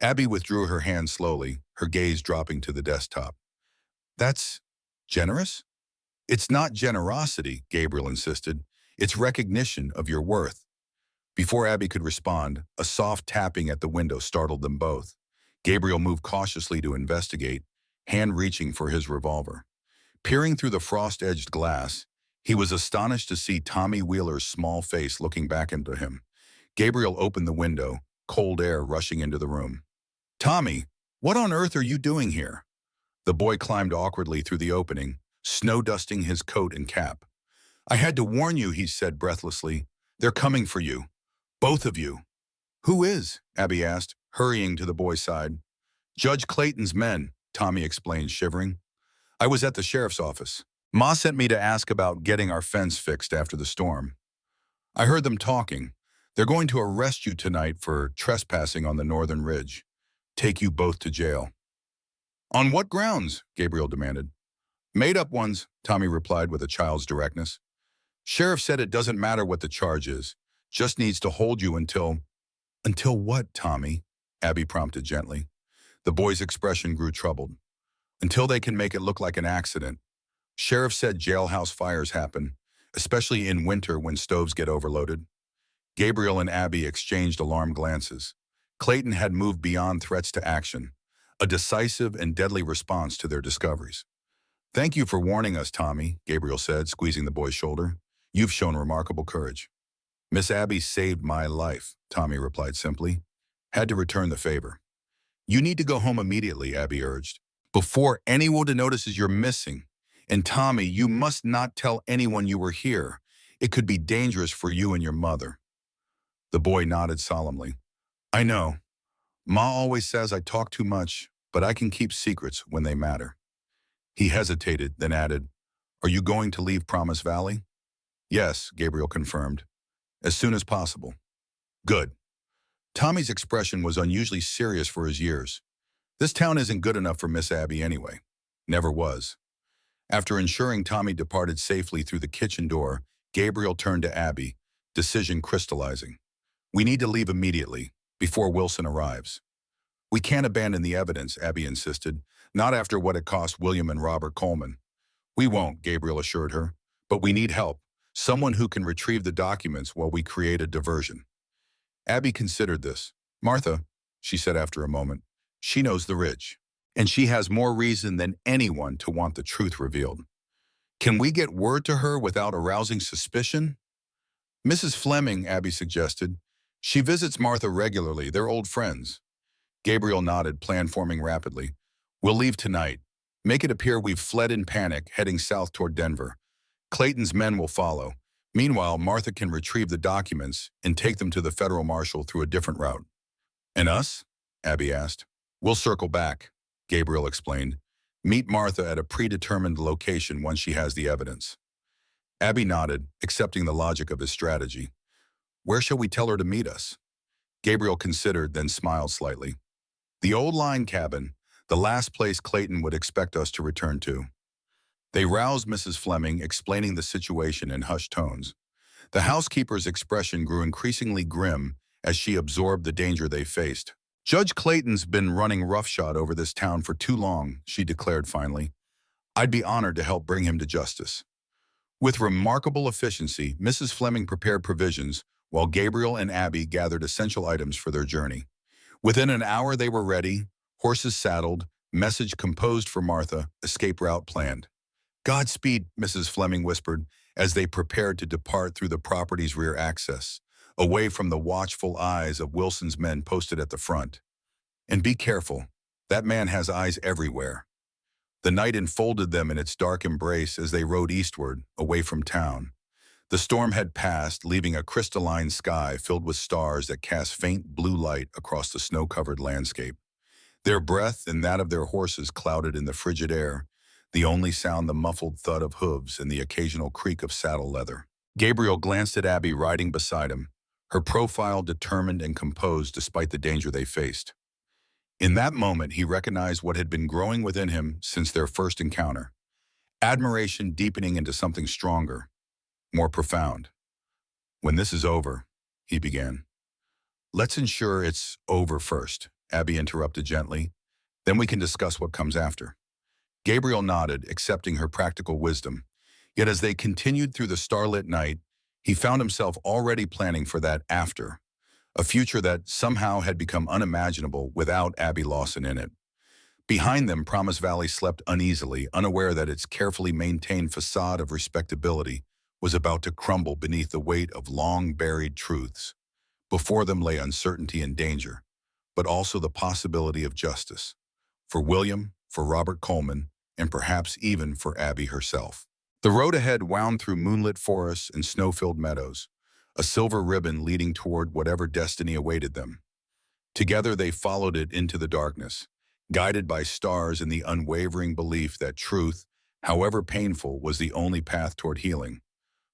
Abby withdrew her hand slowly, her gaze dropping to the desktop. "That's generous?" "It's not generosity," Gabriel insisted. "It's recognition of your worth." Before Abby could respond, a soft tapping at the window startled them both. Gabriel moved cautiously to investigate, hand reaching for his revolver. Peering through the frost-edged glass, he was astonished to see Tommy Wheeler's small face looking back into him. Gabriel opened the window, cold air rushing into the room. "Tommy, what on earth are you doing here?" The boy climbed awkwardly through the opening, snow-dusting his coat and cap. "I had to warn you," he said breathlessly. "They're coming for you. Both of you." "Who is?" Abby asked, hurrying to the boy's side. "Judge Clayton's men," Tommy explained, shivering. "I was at the sheriff's office. Ma sent me to ask about getting our fence fixed after the storm. I heard them talking. They're going to arrest you tonight for trespassing on the northern ridge. Take you both to jail." "On what grounds?" Gabriel demanded. "Made up ones," Tommy replied with a child's directness. "Sheriff said it doesn't matter what the charge is. Just needs to hold you until—" "Until what, Tommy?" Abby prompted gently. The boy's expression grew troubled. "Until they can make it look like an accident. Sheriff said jailhouse fires happen, especially in winter when stoves get overloaded." Gabriel and Abby exchanged alarmed glances. Clayton had moved beyond threats to action, a decisive and deadly response to their discoveries. "Thank you for warning us, Tommy," Gabriel said, squeezing the boy's shoulder. "You've shown remarkable courage." "Miss Abby saved my life," Tommy replied simply. "Had to return the favor." "You need to go home immediately," Abby urged, "before anyone notices you're missing. And Tommy, you must not tell anyone you were here. It could be dangerous for you and your mother." The boy nodded solemnly. "I know. Ma always says I talk too much, but I can keep secrets when they matter." He hesitated, then added, "Are you going to leave Promise Valley?" "Yes," Gabriel confirmed. "As soon as possible." "Good." Tommy's expression was unusually serious for his years. This town isn't good enough for Miss Abby anyway. Never was. After ensuring Tommy departed safely through the kitchen door, Gabriel turned to Abby, decision crystallizing. "We need to leave immediately, before Wilson arrives." "We can't abandon the evidence," Abby insisted, "not after what it cost William and Robert Coleman." "We won't," Gabriel assured her, "but we need help, someone who can retrieve the documents while we create a diversion." Abby considered this. "Martha," she said after a moment, "she knows the ridge, and she has more reason than anyone to want the truth revealed. Can we get word to her without arousing suspicion?" "Mrs. Fleming," Abby suggested. "She visits Martha regularly. They're old friends." Gabriel nodded, plan forming rapidly. "We'll leave tonight. Make it appear we've fled in panic, heading south toward Denver. Clayton's men will follow. Meanwhile, Martha can retrieve the documents and take them to the federal marshal through a different route. And us? Abby asked. We'll circle back, Gabriel explained. Meet Martha at a predetermined location once she has the evidence. Abby nodded, accepting the logic of his strategy. Where shall we tell her to meet us? Gabriel considered, then smiled slightly. The old line cabin, the last place Clayton would expect us to return to. They roused Mrs. Fleming, explaining the situation in hushed tones. The housekeeper's expression grew increasingly grim as she absorbed the danger they faced. Judge Clayton's been running roughshod over this town for too long, she declared finally. I'd be honored to help bring him to justice. With remarkable efficiency, Mrs. Fleming prepared provisions while Gabriel and Abby gathered essential items for their journey. Within an hour they were ready, horses saddled, message composed for Martha, escape route planned. Godspeed, Mrs. Fleming whispered as they prepared to depart through the property's rear access, away from the watchful eyes of Wilson's men posted at the front. And be careful, that man has eyes everywhere. The night enfolded them in its dark embrace as they rode eastward, away from town. The storm had passed, leaving a crystalline sky filled with stars that cast faint blue light across the snow-covered landscape. Their breath and that of their horses clouded in the frigid air, the only sound the muffled thud of hooves and the occasional creak of saddle leather. Gabriel glanced at Abby riding beside him, her profile determined and composed despite the danger they faced. In that moment, he recognized what had been growing within him since their first encounter, admiration deepening into something stronger, more profound. When this is over, he began. Let's ensure it's over first, Abby interrupted gently. Then we can discuss what comes after. Gabriel nodded, accepting her practical wisdom. Yet as they continued through the starlit night, he found himself already planning for that after, a future that somehow had become unimaginable without Abby Lawson in it. Behind them, Promise Valley slept uneasily, unaware that its carefully maintained facade of respectability was about to crumble beneath the weight of long-buried truths. Before them lay uncertainty and danger, but also the possibility of justice. For William, for Robert Coleman, and perhaps even for Abby herself. The road ahead wound through moonlit forests and snow-filled meadows, a silver ribbon leading toward whatever destiny awaited them. Together they followed it into the darkness, guided by stars in the unwavering belief that truth, however painful, was the only path toward healing,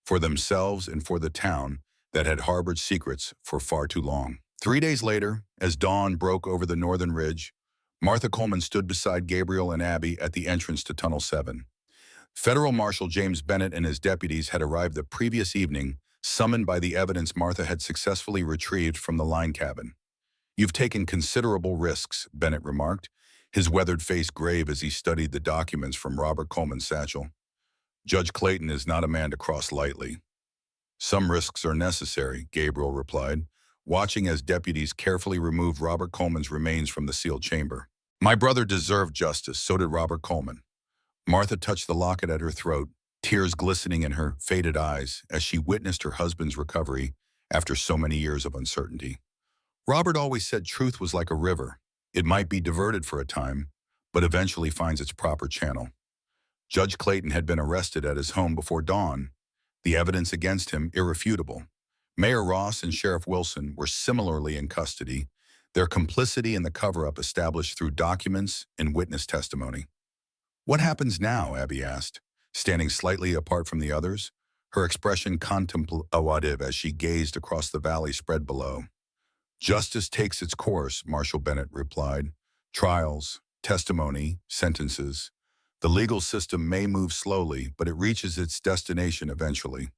for themselves and for the town that had harbored secrets for far too long. 3 days later, as dawn broke over the northern ridge, Martha Coleman stood beside Gabriel and Abby at the entrance to Tunnel 7. Federal Marshal James Bennett and his deputies had arrived the previous evening, summoned by the evidence Martha had successfully retrieved from the line cabin. You've taken considerable risks, Bennett remarked, his weathered face grave as he studied the documents from Robert Coleman's satchel. Judge Clayton is not a man to cross lightly. Some risks are necessary, Gabriel replied, watching as deputies carefully removed Robert Coleman's remains from the sealed chamber. My brother deserved justice, so did Robert Coleman. Martha touched the locket at her throat, tears glistening in her faded eyes as she witnessed her husband's recovery after so many years of uncertainty. Robert always said truth was like a river. It might be diverted for a time, but eventually finds its proper channel. Judge Clayton had been arrested at his home before dawn, the evidence against him irrefutable. Mayor Ross and Sheriff Wilson were similarly in custody, their complicity in the cover-up established through documents and witness testimony. What happens now? Abby asked, standing slightly apart from the others, her expression contemplative as she gazed across the valley spread below. Justice takes its course, Marshal Bennett replied. Trials, testimony, sentences. The legal system may move slowly, but it reaches its destination eventually.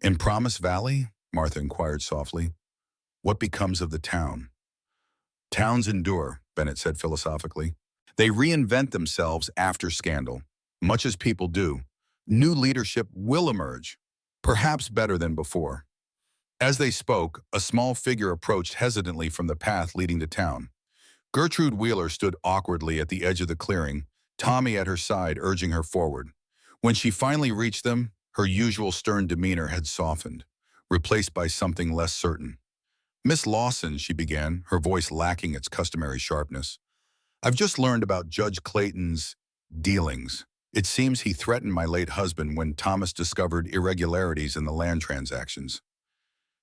In Promise Valley? Martha inquired softly. What becomes of the town? Towns endure, Bennett said philosophically. They reinvent themselves after scandal, much as people do. New leadership will emerge, perhaps better than before. As they spoke, a small figure approached hesitantly from the path leading to town. Gertrude Wheeler stood awkwardly at the edge of the clearing, Tommy at her side urging her forward. When she finally reached them, her usual stern demeanor had softened, replaced by something less certain. Miss Lawson, she began, her voice lacking its customary sharpness. I've just learned about Judge Clayton's dealings. It seems he threatened my late husband when Thomas discovered irregularities in the land transactions.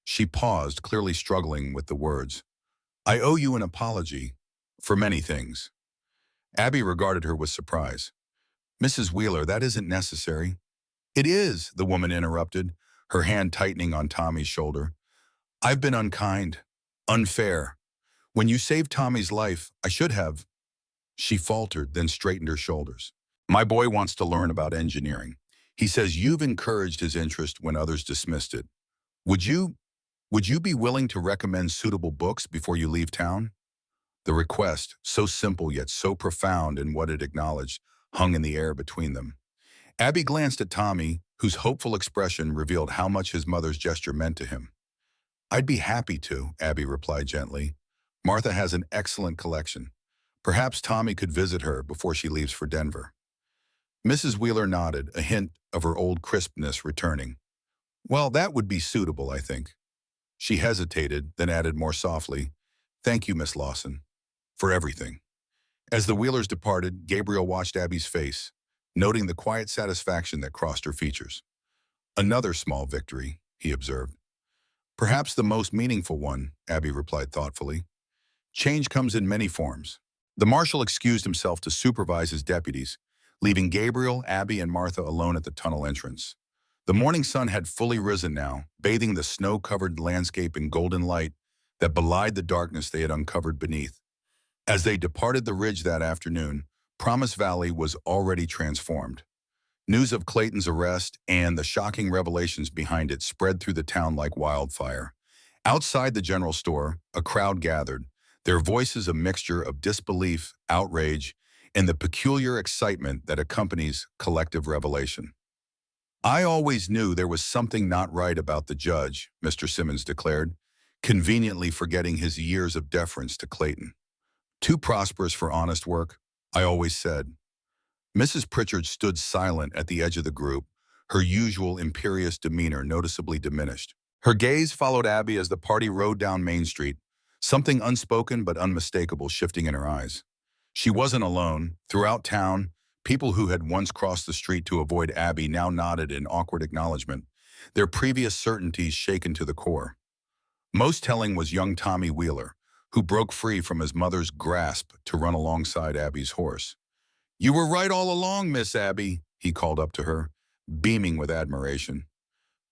She paused, clearly struggling with the words. I owe you an apology for many things. Abby regarded her with surprise. Mrs. Wheeler, that isn't necessary. It is, the woman interrupted, her hand tightening on Tommy's shoulder. I've been unkind, unfair. When you saved Tommy's life, I should have. She faltered, then straightened her shoulders. My boy wants to learn about engineering. He says you've encouraged his interest when others dismissed it. Would you, would you be willing to recommend suitable books before you leave town? The request, so simple yet so profound in what it acknowledged, hung in the air between them. Abby glanced at Tommy, whose hopeful expression revealed how much his mother's gesture meant to him. I'd be happy to, Abby replied gently. Martha has an excellent collection. Perhaps Tommy could visit her before she leaves for Denver. Mrs. Wheeler nodded, a hint of her old crispness returning. Well, that would be suitable, I think. She hesitated, then added more softly, Thank you, Miss Lawson, for everything. As the Wheelers departed, Gabriel watched Abby's face, noting the quiet satisfaction that crossed her features. Another small victory, he observed. Perhaps the most meaningful one, Abby replied thoughtfully. Change comes in many forms. The marshal excused himself to supervise his deputies, leaving Gabriel, Abby, and Martha alone at the tunnel entrance. The morning sun had fully risen now, bathing the snow-covered landscape in golden light that belied the darkness they had uncovered beneath. As they departed the ridge that afternoon, Promise Valley was already transformed. News of Clayton's arrest and the shocking revelations behind it spread through the town like wildfire. Outside the general store, a crowd gathered, their voices a mixture of disbelief, outrage, and the peculiar excitement that accompanies collective revelation. I always knew there was something not right about the judge, Mr. Simmons declared, conveniently forgetting his years of deference to Clayton. Too prosperous for honest work, I always said. Mrs. Pritchard stood silent at the edge of the group, her usual imperious demeanor noticeably diminished. Her gaze followed Abby as the party rode down Main Street, something unspoken but unmistakable shifting in her eyes. She wasn't alone. Throughout town, people who had once crossed the street to avoid Abby now nodded in awkward acknowledgement, their previous certainties shaken to the core. Most telling was young Tommy Wheeler, who broke free from his mother's grasp to run alongside Abby's horse. You were right all along, Miss Abby, he called up to her, beaming with admiration.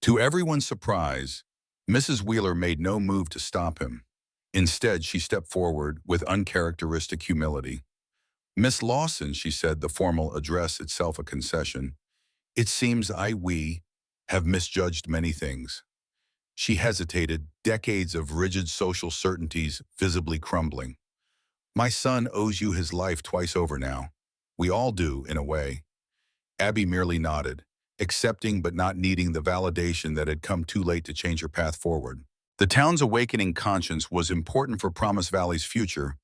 To everyone's surprise, Mrs. Wheeler made no move to stop him. Instead, she stepped forward with uncharacteristic humility. Miss Lawson, she said, the formal address itself a concession, it seems we have misjudged many things. She hesitated, decades of rigid social certainties visibly crumbling. My son owes you his life twice over now. We all do, in a way. Abby merely nodded, accepting but not needing the validation that had come too late to change her path forward. The town's awakening conscience was important for Promise Valley's future,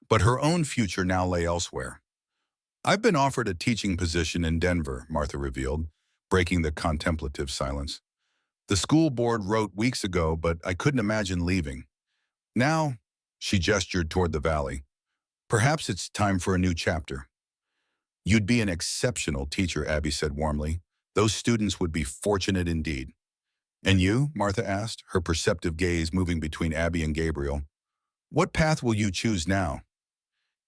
but her own future now lay elsewhere. I've been offered a teaching position in Denver, Martha revealed, breaking the contemplative silence. The school board wrote weeks ago, but I couldn't imagine leaving. Now, she gestured toward the valley. Perhaps it's time for a new chapter. You'd be an exceptional teacher, Abby said warmly. Those students would be fortunate indeed. And you? Martha asked, her perceptive gaze moving between Abby and Gabriel. What path will you choose now?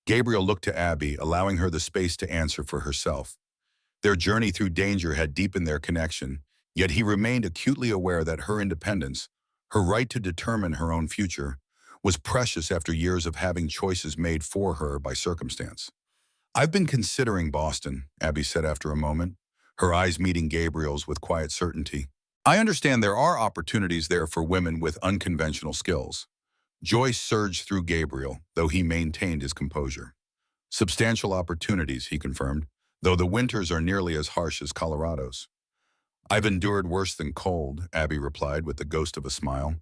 Gabriel looked to Abby, allowing her the space to answer for herself. Their journey through danger had deepened their connection, yet he remained acutely aware that her independence, her right to determine her own future, was precious after years of having choices made for her by circumstance. I've been considering Boston, Abby said after a moment, her eyes meeting Gabriel's with quiet certainty. I understand there are opportunities there for women with unconventional skills. Joy surged through Gabriel, though he maintained his composure. Substantial opportunities, he confirmed, though the winters are nearly as harsh as Colorado's. I've endured worse than cold, Abby replied with the ghost of a smile.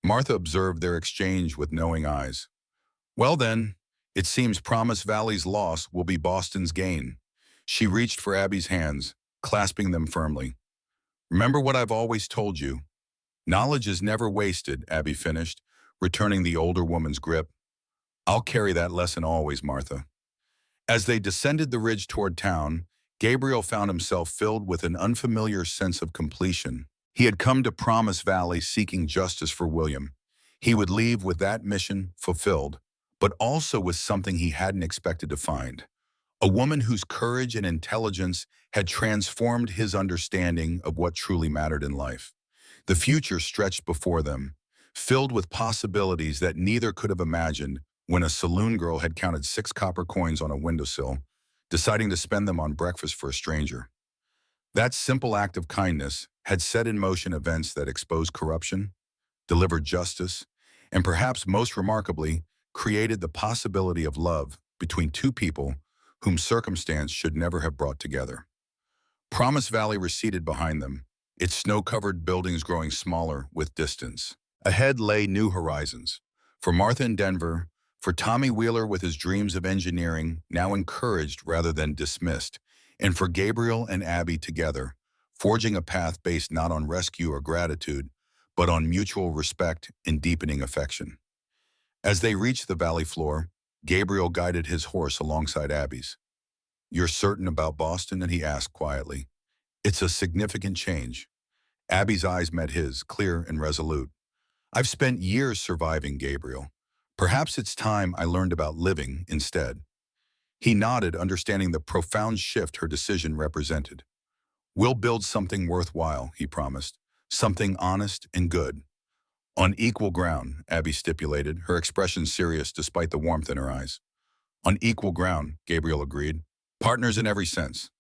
Martha observed their exchange with knowing eyes. Well then, it seems Promise Valley's loss will be Boston's gain. She reached for Abby's hands, clasping them firmly. Remember what I've always told you. Knowledge is never wasted, Abby finished, returning the older woman's grip. I'll carry that lesson always, Martha. As they descended the ridge toward town, Gabriel found himself filled with an unfamiliar sense of completion. He had come to Promise Valley seeking justice for William. He would leave with that mission fulfilled, but also with something he hadn't expected to find. A woman whose courage and intelligence had transformed his understanding of what truly mattered in life. The future stretched before them, filled with possibilities that neither could have imagined when a saloon girl had counted 6 copper coins on a windowsill, deciding to spend them on breakfast for a stranger. That simple act of kindness had set in motion events that exposed corruption, delivered justice, and perhaps most remarkably, created the possibility of love between two people whom circumstance should never have brought together. Promise Valley receded behind them, its snow-covered buildings growing smaller with distance. Ahead lay new horizons. For Martha in Denver, for Tommy Wheeler with his dreams of engineering, now encouraged rather than dismissed, and for Gabriel and Abby together, forging a path based not on rescue or gratitude, but on mutual respect and deepening affection. As they reached the valley floor, Gabriel guided his horse alongside Abby's. "You're certain about Boston?" and he asked quietly. "It's a significant change." Abby's eyes met his, clear and resolute. "I've spent years surviving, Gabriel. Perhaps it's time I learned about living instead." He nodded, understanding the profound shift her decision represented. "We'll build something worthwhile," he promised. "Something honest and good." "On equal ground," Abby stipulated, her expression serious despite the warmth in her eyes. "On equal ground," Gabriel agreed. "Partners in every sense."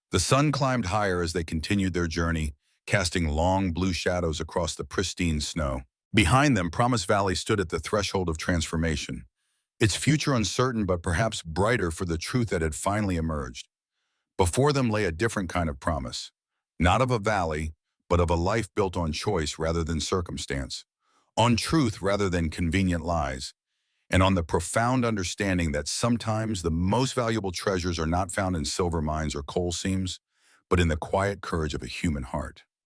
The sun climbed higher as they continued their journey, casting long blue shadows across the pristine snow. Behind them, Promise Valley stood at the threshold of transformation, its future uncertain but perhaps brighter for the truth that had finally emerged. Before them lay a different kind of promise, not of a valley, but of a life built on choice rather than circumstance, on truth rather than convenient lies, and on the profound understanding that sometimes the most valuable treasures are not found in silver mines or coal seams, but in the quiet courage of a human heart.